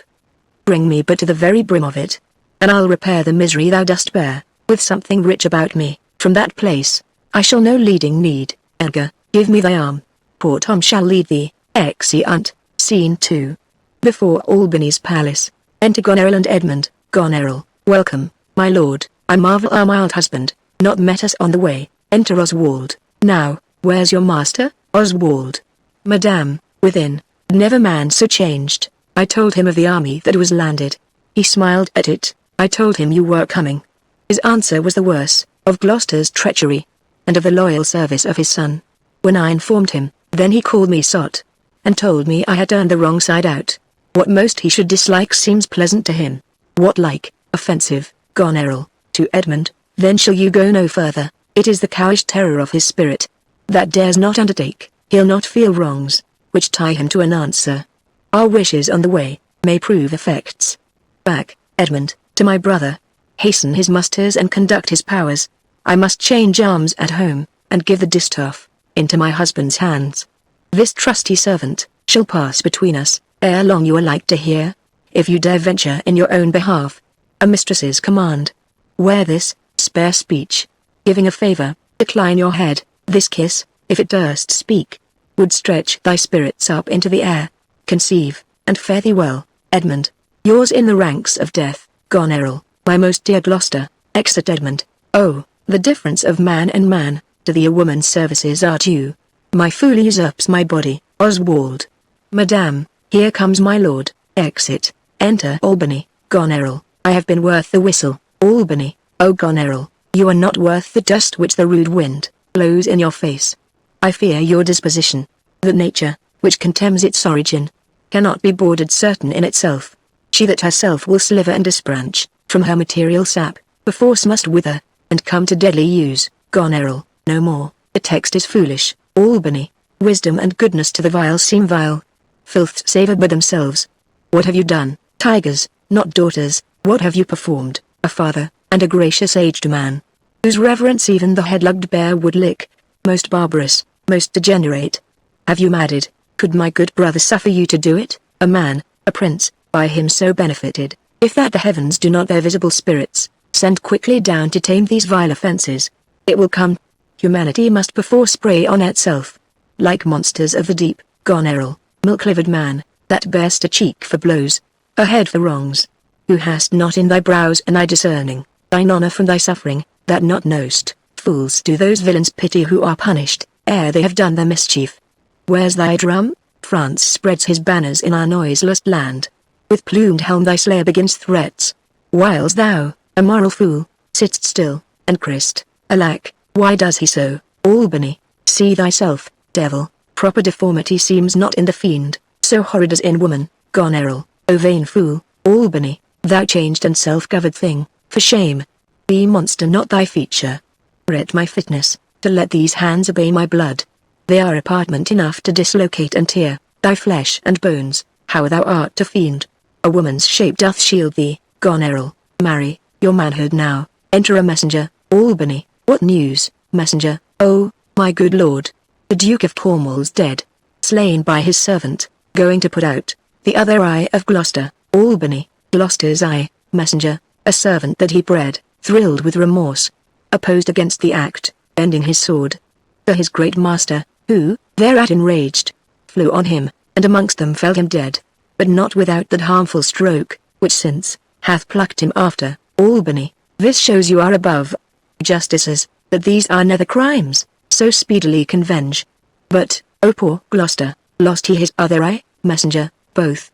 Bring me but to the very brim of it, and I'll repair the misery thou dost bear, with something rich about me, from that place, I shall no leading need, Edgar, give me thy arm. Poor Tom shall lead thee, exeunt. Scene 2. Before Albany's palace, enter Goneril and Edmund. Goneril, welcome, my lord, I marvel our mild husband, not met us on the way. Enter Oswald. Now, where's your master, Oswald? Madame, within, never man so changed. I told him of the army that was landed. He smiled at it. I told him you were coming. His answer was the worse, of Gloucester's treachery, and of the loyal service of his son. When I informed him, then he called me sot, and told me I had turned the wrong side out. What most he should dislike seems pleasant to him. What like, offensive, Goneril, to Edmund, then shall you go no further. It is the cowish terror of his spirit, that dares not undertake, he'll not feel wrongs, which tie him to an answer. Our wishes on the way, may prove effects. Back, Edmund, to my brother. Hasten his musters and conduct his powers. I must change arms at home, and give the distaff, into my husband's hands. This trusty servant, shall pass between us, ere long you are like to hear, if you dare venture in your own behalf, a mistress's command. Wear this, spare speech. Giving a favour, decline your head, this kiss, if it durst speak, would stretch thy spirits up into the air. Conceive, and fare thee well, Edmund. Yours in the ranks of death, Goneril, my most dear Gloucester. Exit Edmund. Oh, the difference of man and man, to thee a woman's services are due. My fool usurps my body, Oswald. Madame, here comes my lord. Exit. Enter Albany. Goneril, I have been worth the whistle. Albany, oh Goneril, you are not worth the dust which the rude wind blows in your face. I fear your disposition. That nature, which contemns its origin, cannot be bordered certain in itself. She that herself will sliver and disbranch, from her material sap, perforce must wither, and come to deadly use. Goneril, no more, the text is foolish. Albany, wisdom and goodness to the vile seem vile. Filths savour by themselves. What have you done, tigers, not daughters, what have you performed, a father, and a gracious aged man, whose reverence even the head-lugged bear would lick? Most barbarous, most degenerate. Have you madded? Could my good brother suffer you to do it? A man, a prince, by him so benefited, if that the heavens do not their visible spirits send quickly down to tame these vile offences, it will come. Humanity must perforce prey on itself, like monsters of the deep. Goneril, milk-livered man, that bear'st a cheek for blows, a head for wrongs, who hast not in thy brows an eye discerning, thine honour from thy suffering, that not know'st. Fools do those villains pity who are punished, ere they have done their mischief. Where's thy drum? France spreads his banners in our noiseless land. With plumed helm thy slayer begins threats, whiles thou, a moral fool, sit'st still, and Christ, alack, why does he so? Albany, see thyself, devil, proper deformity seems not in the fiend, so horrid as in woman. Goneril, O vain fool, Albany, thou changed and self-governed thing, for shame. Be monster not thy feature. Regret my fitness, to let these hands obey my blood. They are apartment enough to dislocate and tear thy flesh and bones, how thou art a fiend. A woman's shape doth shield thee. Goneril, marry, your manhood now. Enter a messenger. Albany, what news, messenger? Oh, my good lord, the Duke of Cornwall's dead, slain by his servant, going to put out the other eye of Gloucester. Albany, Gloucester's eye, messenger. A servant that he bred, thrilled with remorse, opposed against the act, bending his sword to his great master, who, thereat enraged, flew on him, and amongst them fell him dead, but not without that harmful stroke, which since hath plucked him after. Albany, this shows you are above justices, that these are nether crimes, so speedily convenge. But, O poor Gloucester, lost he his other eye? Messenger, both,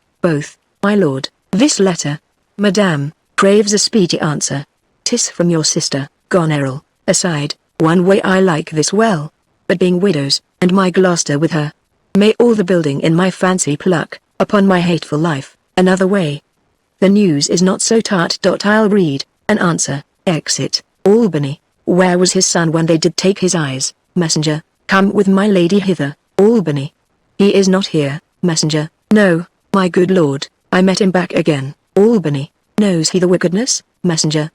my lord. This letter, madam, craves a speedy answer. 'Tis from your sister, Goneril. Aside, one way I like this well, but being widows, and my Gloucester with her, may all the building in my fancy pluck, upon my hateful life, another way. The news is not so tart. I'll read an answer. Exit. Albany, where was his son when they did take his eyes? Messenger, come with my lady hither. Albany, he is not here. Messenger, no, my good lord, I met him back again. Albany, knows he the wickedness? Messenger,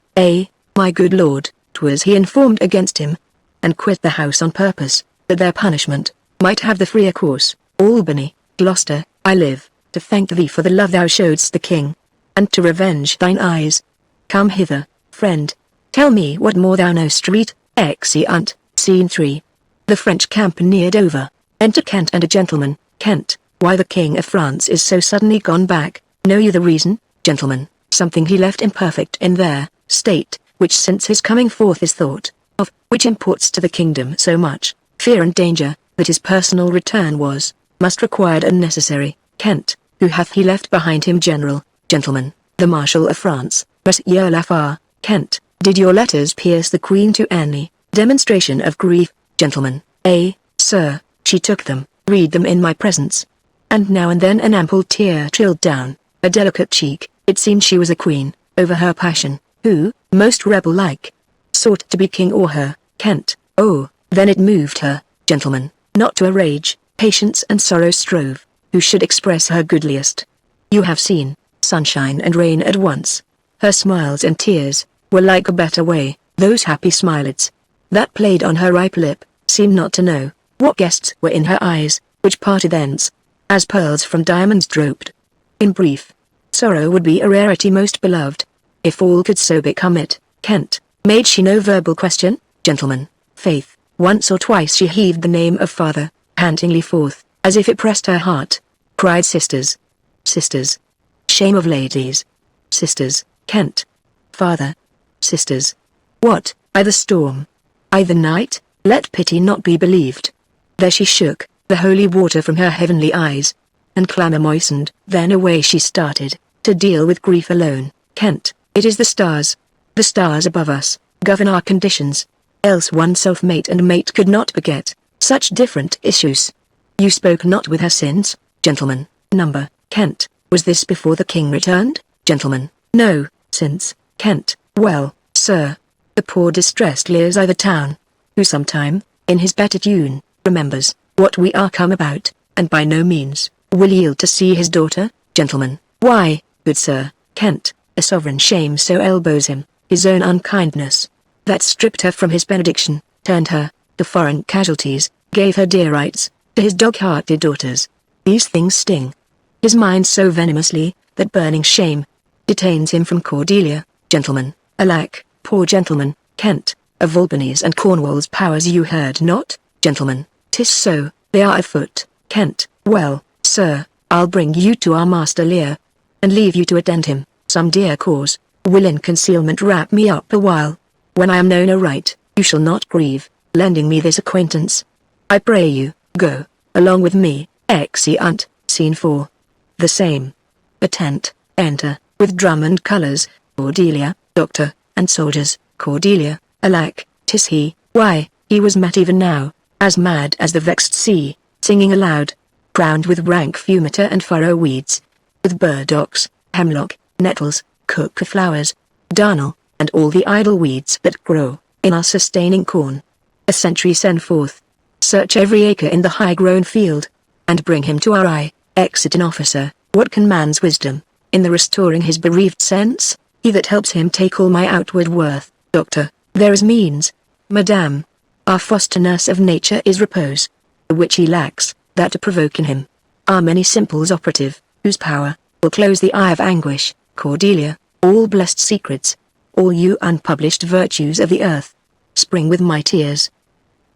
my good lord, 'twas he informed against him, and quit the house on purpose, that their punishment might have the freer course. Albany, Gloucester, I live to thank thee for the love thou showedst the king, and to revenge thine eyes. Come hither, friend, tell me what more thou knowst. Street, Exeunt, Scene 3. The French camp near Dover. Enter Kent and a gentleman. Kent, why the King of France is so suddenly gone back, know you the reason? Gentleman, something he left imperfect in their state, which since his coming forth is thought of, which imports to the kingdom so much fear and danger, that his personal return must required and necessary. Kent, who hath he left behind him? General, gentleman, the Marshal of France, Monsieur Lafare. Kent, did your letters pierce the Queen to any demonstration of grief? Gentleman, sir, she took them, read them in my presence, and now and then an ample tear trilled down a delicate cheek. It seemed she was a queen, over her passion, who, most rebel-like, sought to be king o'er her. Kent, oh, then it moved her, gentleman, not to a rage, patience and sorrow strove, who should express her goodliest. You have seen sunshine and rain at once. Her smiles and tears were like a better way. Those happy smilets that played on her ripe lip seemed not to know what guests were in her eyes, which parted thence as pearls from diamonds dropped. In brief, sorrow would be a rarity most beloved, if all could so become it. Kent, made she no verbal question? Gentleman, faith, once or twice she heaved the name of father, pantingly forth, as if it pressed her heart. Cried sisters, sisters, shame of ladies, sisters. Kent, father, sisters. What, I the storm, I the night? Let pity not be believed. There she shook the holy water from her heavenly eyes, and clamour moistened. Then away she started, to deal with grief alone. Kent, it is the stars above us, govern our conditions, else one self-mate and mate could not beget such different issues. You spoke not with her since? Gentleman, number. Kent, was this before the king returned? Gentleman, no, since. Kent, well, sir, the poor distressed Lear's I the town, who sometime, in his better tune, remembers what we are come about, and by no means will yield to see his daughter. Gentleman, why, good sir. Kent, a sovereign shame so elbows him, his own unkindness, that stripped her from his benediction, turned her to foreign casualties, gave her dear rights to his dog-hearted daughters. These things sting his mind so venomously, that burning shame detains him from Cordelia. Gentleman, alack, poor gentleman. Kent, of Albany's and Cornwall's powers you heard not? Gentleman, 'tis so, they are afoot. Kent, well, sir, I'll bring you to our master Lear, and leave you to attend him. Some dear cause will in concealment wrap me up a while. When I am known aright, you shall not grieve, lending me this acquaintance. I pray you, go along with me. Exeunt, Scene 4. The same. A tent. Enter, with drum and colours, Cordelia, doctor, and soldiers. Cordelia, alack, 'tis he. Why, he was met even now, as mad as the vexed sea, singing aloud, crowned with rank fumiter and furrow weeds, with burdocks, hemlock, nettles, cuckoo flowers, darnel, and all the idle weeds that grow in our sustaining corn. A sentry send forth, search every acre in the high-grown field, and bring him to our eye. Exit an officer. What can man's wisdom in the restoring his bereaved sense? He that helps him take all my outward worth. Doctor, there is means. Madame, our foster nurse of nature is repose, the which he lacks, that to provoke in him are many simples operative, whose power will close the eye of anguish. Cordelia, all blessed secrets all you unpublished virtues of the earth. Spring with my tears.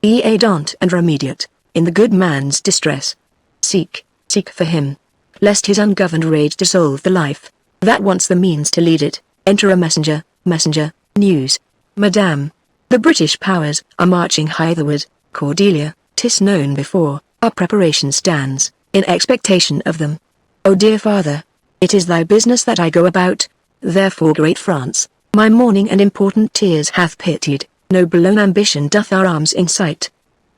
Be aidant and remediate, in the good man's distress. Seek for him, lest his ungoverned rage dissolve the life that wants the means to lead it. Enter a messenger, news. Madame, the British powers are marching hitherward. Cordelia, 'tis known before, our preparation stands, in expectation of them. O dear father, it is thy business that I go about, therefore great France, my mourning and important tears hath pitied, no blown ambition doth our arms incite.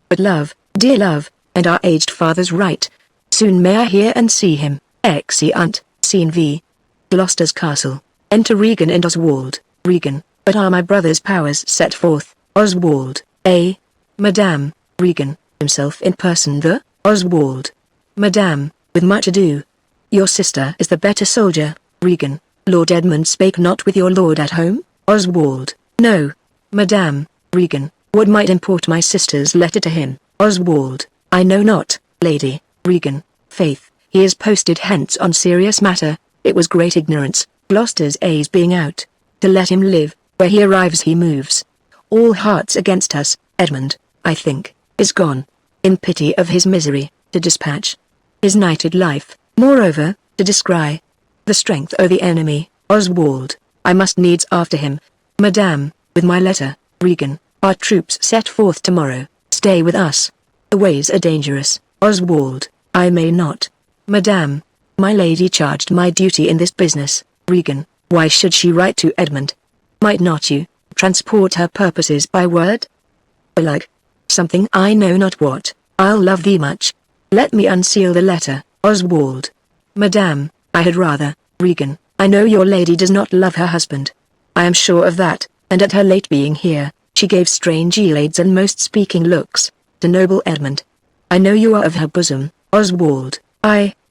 But love, dear love, and our aged father's right, soon may I hear and see him. Exeunt. Scene V. Gloucester's castle. Enter Regan and Oswald. Regan, but are my brother's powers set forth? Oswald, Madame. Regan, himself in person the, Oswald. Madame, with much ado. Your sister is the better soldier. Regan, Lord Edmund spake not with your lord at home? Oswald, no. Madame. Regan, what might import my sister's letter to him? Oswald, I know not, lady. Regan, faith, he is posted hence on serious matter. It was great ignorance, Gloucester's A's being out. To let him live, where he arrives he moves. All hearts against us. Edmund, I think, is gone. In pity of his misery, to dispatch his knighted life, moreover, to descry the strength o' the enemy. Oswald, I must needs after him. Madame, with my letter. Regan, our troops set forth tomorrow. Stay with us. The ways are dangerous. Oswald, I may not. Madame, my lady charged my duty in this business. Regan, why should she write to Edmund? Might not you transport her purposes by word? Belike something I know not what. I'll love thee much. Let me unseal the letter. Oswald, Madame, I had rather. Regan, I know your lady does not love her husband. I am sure of that, and at her late being here, she gave strange elades and most speaking looks to noble Edmund. I know you are of her bosom. Oswald,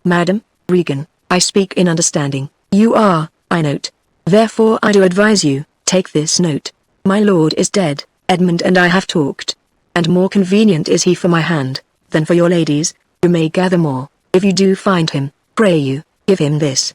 Madam. Regan, I speak in understanding. You are, I note. Therefore I do advise you, take this note. My lord is dead, Edmund and I have talked. And more convenient is he for my hand, than for your lady's. You may gather more, if you do find him, pray you, give him this.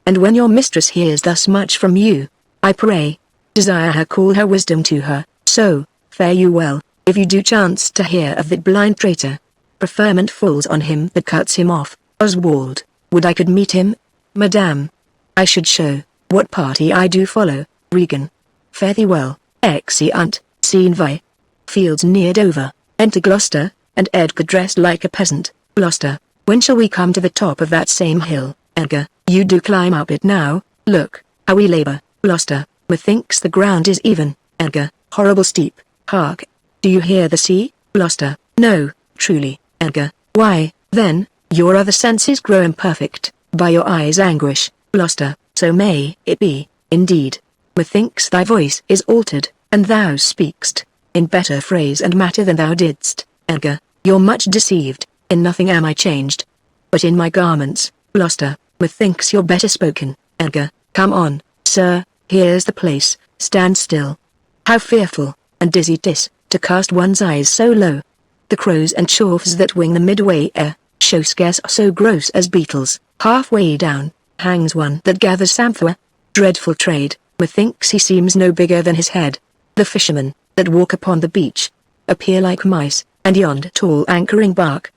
And when your mistress hears thus much from you, I pray, desire her call her wisdom to her, so, fare you well, if you do chance to hear of that blind traitor. Preferment falls on him that cuts him off. Oswald, would I could meet him? Madame, I should show, what party I do follow. Regan, fare thee well. Exeunt. Scene Vi. Fields near Dover. Enter Gloucester, and Edgar dressed like a peasant. Gloucester, when shall we come to the top of that same hill? Edgar, you do climb up it now, look, how we labour. Gloucester, methinks the ground is even. Edgar, horrible steep. Hark, do you hear the sea? Gloucester, no, truly. Edgar, why, then, your other senses grow imperfect, by your eyes' anguish. Gloucester, so may it be, indeed. Methinks thy voice is altered, and thou speak'st in better phrase and matter than thou didst. Edgar, you're much deceived, in nothing am I changed, but in my garments. Gloucester, methinks you're better spoken. Edgar, come on, sir, here's the place, stand still. How fearful, and dizzy 'tis, to cast one's eyes so low. The crows and choughs that wing the midway air, show scarce so gross as beetles. Halfway down, hangs one that gathers samphire. Dreadful trade, methinks he seems no bigger than his head. The fishermen, that walk upon the beach, appear like mice, and yond tall anchoring bark,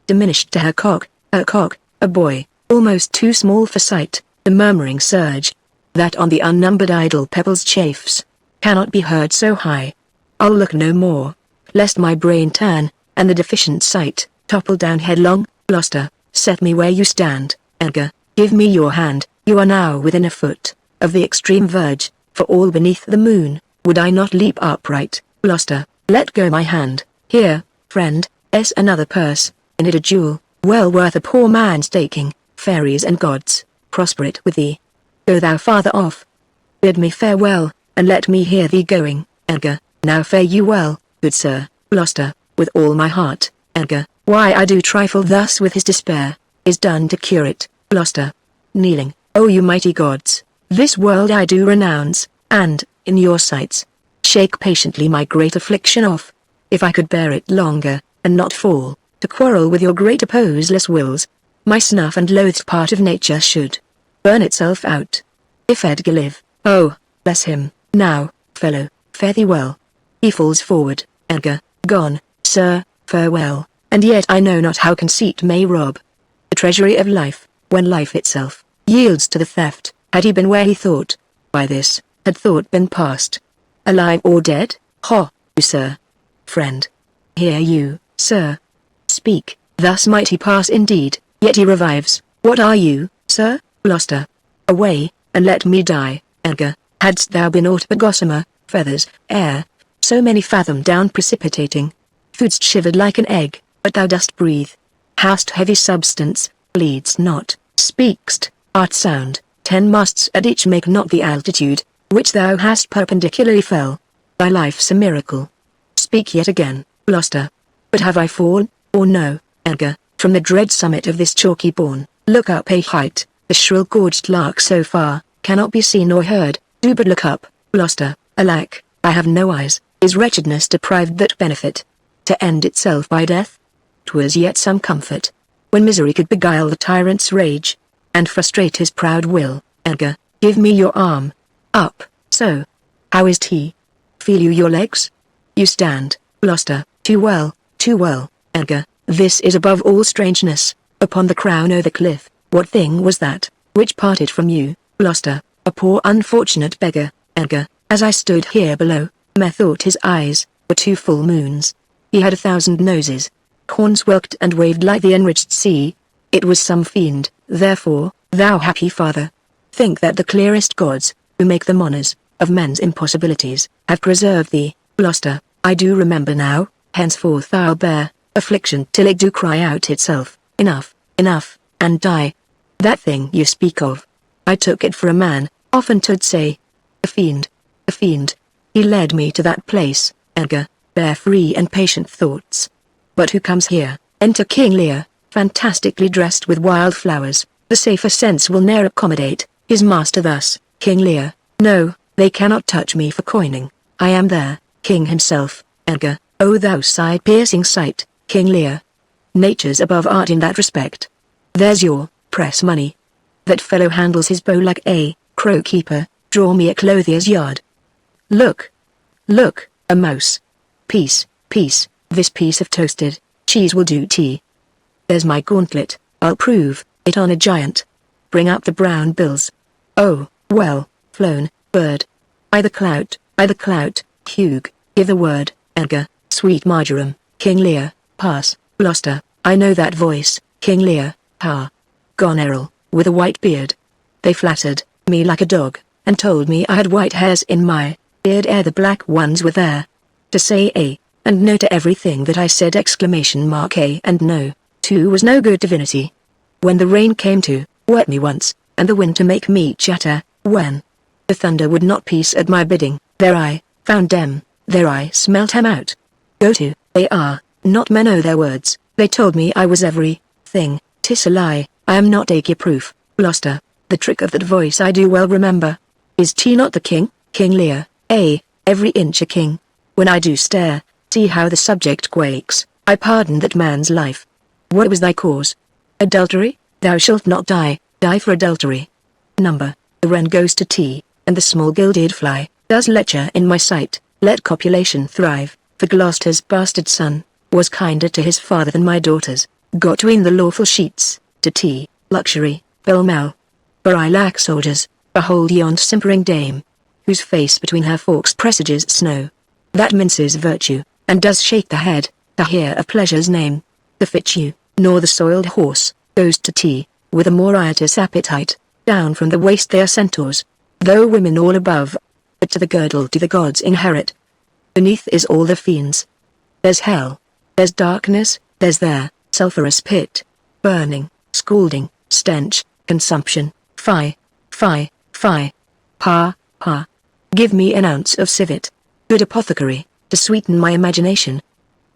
diminished to her cock, a boy, almost too small for sight. The murmuring surge, that on the unnumbered idle pebbles chafes, cannot be heard so high. I'll look no more, lest my brain turn, and the deficient sight topple down headlong. Gloucester, set me where you stand. Edgar, give me your hand. You are now within a foot of the extreme verge, for all beneath the moon, would I not leap upright. Gloucester, let go my hand. Here, friend, another purse, in it a jewel, well worth a poor man's taking. Fairies and gods, prosper it with thee. Go thou farther off. Bid me farewell, and let me hear thee going. Edgar, now fare you well, good sir. Gloucester, with all my heart. Edgar, why I do trifle thus with his despair, is done to cure it. Gloucester, kneeling, O you mighty gods, this world I do renounce, and, in your sights, shake patiently my great affliction off. If I could bear it longer, and not fall, to quarrel with your great opposeless wills, my snuff and loathed part of nature should burn itself out. If Edgar live, oh, bless him, Now, fellow, fare thee well. He falls forward. Edgar, gone, sir, farewell, and yet I know not how conceit may rob the treasury of life, when life itself yields to the theft. Had he been where he thought, by this, had thought been past, alive or dead? Ha, you sir. Friend. Hear you, sir. Speak, thus might he pass indeed, yet he revives. What are you, sir? Gloucester. Away, and let me die, Edgar. Hadst thou been aught but gossamer, feathers, air, so many fathom down precipitating, foodst shivered like an egg, but thou dost breathe. Hast heavy substance, bleedst not, speakst, art sound, 10 masts at each make not the altitude, which thou hast perpendicularly fell. Thy life's a miracle. Speak yet again, Gloucester. But have I fallen, or no, Edgar, from the dread summit of this chalky bourne? Look up a height, the shrill-gorged lark so far, cannot be seen or heard, do but look up, Gloucester. Alack, I have no eyes, is wretchedness deprived that benefit? To end itself by death? 'Twas yet some comfort, when misery could beguile the tyrant's rage, and frustrate his proud will. Edgar, give me your arm. Up, so. How is he? Feel you your legs? You stand, Gloucester, too well, Edgar. This is above all strangeness, upon the crown o' the cliff. What thing was that, which parted from you, Gloucester, a poor unfortunate beggar, Edgar? As I stood here below, methought his eyes were 2 full moons. He had 1,000 noses. Horns whelked and waved like the enriched sea. It was some fiend. Therefore, thou happy father, think that the clearest gods, who make the honours of men's impossibilities, have preserved thee, Gloucester. I do remember now. Henceforth I'll bear affliction till it do cry out itself, enough, enough, and die. That thing you speak of, I took it for a man, often to'd say. A fiend. A fiend. He led me to that place, Edgar. Bear free and patient thoughts. But who comes here? Enter King Lear, fantastically dressed with wild flowers. The safer sense will ne'er accommodate his master thus. King Lear. No, they cannot touch me for coining. I am their king himself, Edgar. O thou side-piercing sight, King Lear. Nature's above art in that respect. There's your press money. That fellow handles his bow like a crow-keeper. Draw me a clothier's yard. Look. Look, a mouse. Peace, peace, this piece of toasted cheese will do tea. There's my gauntlet, I'll prove it on a giant. Bring up the brown bills. Oh, well, flown, bird. I the clout, Hugh, give the word, Edgar. Sweet marjoram, King Lear, pass, Gloucester. I know that voice, King Lear, ha. Gone Errol, with a white beard. They flattered me like a dog, and told me I had white hairs in my beard ere the black ones were there. To say A, and no to everything that I said! A and no, too, was no good divinity. When the rain came to wet me once, and the wind to make me chatter, when the thunder would not peace at my bidding, there I found them, there I smelt them out. Go to, they are not men o' their words, they told me I was every thing. 'Tis a lie, I am not acre-proof, Gloucester. The trick of that voice I do well remember. Is he not the king, King Lear? Every inch a king. When I do stare, see how the subject quakes. I pardon that man's life. What was thy cause? Adultery? Thou shalt not die for adultery. Number, the wren goes to tea, and the small gilded fly does lecher in my sight. Let copulation thrive, for Gloucester's bastard son was kinder to his father than my daughters. Got tween the lawful sheets, to tea, luxury, pell-mell. For I lack soldiers. Behold yond simpering dame, whose face between her forks presages snow. That minces virtue, and does shake the head, to hear of pleasure's name. The fit you, nor the soiled horse, goes to tea, with a more riotous appetite. Down from the waist they are centaurs, though women all above, but to the girdle do the gods inherit. Beneath is all the fiends. There's hell, there's darkness, there's there, sulphurous pit, burning, scalding, stench, consumption, fie, fie, fie. Pa, pa. Give me an ounce of civet, good apothecary, to sweeten my imagination.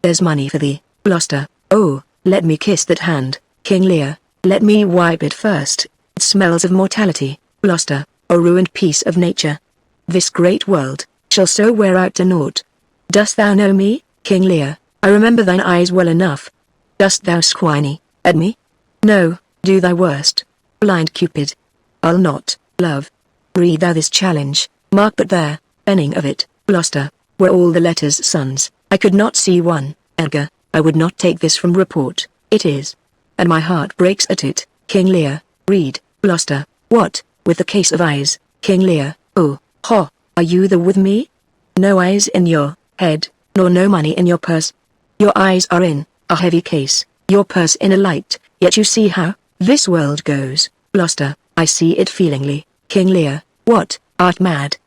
There's money for thee, Gloucester. Oh, let me kiss that hand, King Lear, let me wipe it first. It smells of mortality, Gloucester, O ruined piece of nature. This great world shall so wear out to naught. Dost thou know me, King Lear? I remember thine eyes well enough. Dost thou squiny at me? No, do thy worst, blind Cupid. I'll not, love. Read thou this challenge, mark but there. penning of it, Gloucester, were all the letters sons, I could not see one, Edgar, I would not take this from report, it is. And my heart breaks at it, King Lear, read, Gloucester, what, with the case of eyes, King Lear, oh, ha, are you there with me? No eyes in your head, nor no money in your purse. Your eyes are in a heavy case, your purse in a light, yet you see how this world goes, Gloucester, I see it feelingly, King Lear, what, art mad?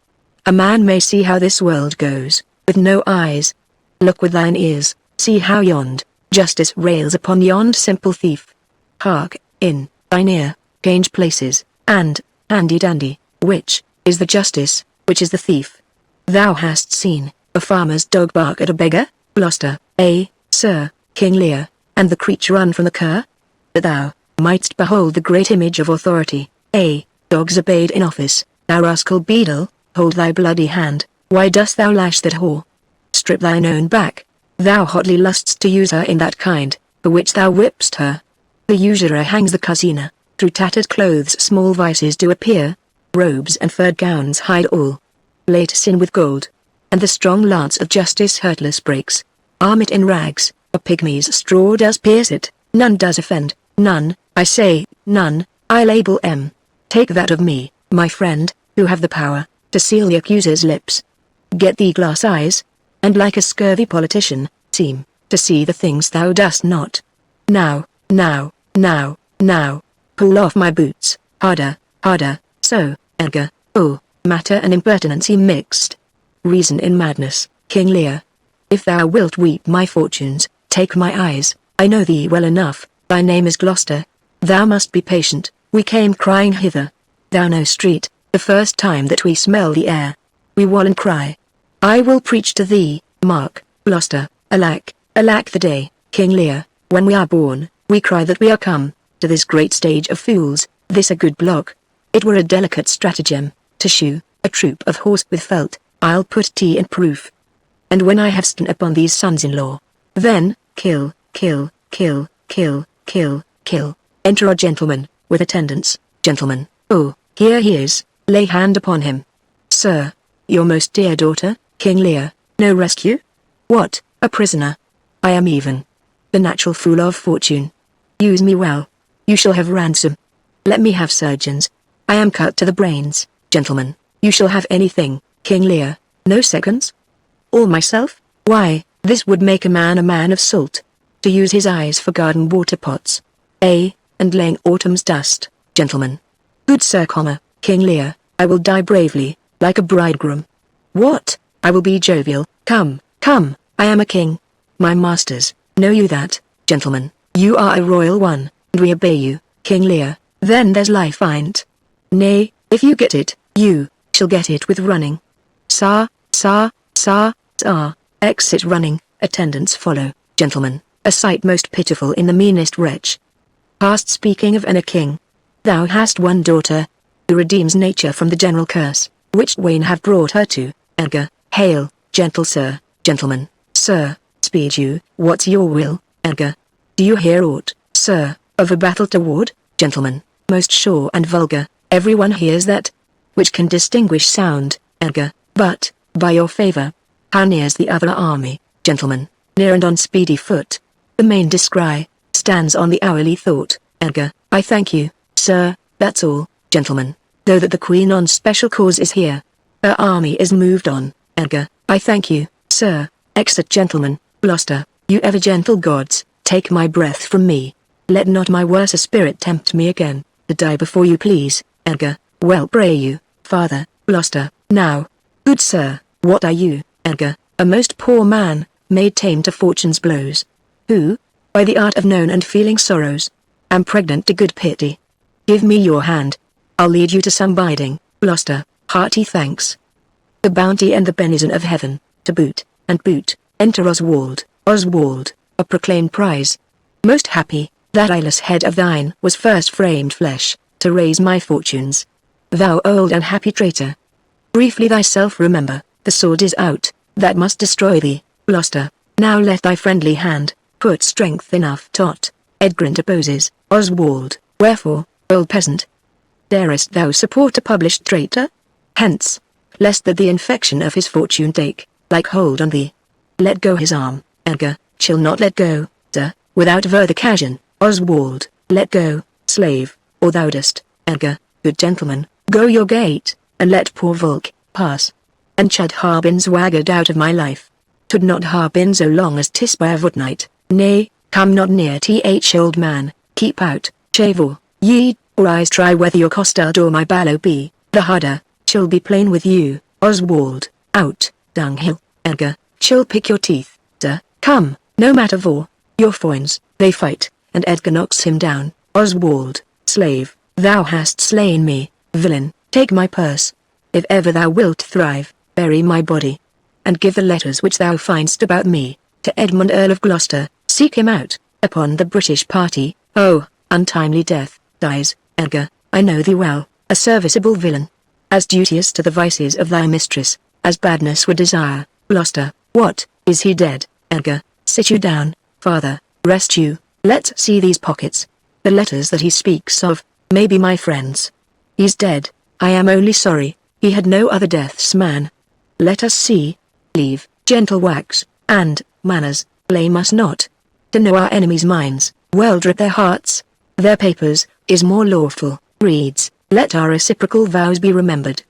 A man may see how this world goes, with no eyes. Look with thine ears, see how yond justice rails upon yond simple thief. Hark, in thine ear, change places, and, handy-dandy, which is the justice, which is the thief? Thou hast seen a farmer's dog bark at a beggar, Gloucester, sir, King Lear, and the creature run from the cur? That thou mightst behold the great image of authority, dogs obeyed in office, thou rascal beadle, hold thy bloody hand, why dost thou lash that whore? Strip thine own back, thou hotly lust'st to use her in that kind, for which thou whipp'st her. The usurer hangs the cozener, through tattered clothes small vices do appear, robes and furred gowns hide all. Late sin with gold, and the strong lance of justice hurtless breaks. Arm it in rags, a pygmy's straw does pierce it, none does offend, none, I say, none, I label Take that of me, my friend, who have the power to seal the accuser's lips. Get thee glass eyes, and like a scurvy politician, seem to see the things thou dost not. Now, pull off my boots, harder, so, Edgar, oh, matter and impertinency mixed. Reason in madness, King Lear. If thou wilt weep my fortunes, take my eyes, I know thee well enough, thy name is Gloucester. Thou must be patient, we came crying hither. Thou know street, the first time that we smell the air, we wall and cry. I will preach to thee, mark, Gloucester, alack the day, King Lear, when we are born, we cry that we are come to this great stage of fools, this a good block. It were a delicate stratagem, to shoe a troop of horse with felt, I'll put tea in proof. And when I have stood upon these sons-in-law, then, kill. Enter a gentleman, with attendants, gentlemen, oh, here he is, lay hand upon him. Sir, your most dear daughter, King Lear, no rescue? What, a prisoner? I am even the natural fool of fortune. Use me well. You shall have ransom. Let me have surgeons. I am cut to the brains, gentlemen. You shall have anything, King Lear, no seconds? All myself? Why, this would make a man of salt. To use his eyes for garden water pots. And laying autumn's dust, gentlemen. Good sir, King Lear, I will die bravely, like a bridegroom. What, I will be jovial, come, I am a king. My masters, know you that, gentlemen, you are a royal one, and we obey you, King Lear, then there's life in't. Nay, if you get it, you shall get it with running. Sa, exit running, attendants follow, gentlemen, a sight most pitiful in the meanest wretch. Past speaking of a king. Thou hast one daughter, who redeems nature from the general curse, which Wayne have brought her to, Edgar, hail, gentle sir, gentlemen, sir, speed you, what's your will, Edgar? Do you hear aught, sir, of a battle toward, gentlemen, most sure and vulgar, everyone hears that, which can distinguish sound, Edgar, but, by your favour, how near's the other army, gentlemen, near and on speedy foot, the main descry, stands on the hourly thought, Edgar, I thank you, sir, that's all, gentlemen, though that the Queen on special cause is here. Her army is moved on, Edgar, I thank you, sir, exit gentlemen, Gloucester, you ever gentle gods, take my breath from me. Let not my worser spirit tempt me again, to die before you please, Edgar, well pray you, father, Gloucester, now. Good sir, what are you, Edgar, a most poor man, made tame to fortune's blows, who, by the art of known and feeling sorrows, am pregnant to good pity. Give me your hand. I'll lead you to some biding, Gloucester, hearty thanks. The bounty and the benison of heaven, to boot, enter Oswald, a proclaimed prize. Most happy, that eyeless head of thine was first framed flesh, to raise my fortunes. Thou old unhappy traitor. Briefly thyself remember, the sword is out, that must destroy thee, Gloucester, now let thy friendly hand put strength enough tot. Edgar interposes, Oswald, wherefore, old peasant? Darest thou support a published traitor? Hence, lest that the infection of his fortune take, like hold on thee. Let go his arm, Edgar, chill not let go, sir, without further occasion. Oswald, let go, slave, or thou dost, Edgar, good gentleman, go your gate, and let poor Volk pass. And chud Harbin swaggered out of my life. Tud not Harbin so long as 'tis by a fortnight, nay, come not near th old man, keep out, Chavor, ye, or I's try whether your costard or my ballow be, the harder, chill be plain with you, Oswald, out, dunghill, Edgar, chill pick your teeth, sir, come, no matter for, your foins, they fight, and Edgar knocks him down. Oswald, slave, thou hast slain me, villain, take my purse. If ever thou wilt thrive, bury my body. And give the letters which thou find'st about me, to Edmund Earl of Gloucester, seek him out, upon the British party. Oh, untimely death, dies, Edgar, I know thee well, a serviceable villain. As duteous to the vices of thy mistress, as badness would desire, Gloucester, what, is he dead, Edgar? Sit you down, father, rest you, let's see these pockets. The letters that he speaks of, may be my friend's. He's dead, I am only sorry, he had no other deaths man. Let us see. Leave, gentle wax, and, manners, blame us not. To know our enemies' minds, well drip their hearts. Their papers, is more lawful, reads, let our reciprocal vows be remembered.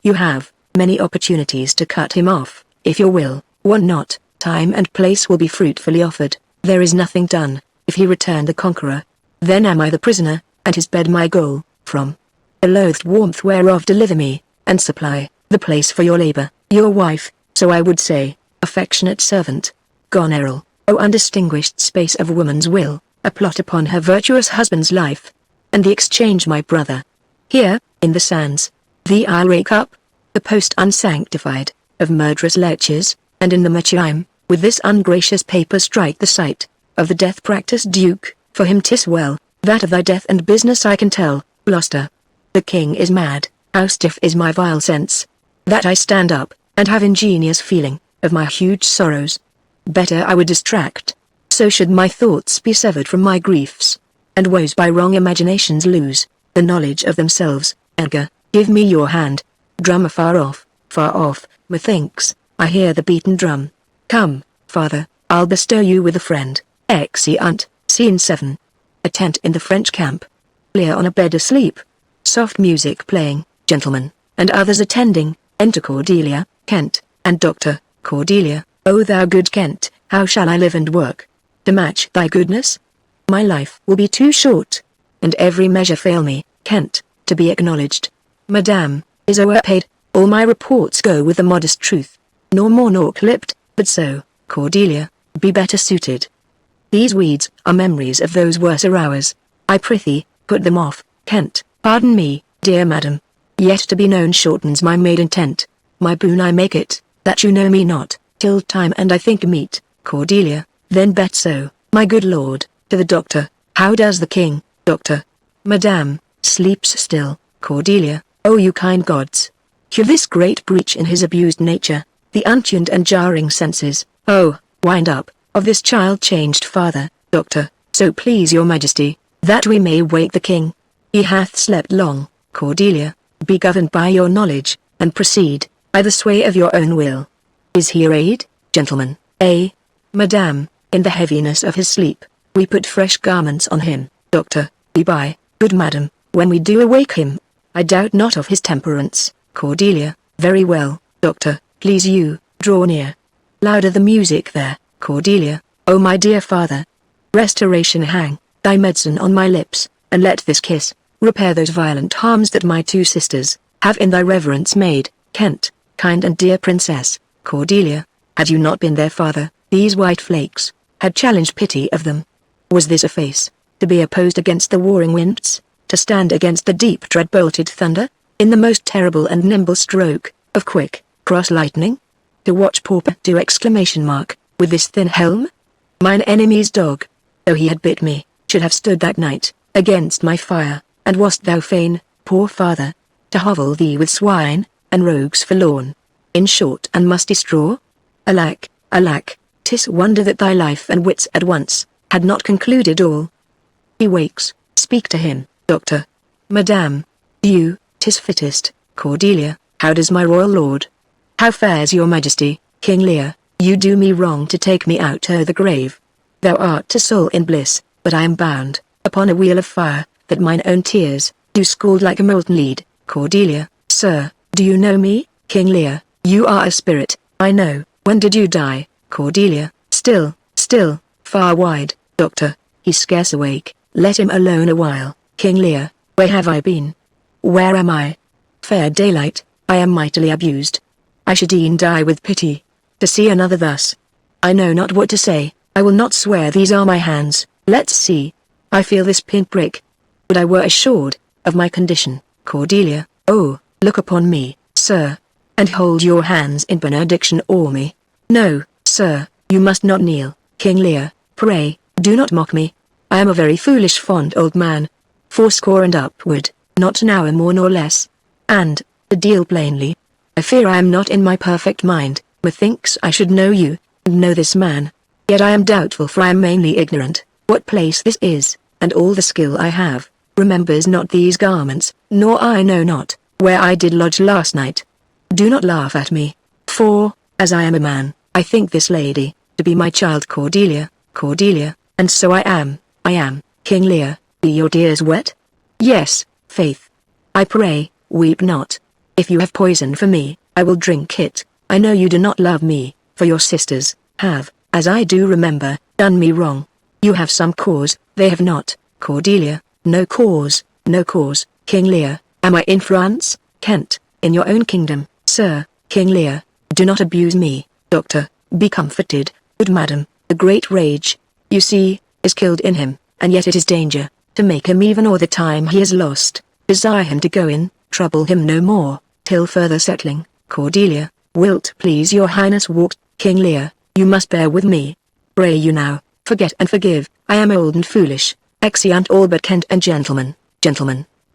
You have, many opportunities to cut him off, if your will, want not, time and place will be fruitfully offered. There is nothing done, if he return the conqueror. Then am I the prisoner, and his bed my goal, from the loathed warmth whereof deliver me, and supply, the place for your labor, your wife, so I would say, affectionate servant. Goneril, O undistinguished space of woman's will, a plot upon her virtuous husband's life. And the exchange my brother. Here, in the sands, thee I'll rake up, the post unsanctified, of murderous lechers, and in the machime, with this ungracious paper strike the sight, of the death-practised duke, for him 'tis well, that of thy death and business I can tell, Gloucester. The king is mad, how stiff is my vile sense, that I stand up, and have ingenious feeling, of my huge sorrows. Better I would distract, so should my thoughts be severed from my griefs, and woes by wrong imaginations lose, the knowledge of themselves. Edgar, give me your hand. Drum far off, methinks, I hear the beaten drum. Come, father, I'll bestow you with a friend. Exeunt, Scene 7. A tent in the French camp. Lear on a bed asleep. Soft music playing, gentlemen, and others attending. Enter Cordelia, Kent, and Dr. Cordelia. O thou good Kent, how shall I live and work to match thy goodness? My life will be too short, and every measure fail me, Kent, to be acknowledged. Madame, is overpaid, all my reports go with the modest truth, nor more nor clipped, but so, Cordelia, be better suited. These weeds are memories of those worser hours. I prithee, put them off, Kent. Pardon me, dear madam, yet to be known shortens my made intent. My boon I make it, that you know me not, till time and I think meet. Cordelia, then bet so, my good lord, to the doctor. How does the king, doctor? Madame, sleeps still. Cordelia, O you kind gods, cure this great breach in his abused nature, the untuned and jarring senses, oh, wind up, of this child-changed father, doctor, so please your majesty, that we may wake the king. He hath slept long. Cordelia, be governed by your knowledge, and proceed, by the sway of your own will. Is he arrayed, gentlemen? Madame, in the heaviness of his sleep, we put fresh garments on him. Doctor, be by, good madam, when we do awake him, I doubt not of his temperance. Cordelia, very well, doctor, please you, draw near. Louder the music there. Cordelia, O my dear father. Restoration, hang thy medicine on my lips, and let this kiss repair those violent harms that my two sisters have in thy reverence made. Kent, kind and dear princess. Cordelia, had you not been their father, these white flakes had challenged pity of them. Was this a face to be opposed against the warring winds, to stand against the deep dread-bolted thunder, in the most terrible and nimble stroke of quick, cross lightning? To watch pauper do exclamation mark, with this thin helm? Mine enemy's dog, though he had bit me, should have stood that night, against my fire, and wast thou fain, poor father, to hovel thee with swine, and rogues forlorn, in short and musty straw? Alack, alack, 'tis wonder that thy life and wits at once had not concluded all. He wakes, speak to him, doctor. Madame, you, 'tis fittest. Cordelia, How does my royal lord? How fares your majesty, King Lear? You do me wrong to take me out o' the grave. Thou art a soul in bliss, but I am bound, upon a wheel of fire, that mine own tears do scald like a molten lead. Cordelia, sir, do you know me, King Lear? You are a spirit, I know. When did you die, Cordelia? Still, far wide, doctor, he's scarce awake. Let him alone a while. King Lear, where have I been? Where am I? Fair daylight, I am mightily abused. I should e'en die with pity, to see another thus. I know not what to say, I will not swear these are my hands. Let's see. I feel this pinprick. Would I were assured of my condition, Cordelia. Oh, look upon me, sir, and hold your hands in benediction o'er me. No, sir, you must not kneel. King Lear, pray, do not mock me. I am a very foolish fond old man, 80 and upward, not now more nor less. And, to deal plainly, I fear I am not in my perfect mind. Methinks I should know you, and know this man. Yet I am doubtful, for I am mainly ignorant, what place this is, and all the skill I have, remembers not these garments, nor I know not, where I did lodge last night. Do not laugh at me, for, as I am a man, I think this lady, to be my child Cordelia, and so I am, King Lear. Be your tears wet? Yes, faith. I pray, weep not. If you have poison for me, I will drink it. I know you do not love me, for your sisters have, as I do remember, done me wrong. You have some cause, they have not, Cordelia. No cause, King Lear. Am I in France, Kent, in your own kingdom, sir? King Lear, do not abuse me, doctor, be comforted, good madam. The great rage, you see, is killed in him, and yet it is danger, to make him even o'er the time he has lost. Desire him to go in, trouble him no more, till further settling. Cordelia, wilt please your highness walk? King Lear, you must bear with me. Pray you now, forget and forgive. I am old and foolish, exeunt all but Kent and gentlemen.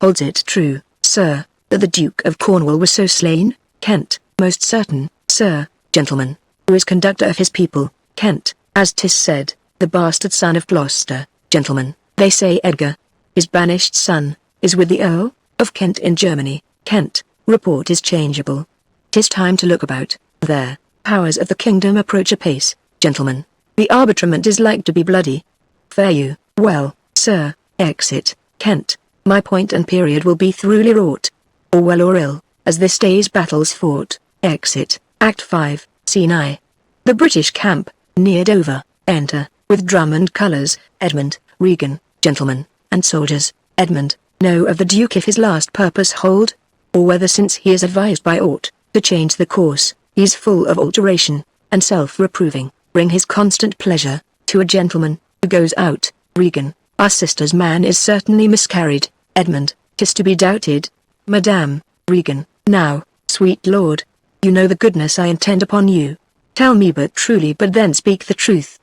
Holds it true, sir, that the Duke of Cornwall was so slain? Kent, most certain, sir. Gentlemen, who is conductor of his people? Kent, as 'tis said, the bastard son of Gloucester. Gentlemen, they say Edgar, his banished son, is with the Earl of Kent in Germany. Kent, report is changeable. 'Tis time to look about. There, powers of the kingdom approach apace. Gentlemen, the arbitrament is like to be bloody. Fare you well, sir. Exit. Kent, my point and period will be throughly wrought, or well or ill, as this day's battles fought. Exit. Act 5, Scene I. The British camp, near Dover. Enter, with drum and colours, Edmund, Regan. Gentlemen, and soldiers. Edmund, know of the Duke if his last purpose hold, or whether since he is advised by aught, to change the course, he is full of alteration, and self-reproving, bring his constant pleasure, to a gentleman, who goes out. Regan, our sister's man is certainly miscarried. Edmund, 'tis to be doubted. Madame. Regan, now, sweet lord, you know the goodness I intend upon you. Tell me but truly, but then speak the truth.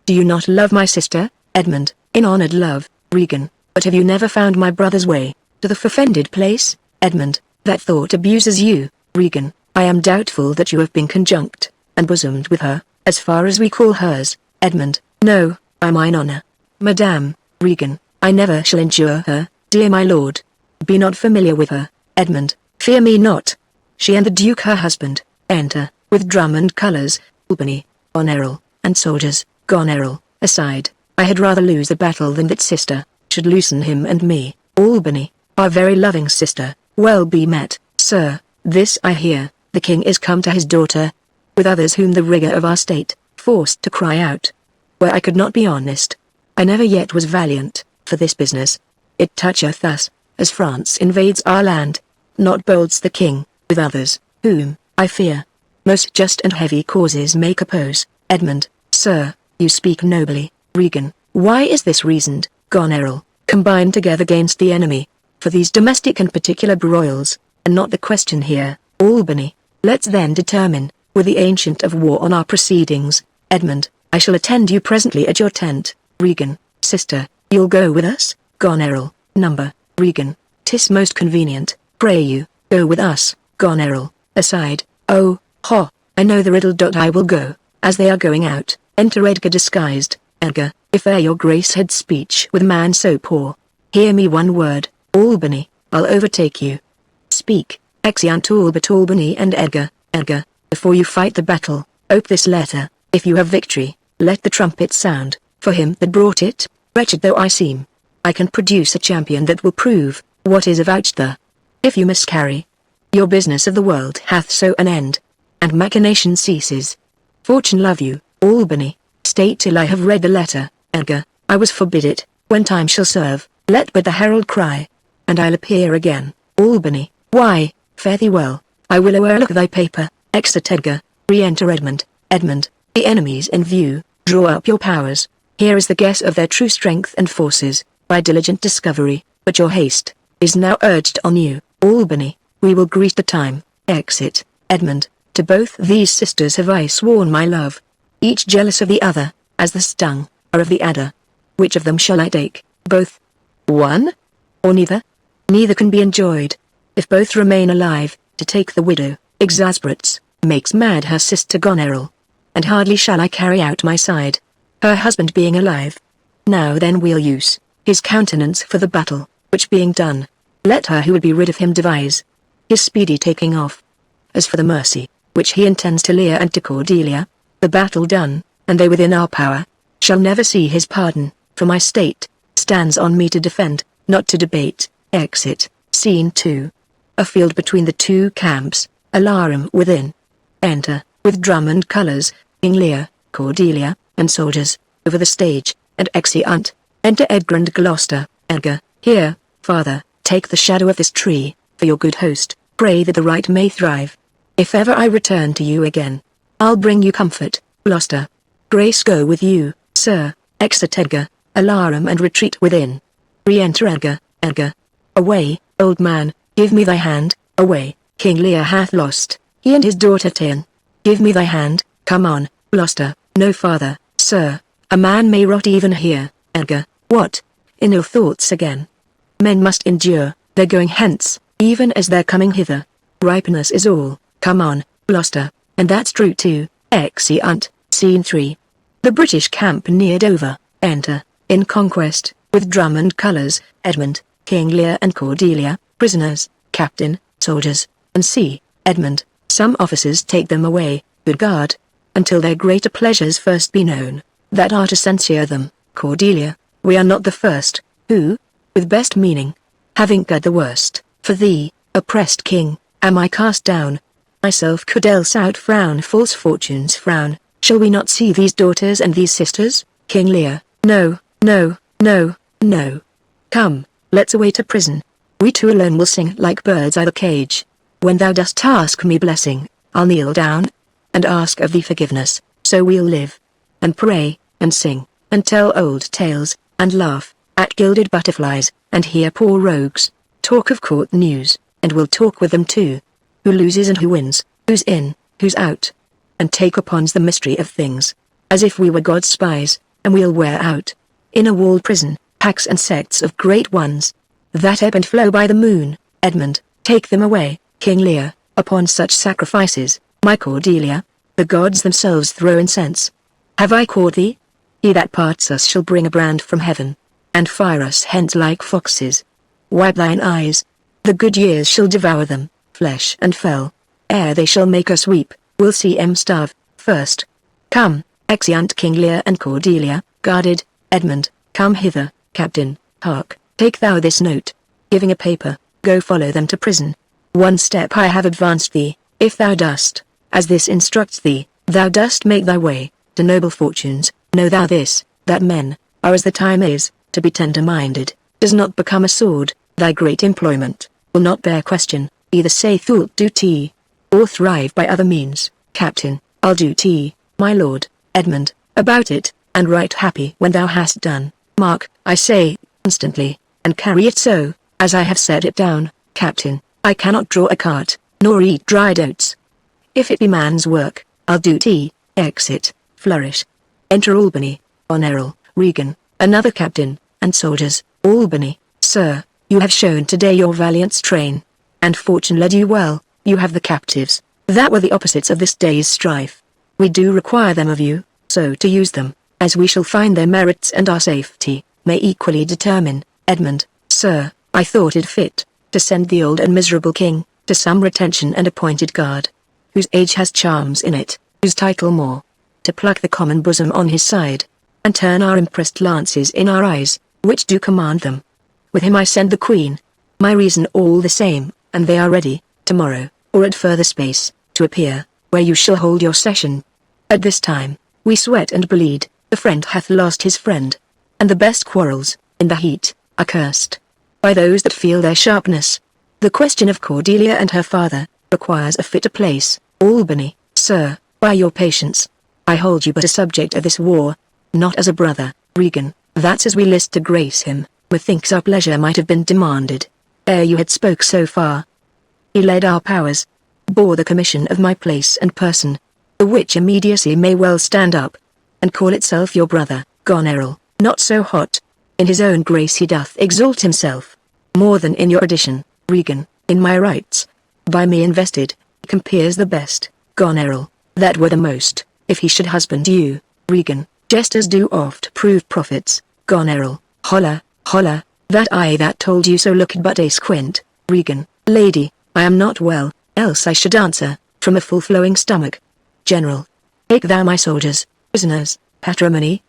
Do you not love my sister? Edmund, in honoured love. Regan, but have you never found my brother's way to the forfended place? Edmund, that thought abuses you. Regan, I am doubtful that you have been conjunct, and bosomed with her, as far as we call hers. Edmund, no, I mine honour. Madame. Regan, I never shall endure her, dear my lord. Be not familiar with her. Edmund, fear me not. She and the Duke her husband, enter, with drum and colours, Albany, Goneril, and soldiers. Goneril, aside, I had rather lose the battle than that sister should loosen him and me. Albany, our very loving sister, well be met, sir. This I hear, the king is come to his daughter, with others whom the rigour of our state forced to cry out. Where I could not be honest, I never yet was valiant, for this business. It toucheth us, as France invades our land, not bolds the king, with others, whom, I fear, most just and heavy causes make oppose. Edmund, sir, you speak nobly. Regan, why is this reasoned? Goneril, combined together against the enemy, for these domestic and particular broils, and not the question here. Albany, let's then determine, with the ancient of war on our proceedings. Edmund, I shall attend you presently at your tent. Regan, sister, you'll go with us? Goneril, number. Regan, 'tis most convenient, pray you, go with us. Goneril, aside, oh, I know the riddle. I will go, as they are going out. Enter Edgar disguised. Edgar, if e'er your grace had speech with man so poor, hear me one word. Albany, I'll overtake you. Speak. Exeunt Albert, Albany and Edgar. Edgar, before you fight the battle, ope this letter. If you have victory, let the trumpet sound, for him that brought it. Wretched though I seem, I can produce a champion that will prove what is avouched there. If you miscarry, your business of the world hath so an end, and machination ceases. Fortune love you, Albany. Stay till I have read the letter, Edgar. I was forbid it. When time shall serve, let but the herald cry, and I'll appear again. Albany. Why, fare thee well. I will o'erlook thy paper. Exit Edgar. Re-enter Edmund. Edmund, the enemies in view, draw up your powers. Here is the guess of their true strength and forces, by diligent discovery, but your haste is now urged on you. Albany, we will greet the time. Exit. Edmund, to both these sisters have I sworn my love, each jealous of the other, as the stung are of the adder. Which of them shall I take? Both? One? Or neither? Neither can be enjoyed. If both remain alive, to take the widow, exasperates, makes mad her sister Goneril. And hardly shall I carry out my side, her husband being alive. Now then we'll use his countenance for the battle, which being done, let her who would be rid of him devise his speedy taking off. As for the mercy, which he intends to Lear and to Cordelia, the battle done, and they within our power, shall never see his pardon, for my state stands on me to defend, not to debate. Exit. Scene 2. A field between the two camps, alarum within. Enter, with drum and colours, King Lear, Cordelia, and soldiers, over the stage, and exeunt. Enter Edgar and Gloucester. Edgar, here, father, take the shadow of this tree, for your good host, pray that the right may thrive. If ever I return to you again, I'll bring you comfort. Gloucester. Grace go with you, sir. Exit Edgar, alarum and retreat within. Re-enter Edgar. Edgar. Away, old man, give me thy hand. Away, King Lear hath lost, he and his daughter ta'en. Give me thy hand. Come on, Gloucester. No father, sir, a man may rot even here. Edgar. What? In ill thoughts again? Men must endure, their going hence, even as their coming hither. Ripeness is all. Come on, Gloucester, and that's true too. Exeunt. Scene 3. The British camp near Dover. Enter, in conquest, with drum and colours, Edmund, King Lear and Cordelia, prisoners, captain, soldiers, and see, Edmund, some officers take them away, good guard, until their greater pleasures first be known, that are to censure them. Cordelia, we are not the first, who, with best meaning, have incurred the worst. For thee, oppressed king, am I cast down. Myself could else outfrown false fortune's frown. Shall we not see these daughters and these sisters? King Lear, no, no, no, no. Come, let's away to prison. We two alone will sing like birds i' the cage. When thou dost ask me blessing, I'll kneel down, and ask of thee forgiveness, so we'll live, and pray, and sing, and tell old tales, and laugh at gilded butterflies, and hear poor rogues talk of court news, and we'll talk with them too. Who loses and who wins, who's in, who's out, and take upon the mystery of things, as if we were God's spies, and we'll wear out, in a walled prison, packs and sects of great ones, that ebb and flow by the moon. Edmund, take them away, King Lear, upon such sacrifices, my Cordelia, the gods themselves throw incense. Have I caught thee? He that parts us shall bring a brand from heaven, and fire us hence like foxes. Wipe thine eyes, the good years shall devour them, flesh and fell, ere they shall make us weep, we'll see 'em starve, first. Come, exeunt King Lear and Cordelia, guarded. Edmund, come hither, captain, hark, take thou this note, giving a paper, go follow them to prison. One step I have advanced thee, if thou dost, as this instructs thee, thou dost make thy way, to noble fortunes. Know thou this, that men, are as the time is, to be tender-minded, does not become a sword. Thy great employment will not bear question, either say thou'lt do tea, or thrive by other means. Captain, I'll do tea, my lord. Edmund, about it, and right happy when thou hast done. Mark, I say, instantly, and carry it so, as I have set it down. Captain, I cannot draw a cart, nor eat dried oats. If it be man's work, I'll do tea. Exit, flourish. Enter Albany, Goneril, Regan, another captain, and soldiers. Albany, sir, you have shown today your valiant strain, and fortune led you well. You have the captives, that were the opposites of this day's strife. We do require them of you, so to use them, as we shall find their merits and our safety, may equally determine. Edmund, sir, I thought it fit, to send the old and miserable king, to some retention and appointed guard, whose age has charms in it, whose title more, to pluck the common bosom on his side, and turn our impressed lances in our eyes, which do command them. With him I send the queen, my reason all the same, and they are ready, tomorrow, or at further space, to appear, where you shall hold your session. At this time, we sweat and bleed, the friend hath lost his friend, and the best quarrels, in the heat, are cursed by those that feel their sharpness. The question of Cordelia and her father requires a fitter place. Albany, sir, by your patience, I hold you but a subject of this war, not as a brother. Regan, that's as we list to grace him, methinks our pleasure might have been demanded, ere you had spoke so far. He led our powers, bore the commission of my place and person, the which immediacy may well stand up, and call itself your brother. Goneril, not so hot, in his own grace he doth exalt himself, more than in your addition. Regan, in my rights, by me invested, he compeers the best. Goneril, that were the most, if he should husband you. Regan, jesters do oft prove prophets. Goneril, holla, holla, that I that told you so looked but a squint. Regan, lady, I am not well, else I should answer, from a full-flowing stomach. General, take thou my soldiers, prisoners, patrimony.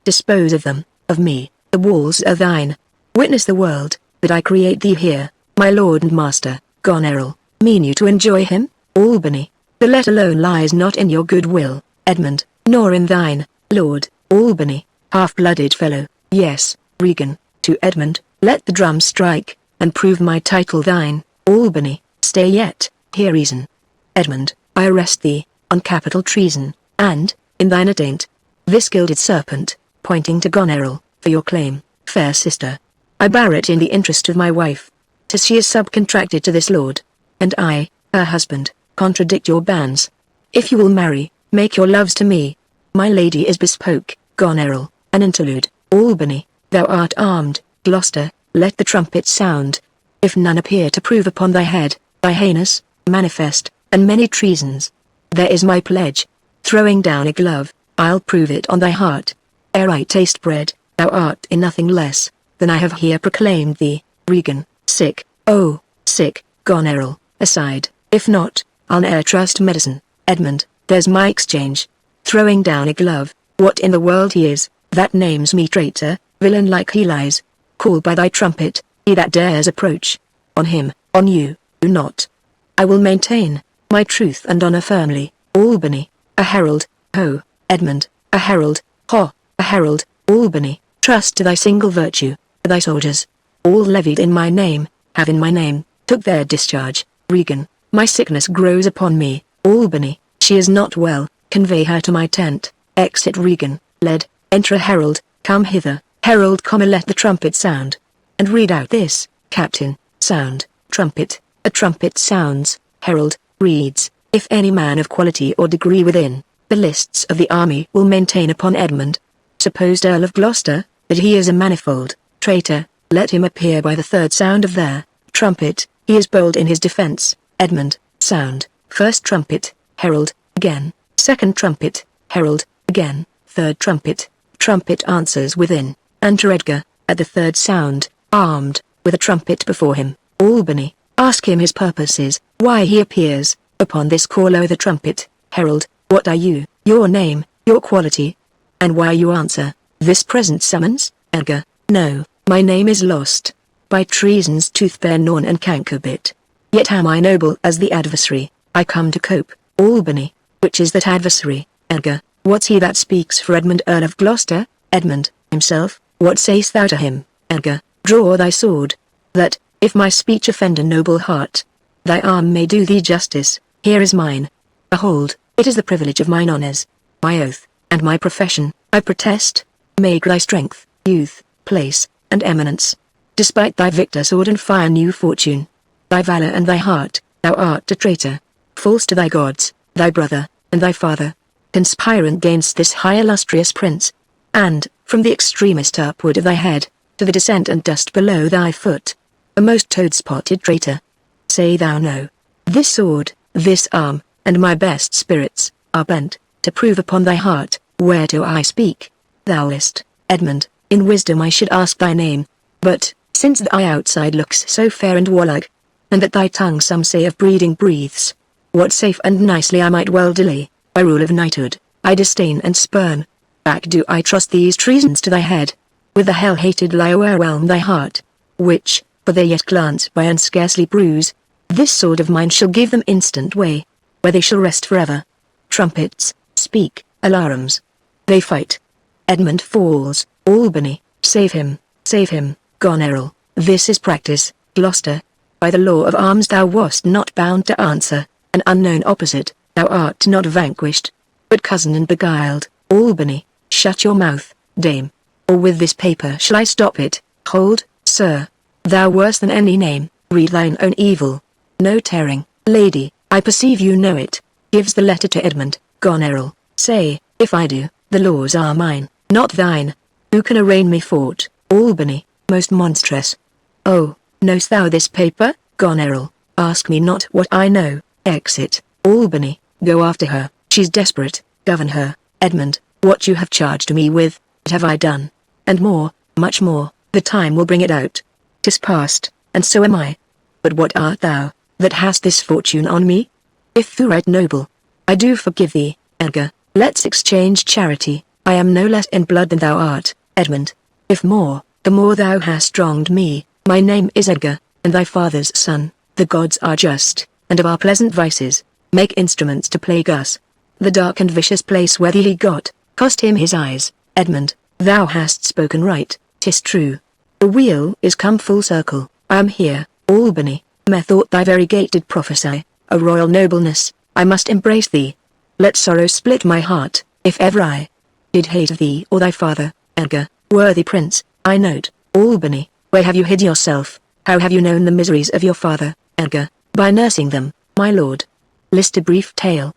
Dispose of them, of me, the walls are thine. Witness the world, that I create thee here, my lord and master. Goneril, mean you to enjoy him? Albany, the let alone lies not in your good will, Edmund, nor in thine, Lord. Albany, half-blooded fellow, yes. Regan, to Edmund, let the drums strike, and prove my title thine. Albany, stay yet, hear reason. Edmund, I arrest thee, on capital treason, and, in thine attaint, this gilded serpent, pointing to Goneril, for your claim, fair sister. I bear it in the interest of my wife, 'tis she is subcontracted to this lord, and I, her husband, contradict your bans. If you will marry, make your loves to me. My lady is bespoke. Goneril, an interlude. Albany, thou art armed. Gloucester, let the trumpet sound. If none appear to prove upon thy head, thy heinous, manifest, and many treasons, there is my pledge. Throwing down a glove, I'll prove it on thy heart. Ere I taste bread, thou art in nothing less than I have here proclaimed thee. Regan, sick, oh, sick. Goneril, aside, if not, I'll ne'er trust medicine. Edmund, there's my exchange. Throwing down a glove, what in the world he is, that names me traitor, villain like he lies. Call by thy trumpet, he that dares approach. On him, on you, do not. I will maintain my truth and honor firmly. Albany, a herald, ho. Edmund, a herald, ho. A herald. Albany, trust to thy single virtue, thy soldiers, all levied in my name, have in my name, took their discharge. Regan, my sickness grows upon me. Albany, she is not well, convey her to my tent. Exit Regan, led, enter a herald, come hither. Herald, let the trumpet sound, and read out this. Captain, sound, trumpet. A trumpet sounds. Herald, reads, if any man of quality or degree within the lists of the army will maintain upon Edmund, supposed Earl of Gloucester, that he is a manifold traitor, let him appear by the third sound of their trumpet. He is bold in his defense. Edmund, sound, first trumpet. Herald, again, second trumpet. Herald, again, third trumpet. Trumpet answers within. Enter Edgar, at the third sound, armed, with a trumpet before him. Albany, ask him his purposes, why he appears, upon this call o' the trumpet. Herald, what are you, your name, your quality, and why you answer this present summons? Edgar, no, my name is lost, by treason's tooth-bare Norn and Cankobit. Yet am I noble as the adversary, I come to cope. Albany, which is that adversary? Edgar, what's he that speaks for Edmund Earl of Gloucester? Edmund, himself, what say'st thou to him? Edgar, draw thy sword, that, if my speech offend a noble heart, thy arm may do thee justice. Here is mine. Behold, it is the privilege of mine honours, my oath, and my profession. I protest, make thy strength, youth, place, and eminence, despite thy victor sword and fire new fortune, thy valour and thy heart, thou art a traitor, false to thy gods, thy brother, and thy father, conspirant gainst this high illustrious prince, and, from the extremest upward of thy head, to the descent and dust below thy foot, a most toad-spotted traitor. Say thou no. This sword, this arm, and my best spirits, are bent, to prove upon thy heart, whereto I speak. Thou list, Edmund, in wisdom I should ask thy name, but, since thy outside looks so fair and warlike, and that thy tongue some say of breeding breathes. What safe and nicely I might well delay, by rule of knighthood, I disdain and spurn. Back do I trust these treasons to thy head. With the hell-hated lie o'erwhelm thy heart, which, for they yet glance by and scarcely bruise, this sword of mine shall give them instant way, where they shall rest forever. Trumpets, speak, alarums. They fight. Edmund falls, Albany, save him, Goneril, this is practice, Gloucester. By the law of arms thou wast not bound to answer, an unknown opposite, thou art not vanquished, but cozened and beguiled, Albany, shut your mouth, dame, or with this paper shall I stop it. Hold, sir, thou worse than any name, read thine own evil. No tearing, lady, I perceive you know it. Gives the letter to Edmund, Goneril, say, if I do, the laws are mine, not thine. Who can arraign me for't, Albany, most monstrous? Oh, know'st thou this paper, Goneril? Ask me not what I know. Exit, Albany, go after her, she's desperate, govern her. Edmund, what you have charged me with, that have I done, and more, much more, the time will bring it out. 'Tis past, and so am I. But what art thou, that hast this fortune on me? If thou right noble, I do forgive thee, Edgar, let's exchange charity. I am no less in blood than thou art, Edmund. If more, the more thou hast wronged me. My name is Edgar, and thy father's son. The gods are just, and of our pleasant vices, make instruments to plague us. The dark and vicious place where thee he got, cost him his eyes. Edmund, thou hast spoken right, 'tis true. The wheel is come full circle. I am here, Albany, methought thy very gate did prophesy, a royal nobleness, I must embrace thee. Let sorrow split my heart, if ever I did hate thee or thy father, Edgar, worthy prince. I note, Albany, where have you hid yourself? How have you known the miseries of your father, Edgar? By nursing them, my lord. List a brief tale.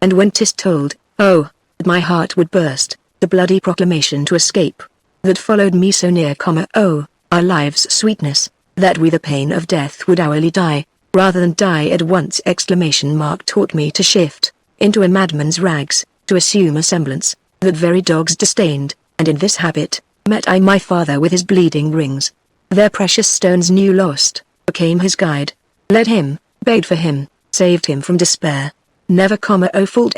And when 'tis told, oh, that my heart would burst, the bloody proclamation to escape, that followed me so near, oh, our lives' sweetness, that we the pain of death would hourly die, rather than die at once! Taught me to shift, into a madman's rags, to assume a semblance, that very dogs disdained, and in this habit, met I my father with his bleeding rings. Their precious stones new lost, became his guide, led him, begged for him, saved him from despair. Never, oh fault!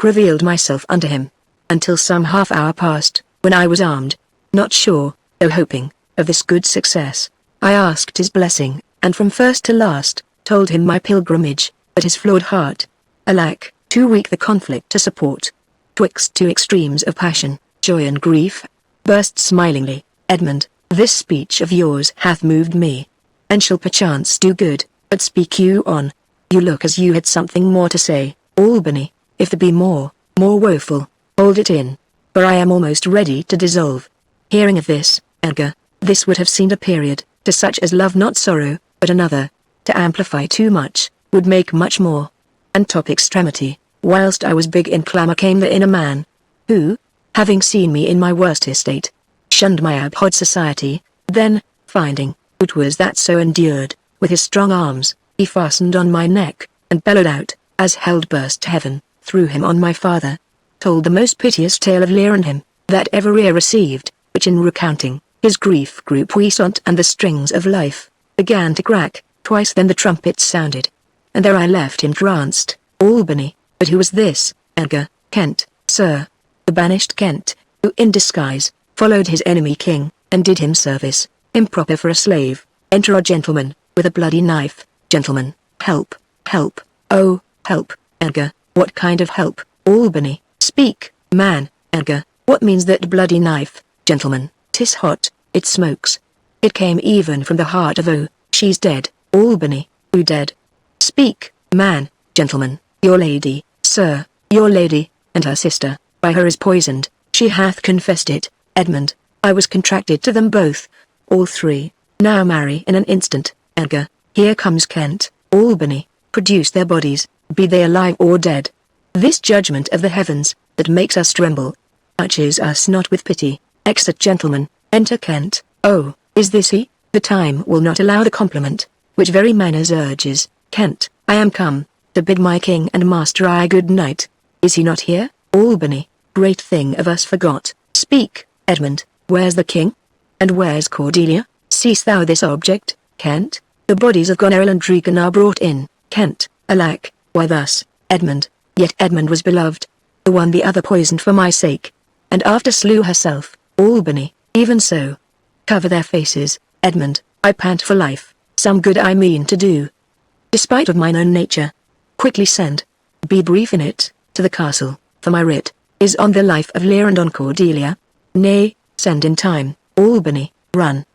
Revealed myself unto him, until some half hour passed, when I was armed, not sure, though hoping, of this good success. I asked his blessing, and from first to last, told him my pilgrimage, but his flawed heart, alack, too weak the conflict to support, twixt two extremes of passion, joy and grief, burst smilingly. Edmund, this speech of yours hath moved me, and shall perchance do good, but speak you on. You look as you had something more to say, Albany. If there be more woeful, hold it in, for I am almost ready to dissolve. Hearing of this, Edgar, this would have seemed a period, to such as love not sorrow, but another, to amplify too much, would make much more. And top extremity, whilst I was big in clamour came the inner man, who, having seen me in my worst estate, shunned my abhorred society, then, finding, it was that so endured, with his strong arms, he fastened on my neck, and bellowed out, as hell burst to heaven, threw him on my father, told the most piteous tale of Lear and him, that ever ear received, which in recounting, his grief grew puissant and the strings of life, began to crack. Twice then the trumpets sounded, and there I left him tranced, Albany. But who was this, Edgar? Kent, sir. The banished Kent, who in disguise, followed his enemy king, and did him service, improper for a slave. Enter a gentleman, with a bloody knife. Gentleman, help, help, oh, help, Edgar. What kind of help, Albany? Speak, man, Edgar, what means that bloody knife? Gentleman, 'tis hot, it smokes. It came even from the heart of she's dead, Albany. Who dead? Speak, man, gentleman. Your lady, sir, your lady, and her sister, by her is poisoned. She hath confessed it, Edmund. I was contracted to them both, all three. Now marry in an instant, Edgar. Here comes Kent, Albany. Produce their bodies, be they alive or dead. This judgment of the heavens, that makes us tremble, touches us not with pity. Exit gentleman, enter Kent. Oh, is this he? The time will not allow the compliment, which very manners urges. Kent, I am come, to bid my king and master I good night. Is he not here? Albany, great thing of us forgot. Speak, Edmund, where's the king? And where's Cordelia? Seest thou this object, Kent? The bodies of Goneril and Draken are brought in, Kent. Alack, why thus, Edmund? Yet Edmund was beloved. The one the other poisoned for my sake. And after slew herself, Albany, even so. Cover their faces, Edmund, I pant for life, some good I mean to do. Despite of mine own nature. Quickly send, be brief in it, to the castle, for my writ is on the life of Lear and on Cordelia. Nay, send in time, Albany, run,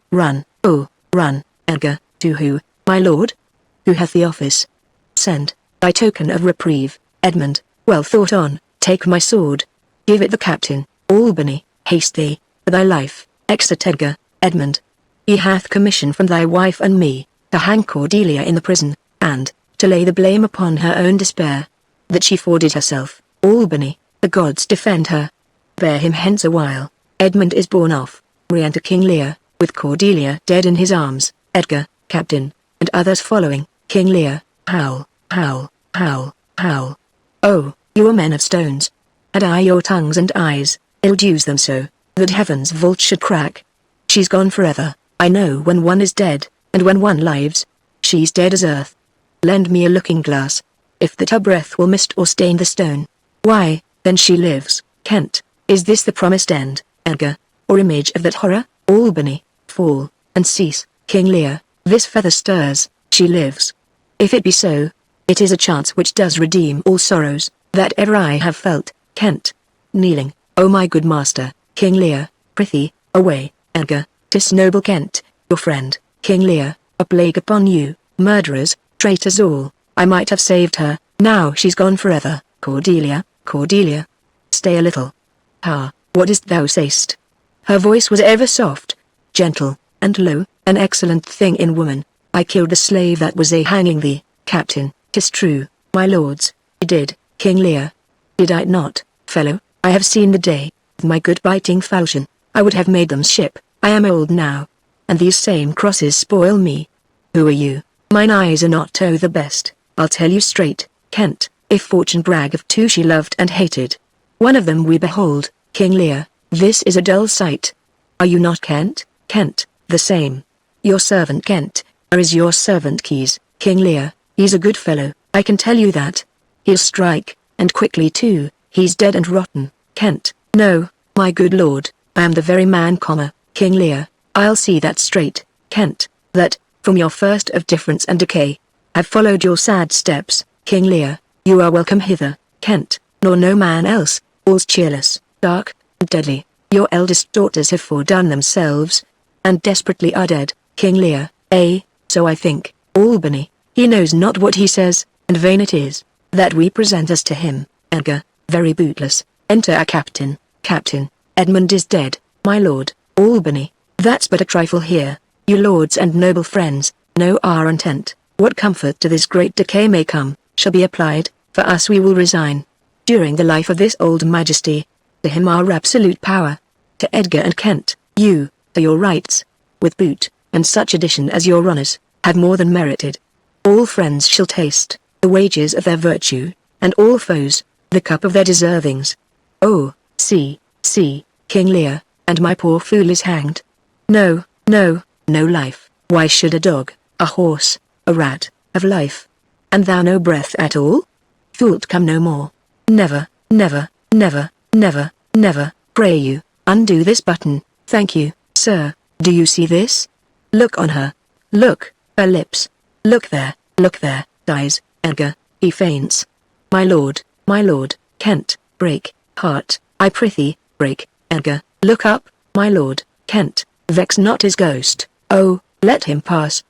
oh, run, Edgar, to who, my lord? Who hath the office? Send, thy token of reprieve, Edmund, well thought on, take my sword, give it the captain, Albany, haste thee, for thy life, exit Edgar, Edmund. He hath commission from thy wife and me, to hang Cordelia in the prison, and, to lay the blame upon her own despair, that she forded herself, Albany, the gods defend her. Bear him hence a while, Edmund is borne off, re-enter King Lear, with Cordelia dead in his arms, Edgar, captain, and others following, King Lear, howl, howl, howl, howl. Oh, you are men of stones. Had I your tongues and eyes, I'd use them so, that heaven's vault should crack. She's gone forever, I know when one is dead, and when one lives, she's dead as earth. Lend me a looking glass, if that her breath will mist or stain the stone. Why, then she lives, Kent, is this the promised end, Edgar, or image of that horror? Albany, fall, and cease, King Lear, this feather stirs, she lives. If it be so, it is a chance which does redeem all sorrows, that ever I have felt, Kent. Kneeling, O my good master, King Lear, prithee, away, Edgar, 'tis noble Kent, your friend, King Lear, a plague upon you, murderers, traitors all, I might have saved her, now she's gone forever, Cordelia, Cordelia. Stay a little. Ah, what is't thou say'st? Her voice was ever soft, gentle, and low, an excellent thing in woman. I killed the slave that was hanging thee, captain, 'tis true, my lords, I did, King Lear. Did I not, fellow? I have seen the day, with my good biting falchion, I would have made them ship, I am old now, and these same crosses spoil me. Who are you? Mine eyes are not the best, I'll tell you straight, Kent, if fortune brag of two she loved and hated. One of them we behold, King Lear, this is a dull sight. Are you not Kent? Kent, the same. Your servant Kent, or is your servant Keys, King Lear, he's a good fellow, I can tell you that. He'll strike, and quickly too, he's dead and rotten, Kent. No, my good lord, I am the very man, King Lear, I'll see that straight, Kent, that, from your first of difference and decay, have followed your sad steps, King Lear, you are welcome hither, Kent, nor no man else, all's cheerless, dark, and deadly, your eldest daughters have fordone themselves, and desperately are dead, King Lear, so I think, Albany, he knows not what he says, and vain it is, that we present us to him, Edgar, very bootless, enter a captain, Edmund is dead, my lord, Albany, that's but a trifle here, you lords and noble friends, know our intent, what comfort to this great decay may come, shall be applied, for us we will resign, during the life of this old majesty, to him our absolute power, to Edgar and Kent, you, to your rights, with boot, and such addition as your honours, have more than merited. All friends shall taste, the wages of their virtue, and all foes, the cup of their deservings. Oh, see, King Lear, and my poor fool is hanged. No life, why should a dog, a horse, a rat, have life? And thou no breath at all? Thou'lt come no more. Never, pray you, undo this button, thank you, sir, do you see this? Look on her, look, her lips, look there, dies, Edgar, he faints. My lord, Kent, break, heart, I prithee, break, Edgar, look up, my lord, Kent, vex not his ghost, oh, let him pass.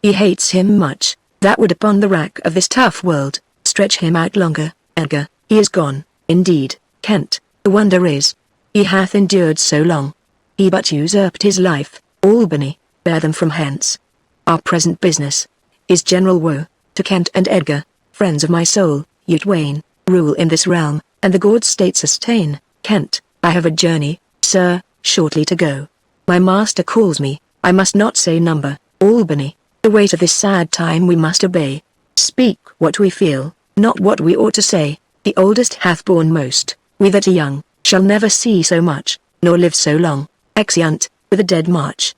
He hates him much, that would upon the rack of this tough world, stretch him out longer, Edgar, he is gone, indeed, Kent, the wonder is, he hath endured so long. He but usurped his life, Albany, bear them from hence. Our present business is general woe, to Kent and Edgar, friends of my soul, you twain, rule in this realm, and the good state sustain, Kent, I have a journey, sir, shortly to go. My master calls me, I must not say number, Albany, the weight of this sad time we must obey. Speak what we feel, not what we ought to say, the oldest hath borne most, we that are young, shall never see so much, nor live so long, exeunt, with a dead march.